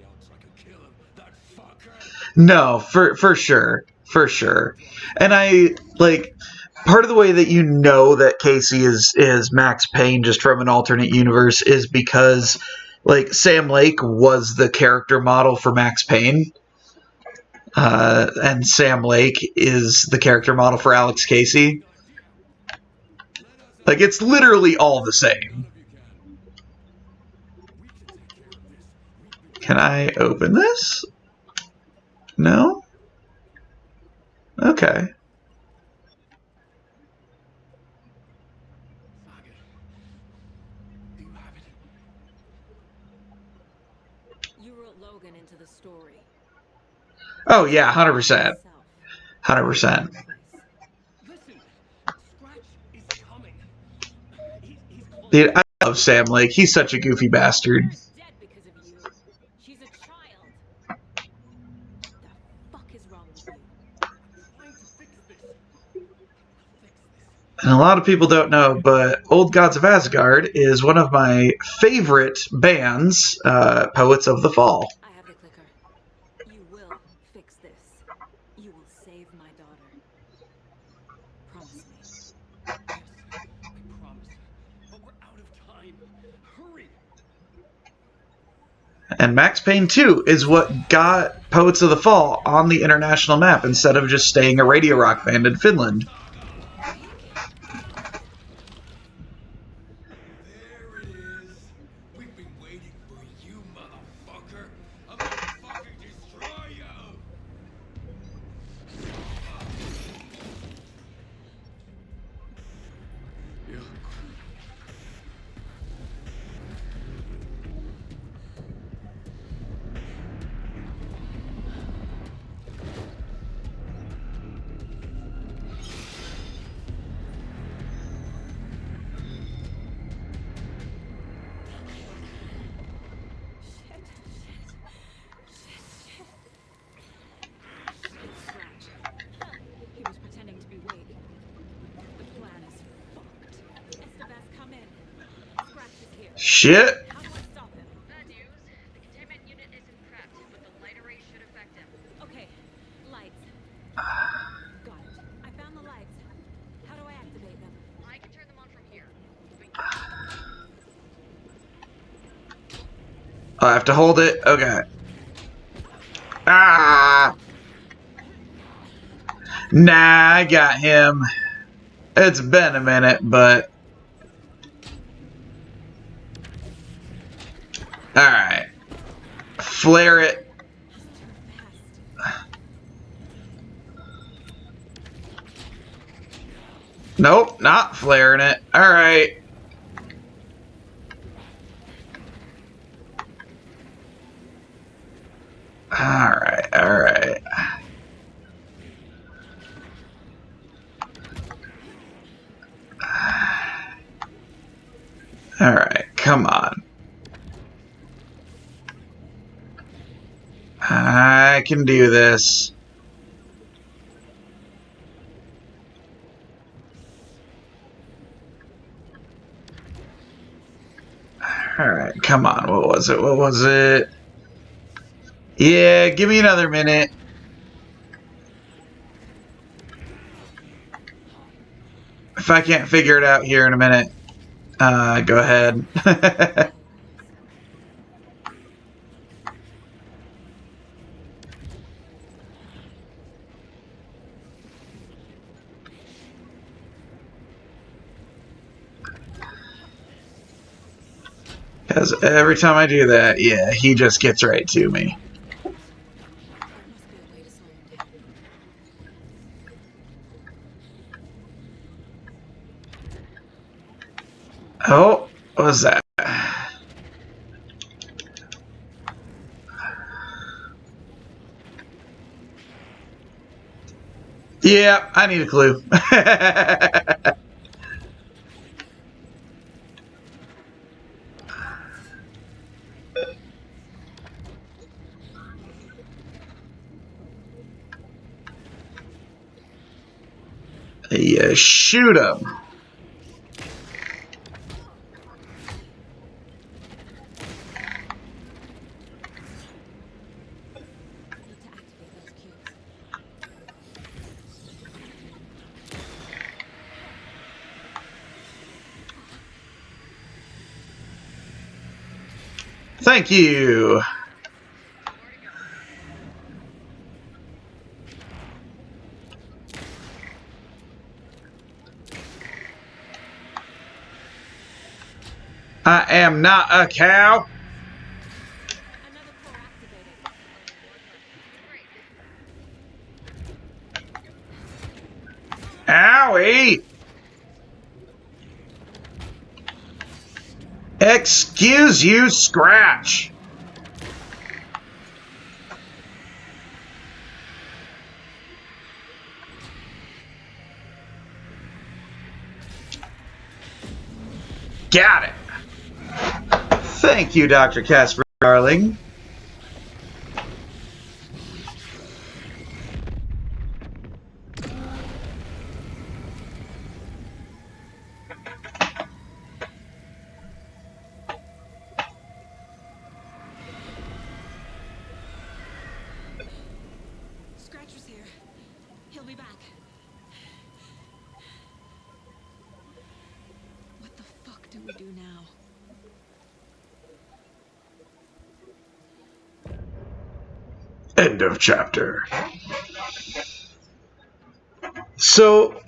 S1: out so I can kill him, that fucker.
S2: No, for sure. For sure. And I, like, part of the way that you know that Casey is Max Payne just from an alternate universe is because, like, Sam Lake was the character model for Max Payne. And Sam Lake is the character model for Alex Casey. Like, it's literally all the same. Can I open this? No? Okay.
S6: Do you have it?
S7: You wrote Logan into the story.
S2: Oh, yeah, 100%.
S7: Yourself.
S2: 100%.
S5: Listen, Scratch is coming. He's close.
S2: Dude, I love Sam Lake. He's such a goofy bastard.
S7: Claire's dead because of you. She's a child. What the fuck is wrong with you?
S5: Trying to fix this. I'll fix this.
S2: And a lot of people don't know, but Old Gods of Asgard is one of my favorite bands, Poets of the Fall.
S7: I have the clicker. You will fix this. You will save my daughter. Promise me.
S5: Yes, I promise. But we're out of time. Hurry.
S2: And Max Payne 2 is what got Poets of the Fall on the international map instead of just staying a radio rock band in Finland.
S1: There it is. We've been waiting for you, motherfucker. I'm gonna fucking destroy you.
S7: Scratch. He was pretending to be Wade. The plan is fucked. Estevez, come in. Scratch is here.
S2: Shit.
S7: How do I stop him?
S8: Bad news. The containment unit isn't prepped, but the light array should affect him.
S7: Okay, lights. Got it. I found the lights. How do I activate them?
S8: I can turn them on from here.
S2: I have to hold it. Okay. Ah! Nah, I got him. It's been a minute, but... Alright. Flare it.
S7: He's too fast.
S2: Nope, not flaring it. Alright. Alright, alright. Alright, come on. I can do this. Alright, come on. What was it? What was it? Yeah, give me another minute. If I can't figure it out here in a minute, go ahead. Because every time I do that, yeah, he just gets right to me.
S3: There must be a way to slow him down.
S2: Oh, what was that? Yeah, I need a clue. Yeah, shoot him.
S3: Need to activate those cubes.
S2: Thank you.
S8: More to go.
S2: I am not a cow.
S3: Another core activated.
S8: Only one left. Great.
S2: Owie. Excuse you, Scratch. Got it. Thank you, Dr. Casper, darling.
S3: Scratcher's here. He'll be back. What the fuck do we do now?
S2: End of chapter. So,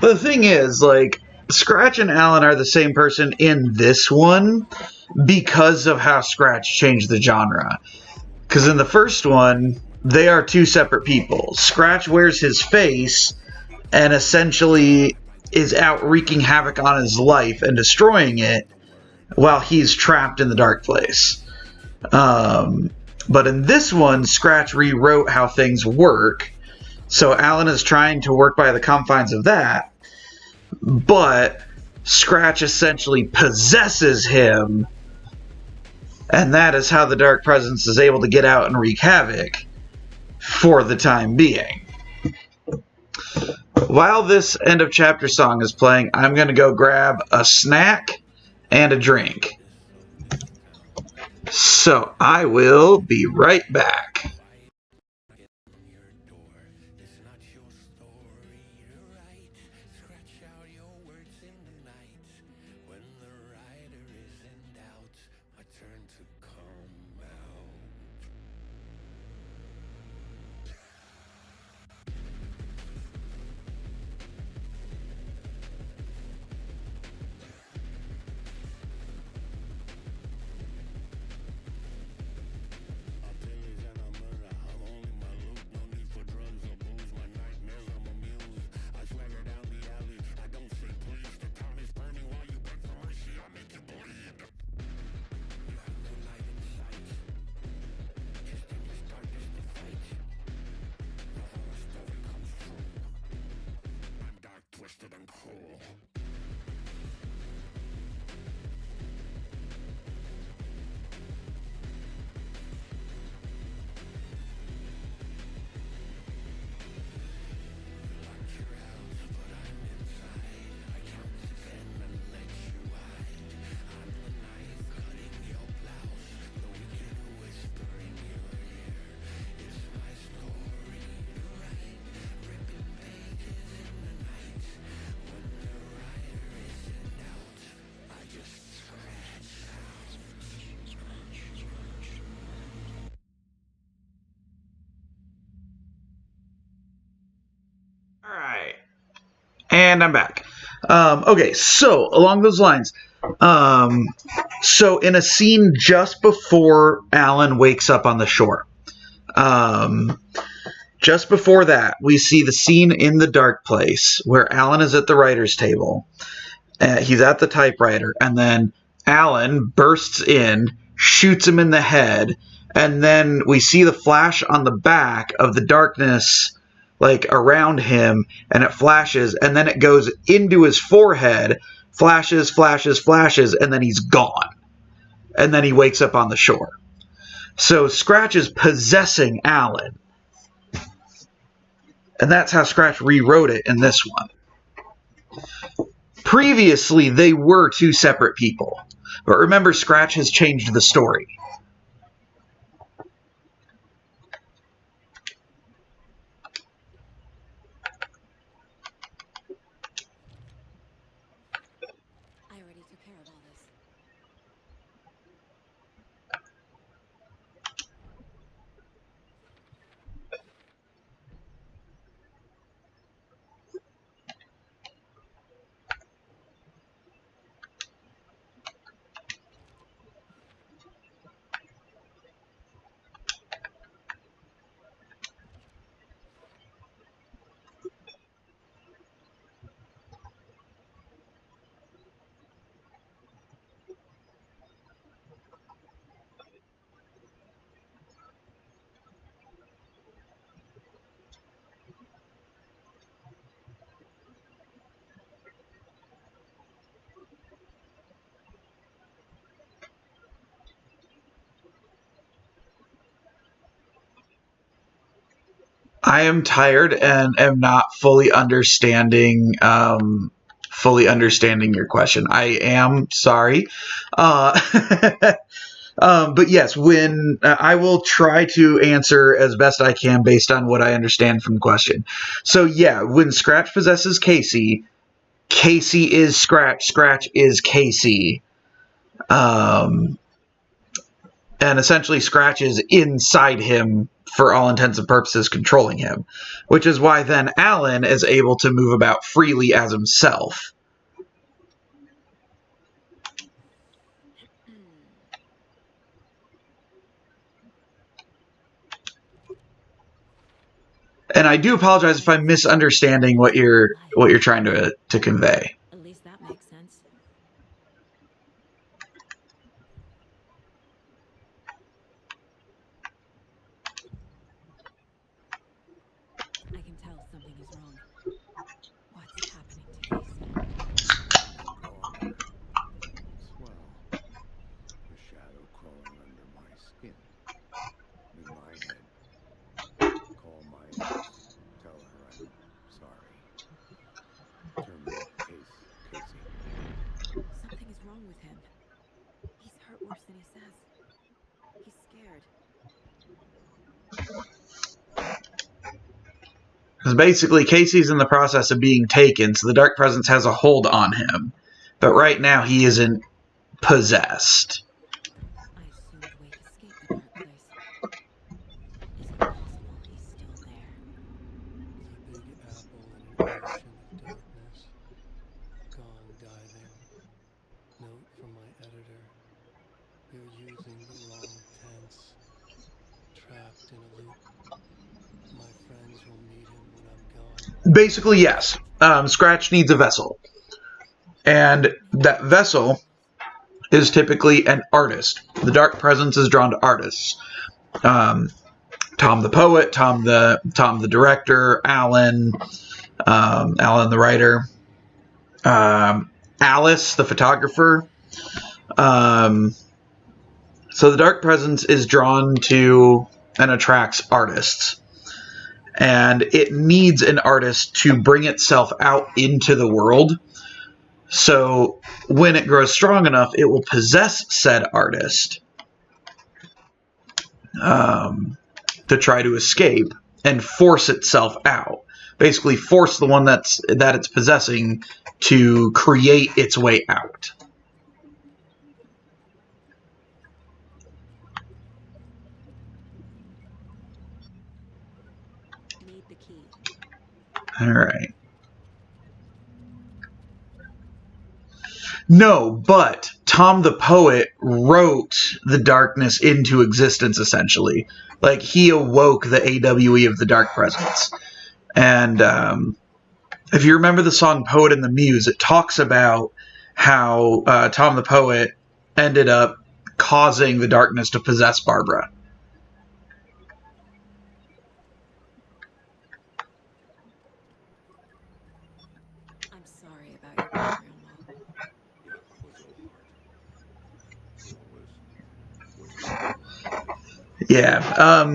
S2: the thing is, like, Scratch and Alan are the same person in this one because of how Scratch changed the genre. Because in the first one, they are two separate people. Scratch wears his face and essentially is out wreaking havoc on his life and destroying it while he's trapped in the dark place. But in this one, Scratch rewrote how things work. So Alan is trying to work by the confines of that, but Scratch essentially possesses him, and that is how the Dark Presence is able to get out and wreak havoc for the time being. While this end of chapter song is playing, I'm going to go grab a snack and a drink. So I will be right back.
S6: It's not your story to write. Scratch out your words in the night. When the writer is in doubt, my turn to come out.
S2: And I'm back. Okay, so along those lines, so in a scene just before Alan wakes up on the shore, just before that, we see the scene in the dark place where Alan is at the writer's table. He's at the typewriter, and then Alan bursts in, shoots him in the head, and then we see the flash on the back of the darkness, like around him, and it flashes, and then it goes into his forehead, flashes, flashes, flashes, and then he's gone. And then he wakes up on the shore. So Scratch is possessing Alan. And that's how Scratch rewrote it in this one. Previously, they were two separate people. But remember, Scratch has changed the story.
S7: I already took care of all this.
S2: I am tired and am not fully understanding your question. I am sorry. Uh, but yes, when I will try to answer as best I can based on what I understand from the question. So yeah, when Scratch possesses Casey, Casey is Scratch, Scratch is Casey. Um, and essentially Scratch is inside him for all intents and purposes controlling him, which is why then Alan is able to move about freely as himself. And I do apologize if I'm misunderstanding what you're trying to convey.
S7: At least that makes sense. I can tell something is wrong. What's happening to Casey?
S6: What you call her? Swell. A shadow crawling under my skin. In my head. Call my ex. Tell her I'm sorry. Terminate case, Casey.
S7: Something is wrong with him. He's hurt worse than he says. He's scared.
S2: Because basically Casey's in the process of being taken, so the Dark Presence has a hold on him. But right now he isn't possessed.
S7: I assumed Wake escaped the dark place. Is it possible he's still there?
S4: The big apple in an ocean of darkness. Gone diving. Note from my editor. You're using the wrong tense. Trapped in a loop. My friends will meet him when I'm gone.
S2: Basically, yes. Scratch needs a vessel. And that vessel is typically an artist. The Dark Presence is drawn to artists. Tom the poet, Tom the director, Alan the writer, Alice the photographer. So the Dark Presence is drawn to and attracts artists. And it needs an artist to bring itself out into the world. So when it grows strong enough, it will possess said artist to try to escape and force itself out. Basically, force the one that it's possessing to create its way out.
S7: Need the key.
S2: All right. No, but Tom the Poet wrote the darkness into existence, essentially. Like, he awoke the AWE of the Dark Presence. And if you remember the song Poet and the Muse, it talks about how Tom the Poet ended up causing the darkness to possess Barbara.
S7: I'm sorry about your betrayal, Mo.
S4: Yeah, it was all hard. You always wish we knew how to get through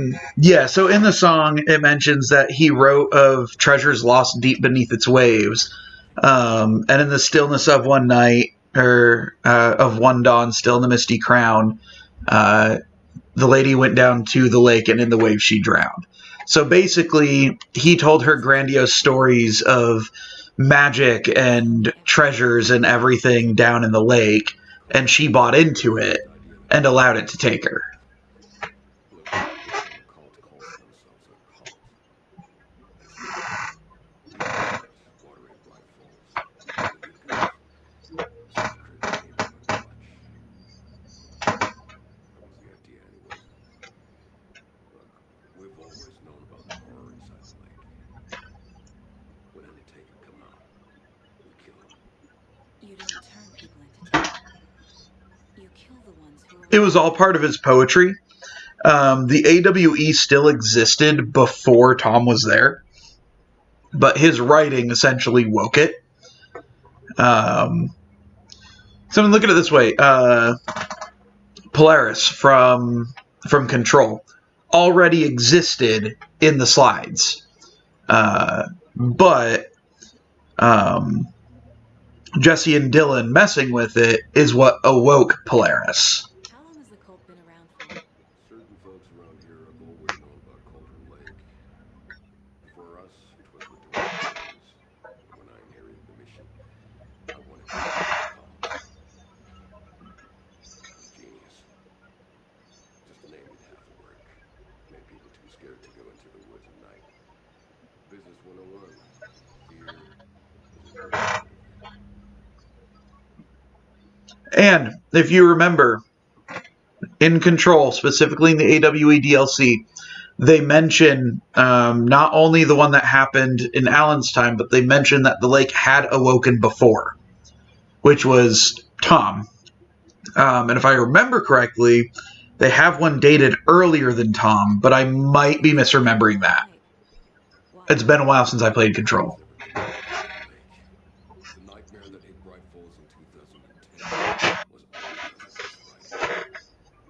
S4: it.
S2: Yeah, so in the song, it mentions that he wrote of treasures lost deep beneath its waves. And in the stillness of one night, or of one dawn, still in the misty crown, the lady went down to the lake, and in the waves she drowned. So basically, he told her grandiose stories of magic and treasures and everything down in the lake, and she bought into it and allowed it to take her.
S4: Look, every time a cult calls themselves a cult, it's wrong. Even tonight, watering Bright Falls, the league of secret neighborhood watch. That was the idea anyways. Look, we've always known about the horror inside the lake. When any Taken come out, we kill them.
S3: You don't turn people into Taken. You kill the ones who are
S2: It was all part of his poetry. The AWE still existed before Tom was there, but his writing essentially woke it. So I mean, look at it this way: Polaris from Control already existed in the slides, but Jesse and Dylan messing with it is what awoke Polaris.
S3: How long has the cult been around for?
S4: Certain folks around here have always known about Cauldron Lake. For us, it was the Dorm's days. When I inherited the mission, I wanted to end the cult. I was genius. Just the name did half the work. Made people too scared to go into the woods at night. Business 101. Fear is a great motivator.
S2: And if you remember, in Control, specifically in the AWE DLC, they mention not only the one that happened in Alan's time, but they mention that the lake had awoken before, which was Tom. And if I remember correctly, they have one dated earlier than Tom, but I might be misremembering that.
S3: Why?
S2: It's been a while since I played Control.
S4: Never connected Cauldron Lake. The nightmare that hit Bright Falls in 2010 was all because of his writing.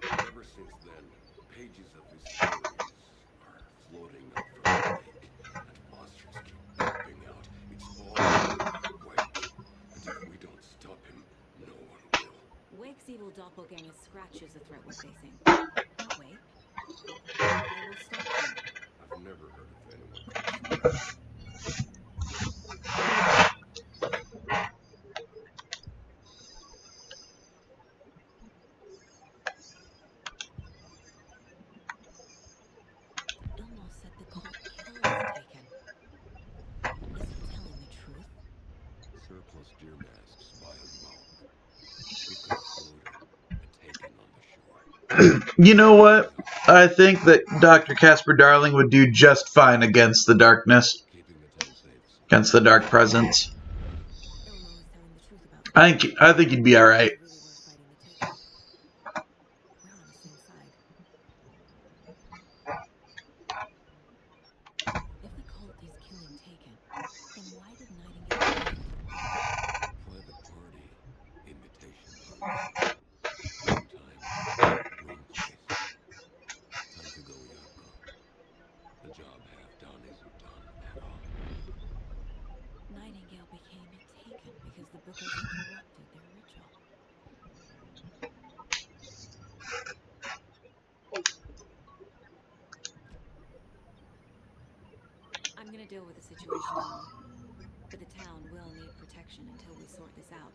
S4: But ever since then, pages of his stories are floating up from the lake, and monsters keep popping out. It's all over Wake. And if we don't stop him, no one will.
S3: Wake's evil doppelganger Scratch is the threat we're facing. Not Wake. I will stop him.
S4: I've never heard of anyone called Scratch.
S3: Ilmo said the cult kills Taken. Is he telling the truth?
S4: Surplus deer masks by a bulk. We've got a floater, a Taken on the shore.
S2: You know what? I think that Dr. Casper Darling would do just fine against the darkness,
S4: Keeping the town safe.
S2: against the dark presence.
S3: Ilmo is telling the truth about the
S2: I think he'd be all right.
S3: It's really worth fighting the Taken. We're on the same side. If the cult is killing Taken, then why did Nightingale pay for the party?
S4: Private party. Invitation bonus. Wrong time. Wrong place. Time to go, Yako. The job half done isn't done at all.
S3: Nightingale became a Taken because the Bookers interrupted their ritual. I'm gonna deal with the situation, Ilmo. But the town will need protection until we sort this out.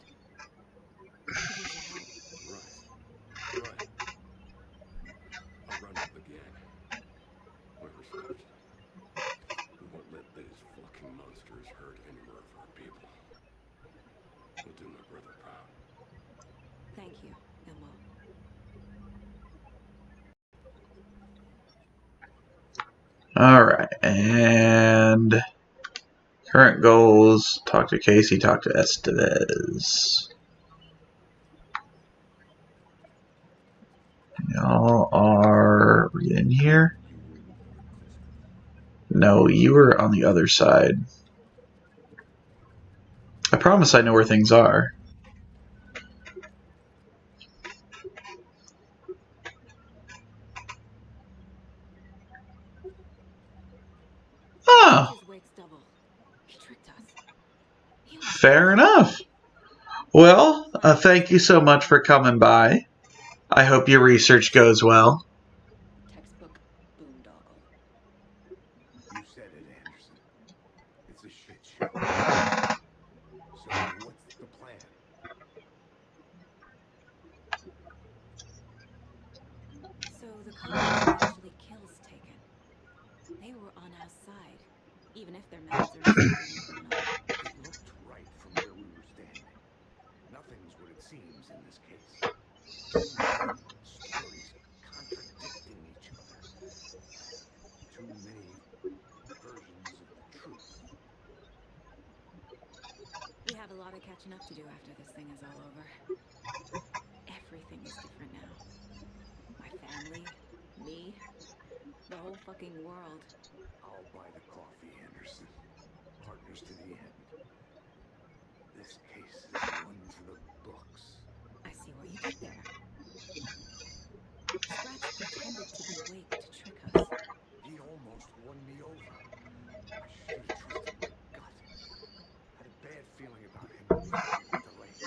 S3: I could use your help.
S4: Right. I'll round up the gang. Where we stopped. We won't let these fucking monsters hurt any more of our people. We'll do my brother proud.
S2: Alright, and current goals, talk to Casey, talk to Estevez. Y'all are in here?
S6: You were in for Christmas.
S2: No, you were on the other side. I promise I know where things are. Oh,
S3: Scratch's wake's double. He tricked us. He almost
S2: fair enough. Well, thank you so much for coming by. I hope your research goes well.
S7: Textbook boondoggle.
S6: You said it, Anderson. It's a shit show. So what's the plan?
S3: So the college actually kills Taken. They were on our side, even if their methods are misguided and criminal.
S6: It looked right from where we were standing. Nothing's what it seems in this case. Too many stories contradicting each other. Too many versions of the truth.
S3: We have a lot of catching up to do after this thing is all over. Everything is different now. My family, me, the whole fucking world.
S6: I'll buy the coffee, Anderson. Partners to the end. This case is one for the books.
S3: I see what you did there. Scratch pretended to be Wake to trick us.
S6: He almost won me over. I should have trusted my gut. Had a bad feeling about him when we found him at the lake.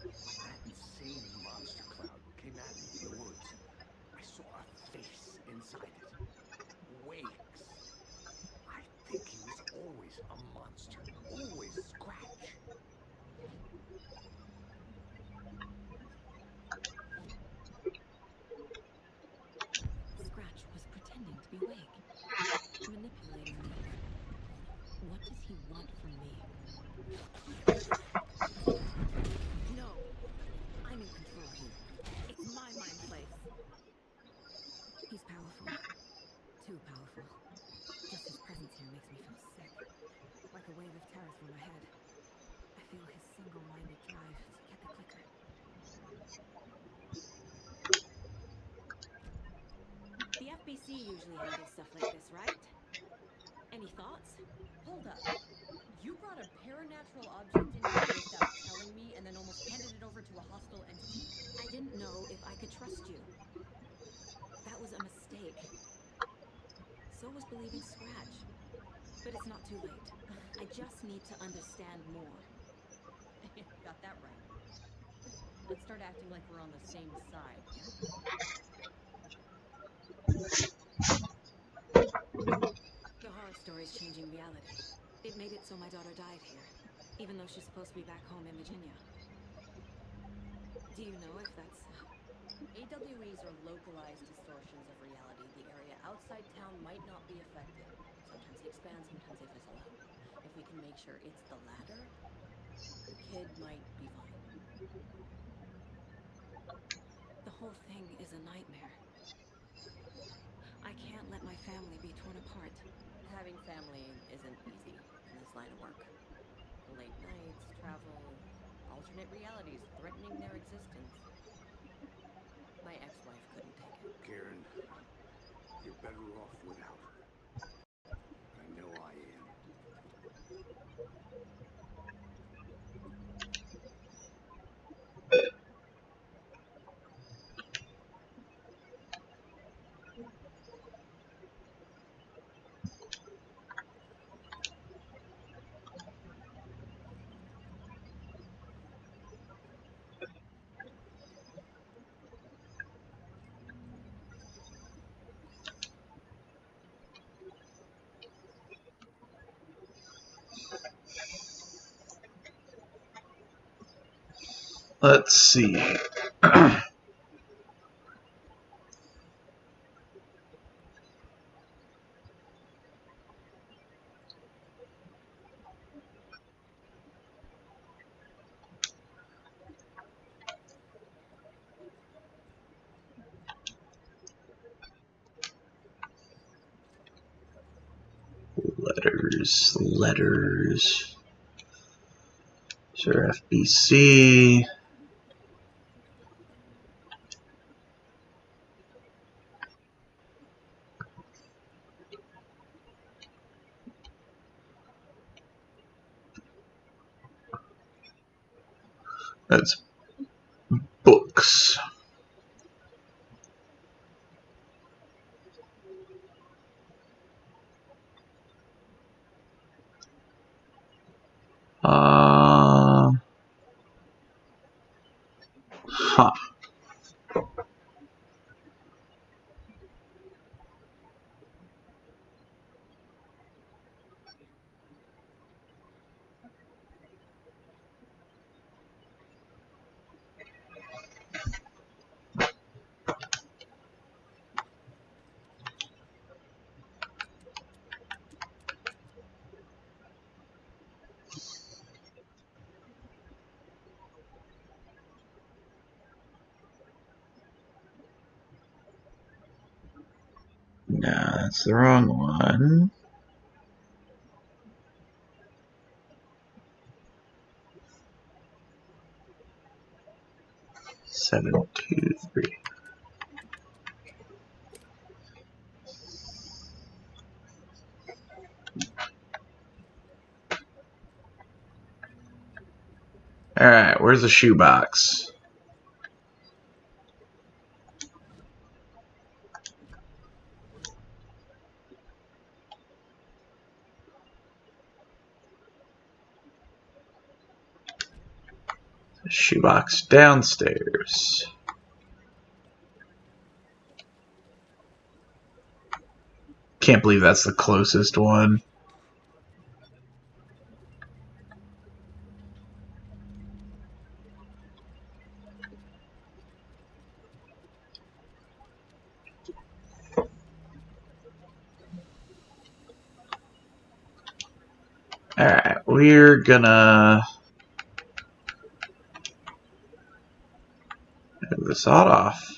S6: When that insane monster cloud came at me in the woods, I saw a face inside it. Wake's. I think he was always a monster. Always Scratch.
S3: Scratch was pretending to be Wake, manipulating me. What does he want from me? No, I'm in control here. It's my mind place. He's powerful. Too powerful. Just his presence here makes me feel sick. Like a wave of terror through my head. I feel his single-minded drive to get the clicker. The FBC usually handles stuff like this, right? Any thoughts?
S7: Hold up. You brought a paranatural object in here without telling me and then almost handed it over to a hostile entity?
S3: I didn't know if I could trust you. That was a mistake. So was believing Scratch. But it's not too late. I just need to understand more.
S7: Got that right. Let's start acting like we're on the same side, yeah?
S3: The horror story's changing reality. It made it so my daughter died here, even though she's supposed to be back home in Virginia. Do you know if that's...
S7: AWEs are localized distortions of reality. The area outside town might not be affected. Sometimes they expand, sometimes they fizzle out. If we can make sure it's the latter, your kid might be fine.
S3: The whole thing is a nightmare. I can't let my family be torn apart.
S7: Having family isn't easy in this line of work. Late nights, travel, alternate realities threatening their existence. My ex-wife couldn't take it.
S6: Karen, you're better off without her. I know I am.
S2: Let's see. Letters. Sure, FBC. That's books. Huh. No, that's the wrong one. Seven, two, three. Alright, where's the shoebox? Shoebox downstairs. Can't believe that's the closest one. Alright, we're gonna move the sawed off.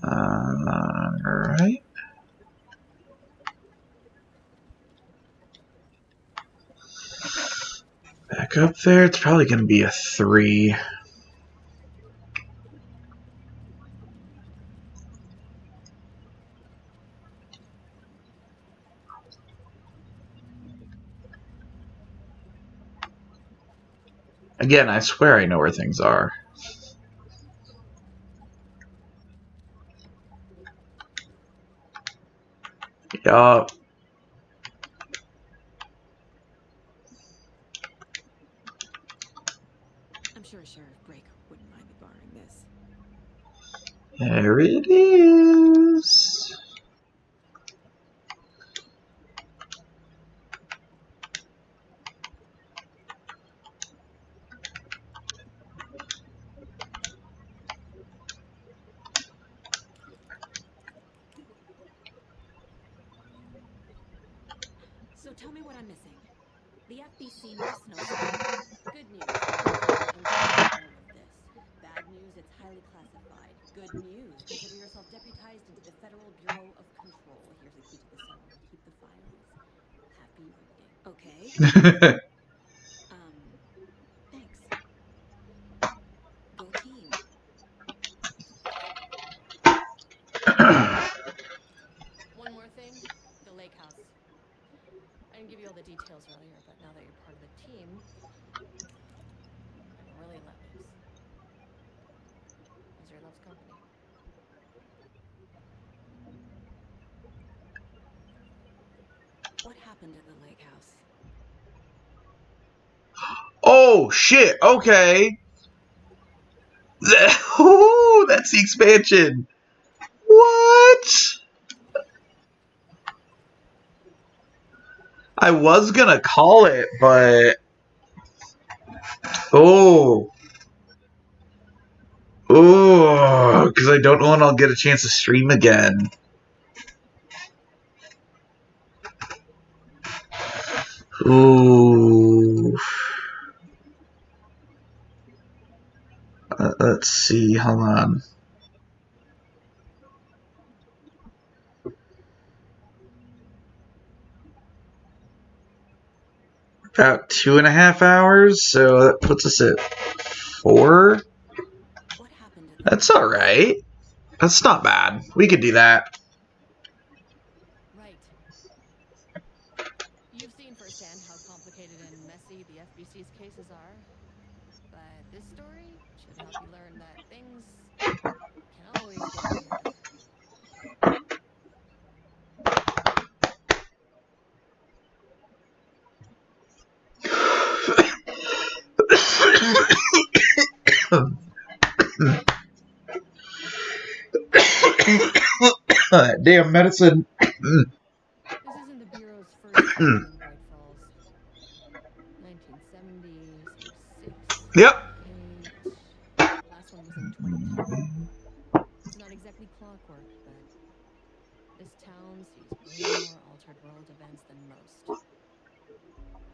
S2: Alright. Back up there, it's probably gonna be a 3. Again, I swear I know where things are. Yup.
S3: I'm sure Sheriff Brake wouldn't mind me borrowing this.
S2: There it is.
S3: So tell me what I'm missing. The FBC must know something. Good news, the FBI can gather all of this. Bad news, it's highly classified. Good news, consider yourself deputized into the Federal Bureau of Control. Here's a key to the cell where we keep the files. Happy reading. Okay. Thanks. Go team.
S7: One more thing, the lake house. I didn't give you all the details earlier, but now that you're part of the team, I can really let loose. How's your love's company?
S3: What happened at the lake house?
S2: Oh, shit, okay. Ooh, that's the expansion. What? I was gonna call it, but... Oh. Ooh. because I don't know when I'll get a chance to stream again. Ooh. Let's see. Hold on. About 2.5 hours, so that puts us at 4.
S7: What happened at the
S2: That's
S7: lake
S2: all
S7: house?
S2: right. That's not bad. We could do that.
S7: Right. You've seen firsthand how complicated and messy the FBC's cases are. But this story should help you learn that things can always get weirder.
S2: Damn medicine.
S7: This isn't the Bureau's first time in Bright Falls. 1970, 76,
S2: Yep.
S7: 78. Last one was in 2010. It's not exactly clockwork, but this town sees way more altered world events than most.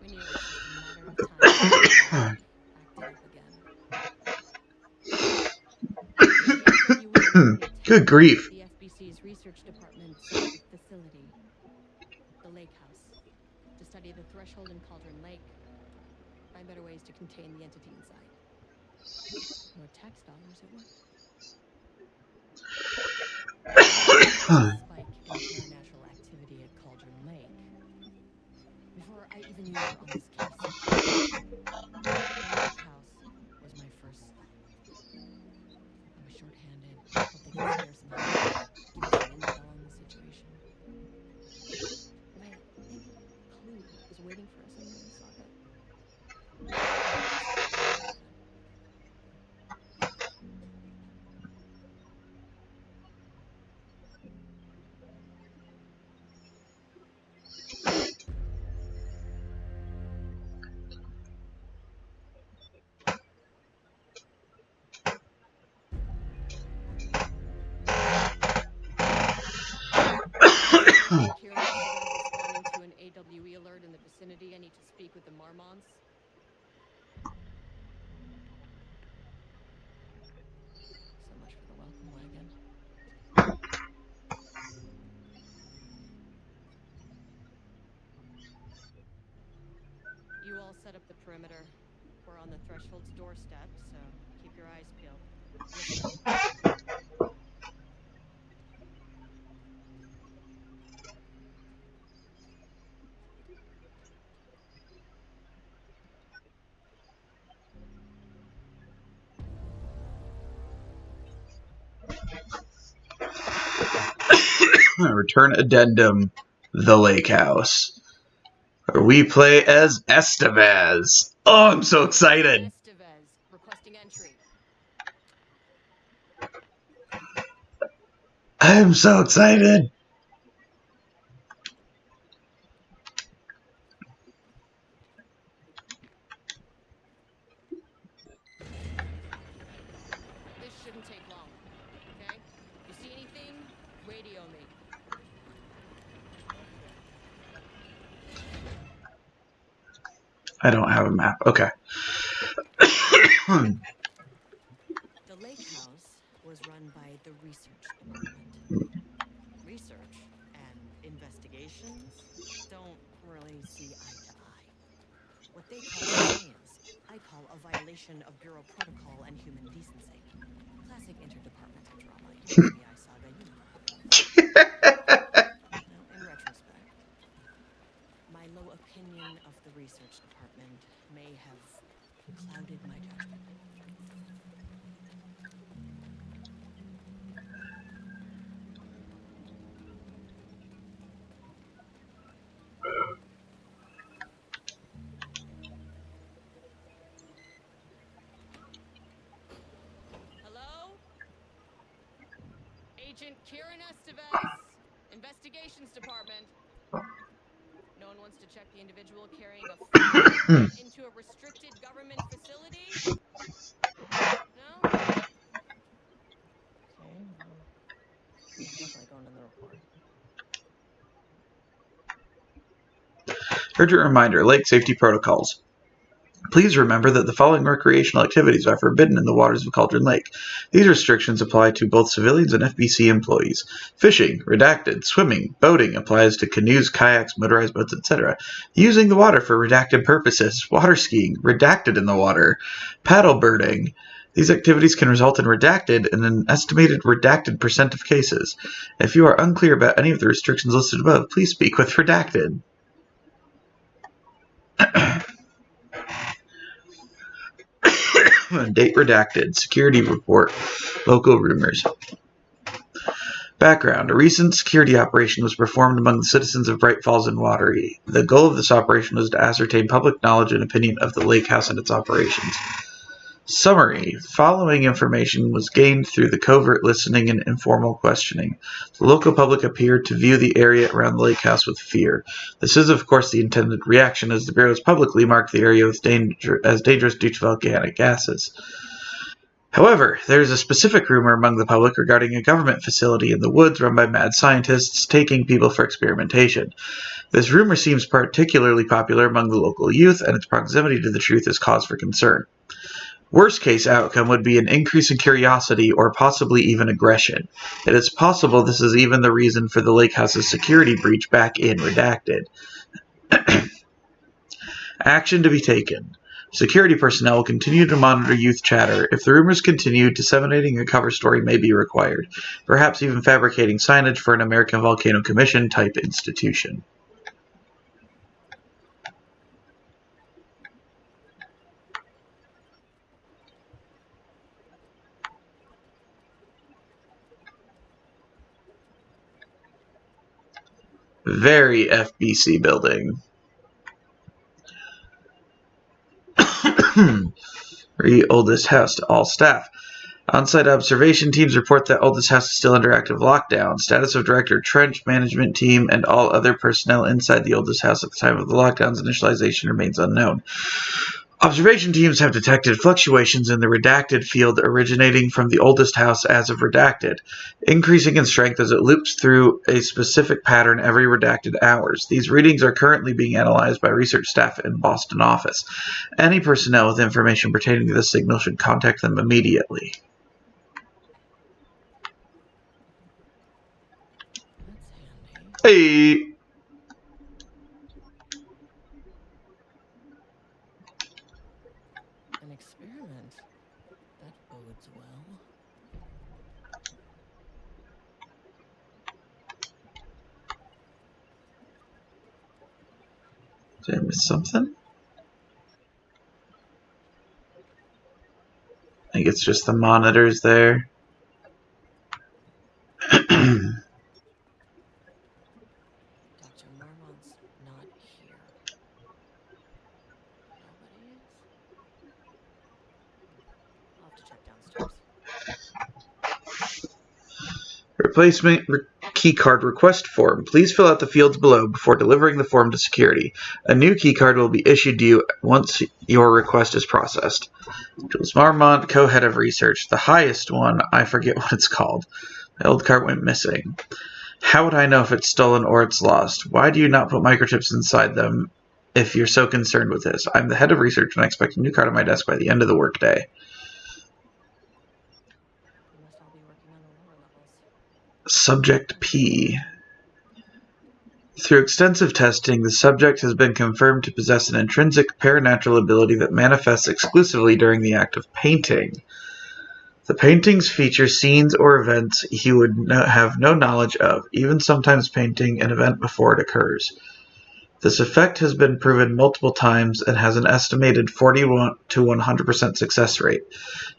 S7: We knew it was just a matter of time before the lake acted up again. After the AWE in 2010,
S2: Good grief.
S7: the FBC's research department set up a facility, the Lake House, to study the threshold in Cauldron Lake, find better ways to contain the entity inside. More tax dollars at work. Spike in paranatural activity at Cauldron Lake. Before I even knew you were on this case, the Lake House was my first stop. I was short-handed, hoped they could spare some help, give me some intel on the situation. If I had any clue what was waiting for us in the next saga, I would just keep going back then. Kieran Estevez responding to an AWE alert in the vicinity. I need to speak with the Marmons. So much for the welcome wagon. You all set up the perimeter. We're on the threshold's doorstep, so keep your eyes peeled. Listening.
S2: Return addendum. The Lake House. We play as Estevez. Oh, I'm so excited.
S7: Estevez requesting entry.
S2: I'm so excited.
S7: This shouldn't take long, okay? You see anything? Radio me.
S2: I don't have a map. Okay.
S7: The Lake House was run by the research department. Research and investigations don't really see eye to eye. What they call science, I call a violation of Bureau protocol and human decency. Classic interdepartmental drama in the FBI saga, you know how it goes. Now, in retrospect, my low opinion of the research department may have clouded my judgment. Hello? Agent Kieran Estevez, Investigations Department. No one wants to check the individual carrying a firearm into a restricted government facility? No? Okay. shown in the report.
S2: Urgent reminder, lake safety protocols. Please remember that the following recreational activities are forbidden in the waters of Cauldron Lake. These restrictions apply to both civilians and FBC employees. Fishing, redacted. Swimming, boating applies to canoes, kayaks, motorized boats, etc. Using the water for redacted purposes. Water skiing, redacted in the water. Paddle birding. These activities can result in redacted in an estimated redacted % of cases. If you are unclear about any of the restrictions listed above, please speak with redacted. Date redacted. Security report. Local rumors. Background. A recent security operation was performed among the citizens of Bright Falls and Watery. The goal of this operation was to ascertain public knowledge and opinion of the lake house and its operations. Summary. Following information was gained through the covert listening and informal questioning. The local public appeared to view the area around the lake house with fear. This is, of course, the intended reaction, as the Bureau has publicly marked the area as dangerous due to volcanic gases. However, there is a specific rumor among the public regarding a government facility in the woods run by mad scientists taking people for experimentation. This rumor seems particularly popular among the local youth, and its proximity to the truth is cause for concern. Worst case outcome would be an increase in curiosity or possibly even aggression. It is possible this is even the reason for the lake house's security breach back in Redacted. Action to be taken. Security personnel will continue to monitor youth chatter. If the rumors continue, disseminating a cover story may be required, perhaps even fabricating signage for an American Volcano Commission type institution. Very FBC building. Oldest house to all staff. On-site observation teams report that Oldest House is still under active lockdown. Status of Director Trench, management team, and all other personnel inside the Oldest House at the time of the lockdown's initialization remains unknown. Observation teams have detected fluctuations in the redacted field originating from the Oldest House as of redacted, increasing in strength as it loops through a specific pattern every redacted hours. These readings are currently being analyzed by research staff in Boston office. Any personnel with information pertaining to this signal should contact them immediately.
S7: That's handy.
S2: Hey!
S7: An experiment. That bodes well.
S2: Did I miss something? I think it's just the monitors there.
S7: Dr. Marmont's not here. Nobody is? I'll have to check downstairs.
S2: Replacement keycard request form. Please fill out the fields below before delivering the form to security. A new keycard will be issued to you once your request is processed. Jules Marmont, co-head of research. The highest one, I forget what it's called. My old card went missing. How would I know if it's stolen or it's lost? Why do you not put microchips inside them if you're so concerned with this? I'm the head of research and I expect a new card on my desk by the end of the workday.
S7: We must all be working on the lower levels.
S2: Subject P. Through extensive testing, the subject has been confirmed to possess an intrinsic paranatural ability that manifests exclusively during the act of painting. The paintings feature scenes or events he would have no knowledge of, even sometimes painting an event before it occurs. This effect has been proven multiple times and has an estimated 41 to 100% success rate.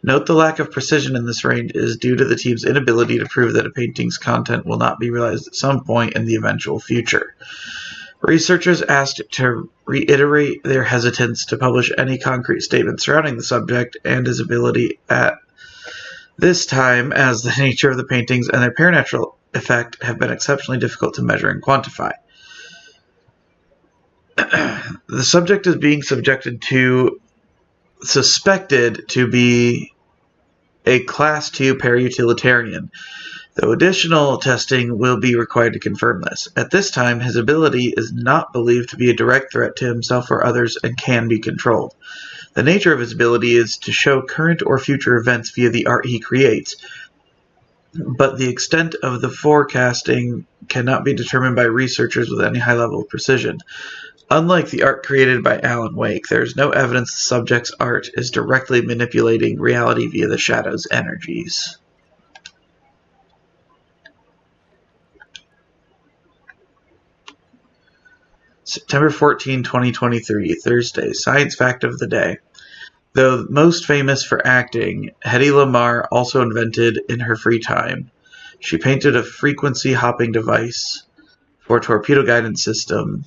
S2: Note the lack of precision in this range is due to the team's inability to prove that a painting's content will not be realized at some point in the eventual future. Researchers asked to reiterate their hesitance to publish any concrete statements surrounding the subject and his ability at this time, as the nature of the paintings and their paranatural effect have been exceptionally difficult to measure and quantify. The subject is being suspected to be a Class 2 parautilitarian. though additional testing will be required to confirm this. At this time, his ability is not believed to be a direct threat to himself or others and can be controlled. The nature of his ability is to show current or future events via the art he creates, but the extent of the forecasting cannot be determined by researchers with any high level of precision. Unlike the art created by Alan Wake, there is no evidence the subject's art is directly manipulating reality via the shadow's energies. September 14, 2023, Thursday. Science fact of the day. Though most famous for acting, Hedy Lamarr also invented in her free time. She painted a frequency hopping device for a torpedo guidance system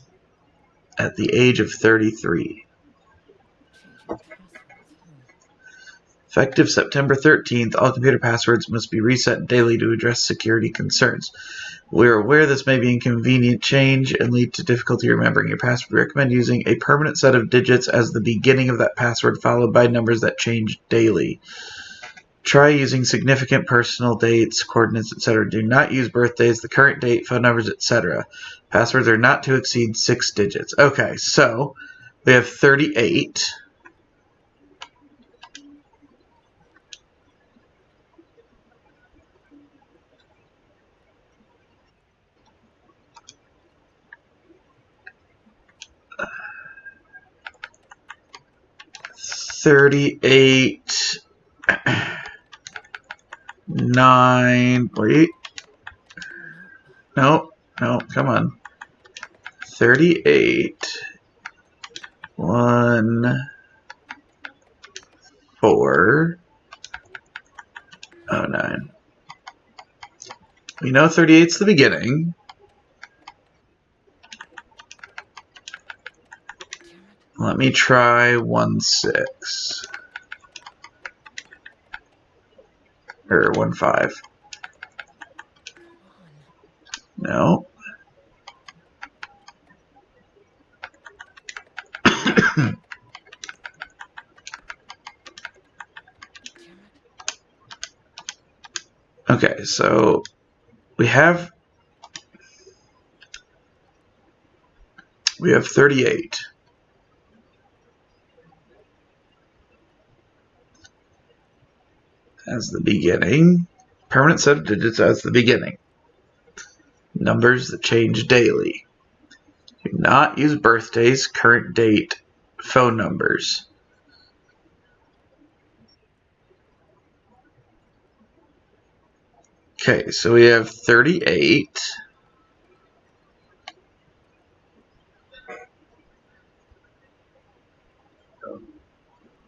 S2: at the age of 33.
S3: Changing passwords.
S2: Effective September 13th, all computer passwords must be reset daily to address security concerns. We are aware this may be an inconvenient change and lead to difficulty remembering your password. We recommend using a permanent set of digits as the beginning of that password, followed by numbers that change daily. Try using significant personal dates, coordinates, etc. Do not use birthdays, the current date, phone numbers, etc. Passwords are not to exceed 6 digits. Okay, so we have 38. Nine. Wait.
S3: Nope.
S2: No, come on. 38. 1. 4. 9. We know 38's the beginning.
S3: Damn it.
S2: Let me try 1 6. Or 1 5.
S3: Come on.
S2: No.
S3: Damn it.
S2: Okay, so we have 38 as the beginning. Permanent set of digits as the beginning. Numbers that change daily. Do not use birthdays, current date, phone numbers. Okay, so we have 38.
S3: Come on. Nope.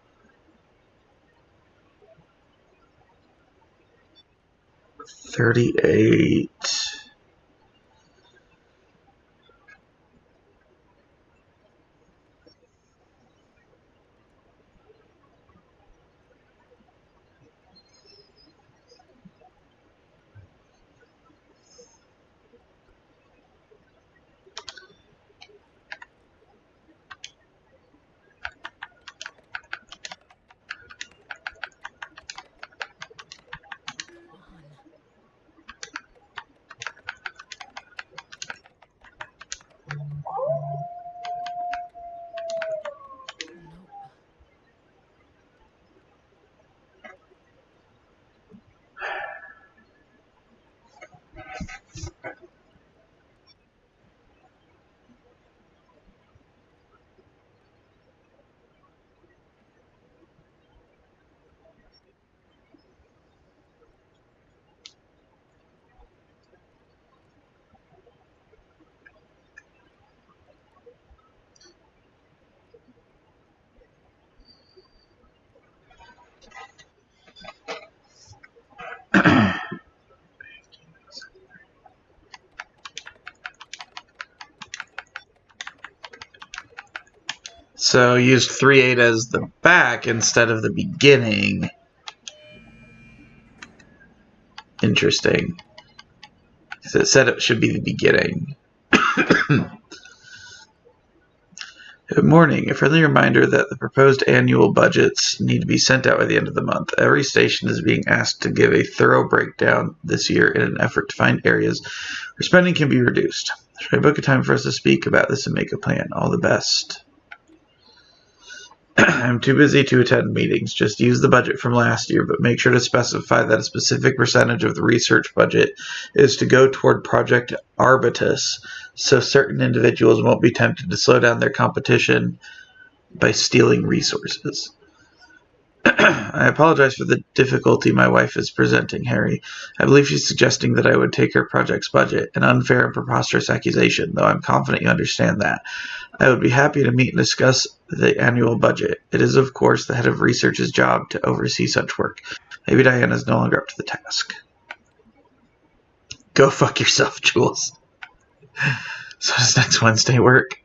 S2: So used 38 as the back instead of the beginning. Interesting. So it said it should be the beginning. Good morning. A friendly reminder that the proposed annual budgets need to be sent out by the end of the month. Every station is being asked to give a thorough breakdown this year in an effort to find areas where spending can be reduced. Should I book a time for us to speak about this and make a plan? All the best. I'm too busy to attend meetings. Just use the budget from last year, but make sure to specify that a specific percentage of the research budget is to go toward Project Arbitus, so certain individuals won't be tempted to slow down their competition by stealing resources. I apologize for the difficulty my wife is presenting, Harry. I believe she's suggesting that I would take her project's budget, an unfair and preposterous accusation, though I'm confident you understand that. I would be happy to meet and discuss the annual budget. It is, of course, the head of research's job to oversee such work. Maybe Diana is no longer up to the task. Go fuck yourself, Jules. So does next Wednesday work?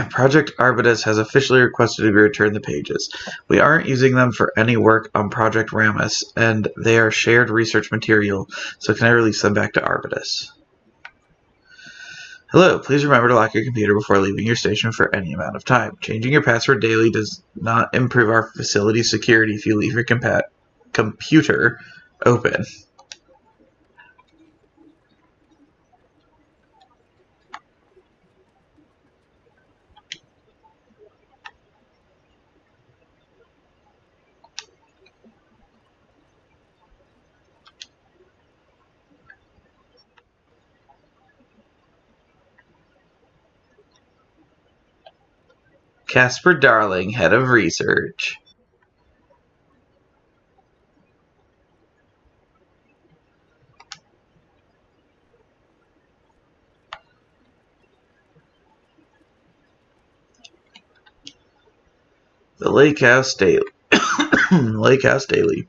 S2: Project Arbitus has officially requested we return the pages. We aren't using them for any work on Project Ramus, and they are shared research material, so can I release them back to Arbitus? Hello, please remember to lock your computer before leaving your station for any amount of time. Changing your password daily does not improve our facility's security if you leave your computer open. Casper Darling, head of research. The Lake House Daily. Lake House Daily.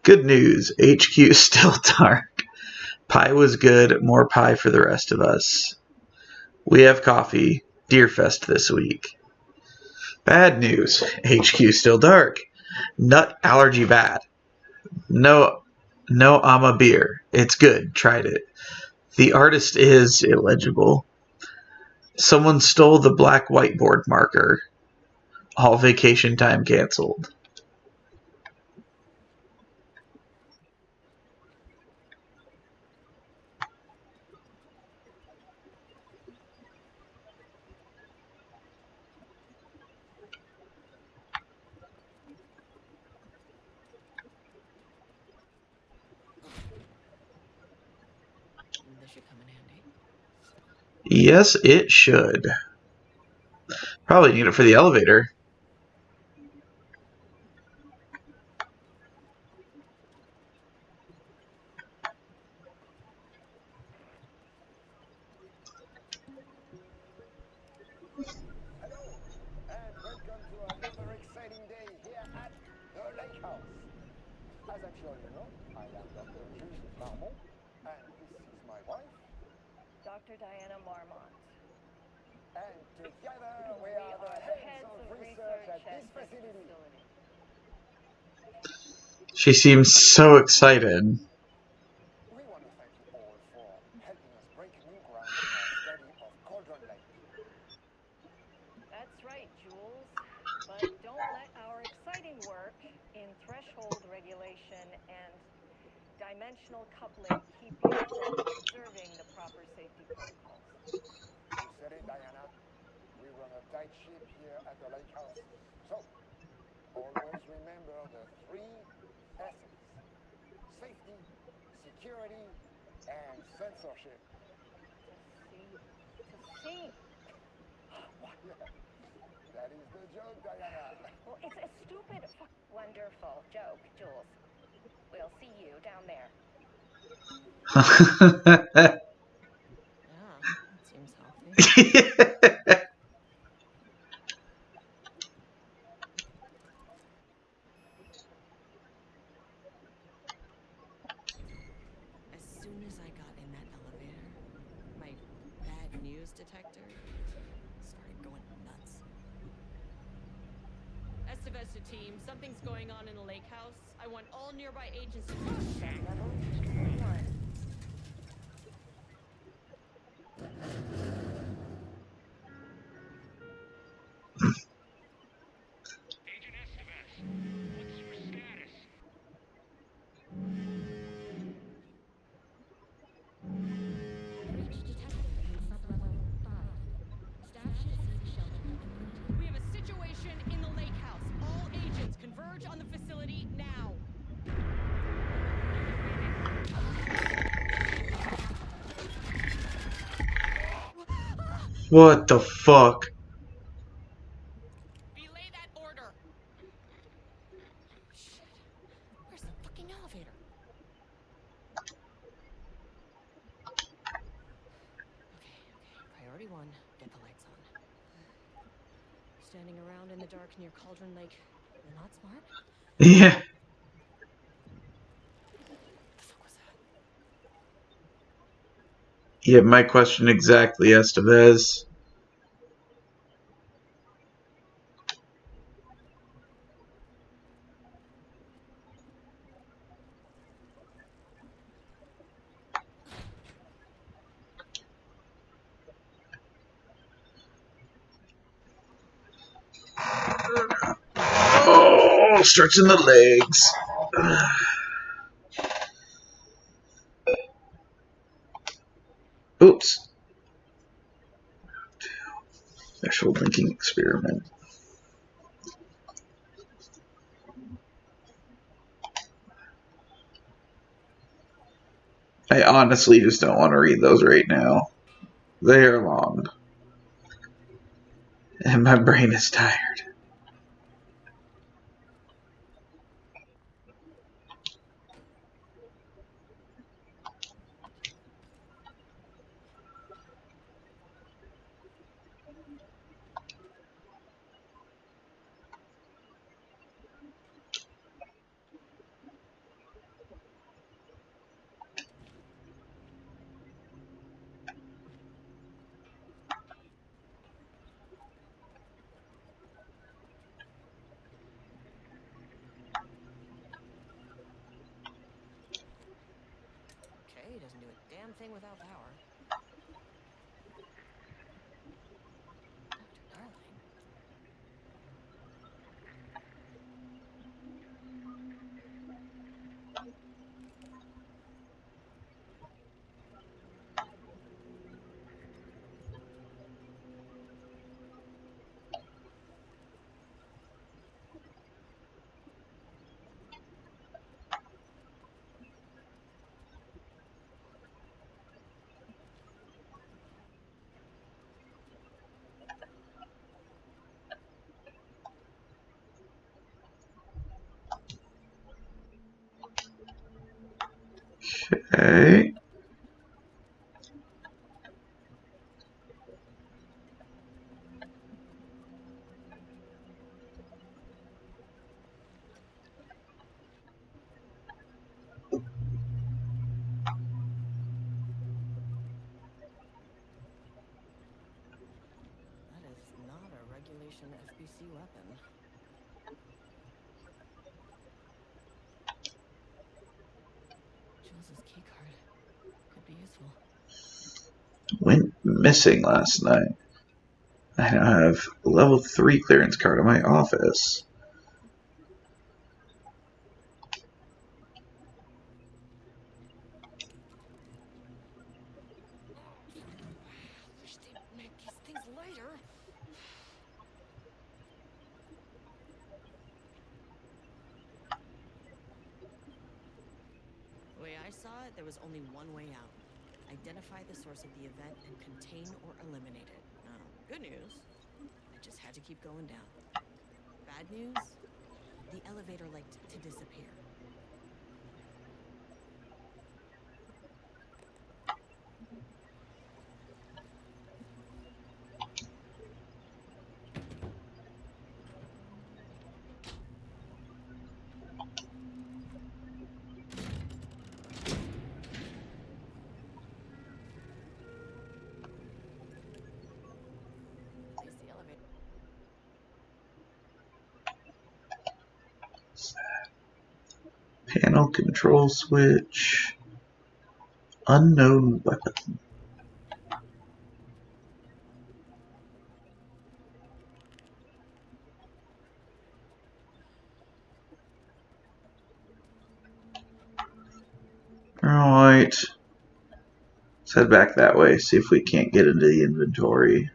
S2: Good news. HQ still dark. Pie was good. More pie for the rest of us. We have coffee. Deerfest this week. Bad news. HQ still dark. Nut allergy bad. No Ama beer. It's good. Tried it. The artist is illegible. Someone stole the black whiteboard marker. All vacation time canceled.
S7: This should come in handy.
S2: Yes, it should. Probably need it for the elevator.
S9: Hello, and welcome to another exciting day here at the Lake House. As I'm sure you know, I am Dr. Jules Marmont, and this is my wife.
S10: Dr. Diana Marmont.
S9: And together we are the heads of research at this facility.
S2: She seems so excited.
S9: We want to thank you all for helping us break new ground in our study of Cauldron Lake.
S10: That's right, Jules. But don't let our exciting work in threshold regulation and dimensional coupling keep you from observing the proper safety protocols.
S9: You said it, Diana. We run a tight ship here at the Lake House. So, always remember the 3 S's. Safety, security, and censorship.
S10: To see.
S9: That is the joke, Diana.
S10: Well, it's a stupid
S11: Wonderful joke, Jules. We'll see you down there.
S7: Yeah, that seems healthy. As soon as I got in that elevator, my bad news detector started going nuts. Estivesta team, something's going on in the lake house. I want all nearby agents to
S11: Level 1.
S2: What the fuck?
S8: Relay that order. Shit. Where's the fucking elevator? Okay. Priority 1, get the lights on. Standing around in the dark near Cauldron Lake, not smart?
S2: Yeah.
S8: What the fuck was that?
S2: Yeah, my question exactly, Estevez. Oh, stretching the legs. Oops. Special drinking experiment. I honestly just don't want to read those right now. They are long. And my brain is tired.
S7: Okay, doesn't do a damn thing without power. Dr. Darling?
S2: Okay.
S7: That is not a regulation FBC weapon. Jules's keycard could be useful.
S2: Went missing last night. I now have level 3 clearance card in my office.
S8: Wish they'd make these things lighter.
S7: The way I saw it, there was only one way out. Identify the source of the event and contain or eliminate it. Good news. I just had to keep going down. Bad news? The elevator liked to disappear. At least the elevator.
S2: Panel control switch. Unknown weapon. Alright. Let's head back that way, see if we can't get into the inventory.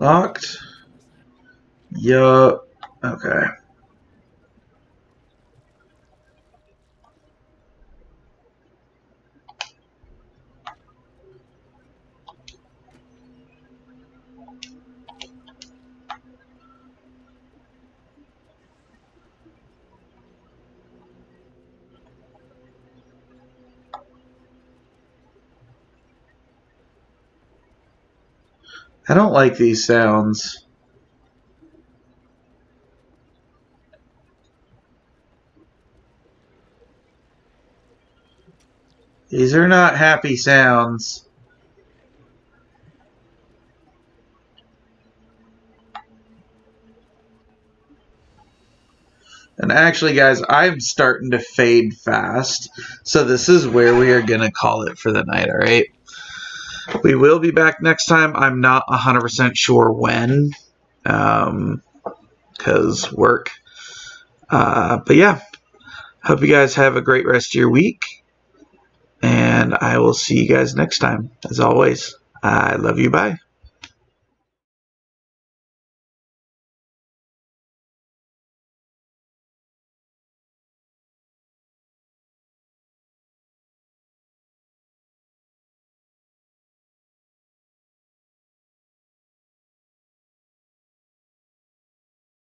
S2: Locked? Yup. Okay. I don't like these sounds. These are not happy sounds. And actually, guys, I'm starting to fade fast. So this is where we are going to call it for the night, all right? We will be back next time. I'm not 100% sure when, because work. But yeah, hope you guys have a great rest of your week. And I will see you guys next time. As always, I love you. Bye.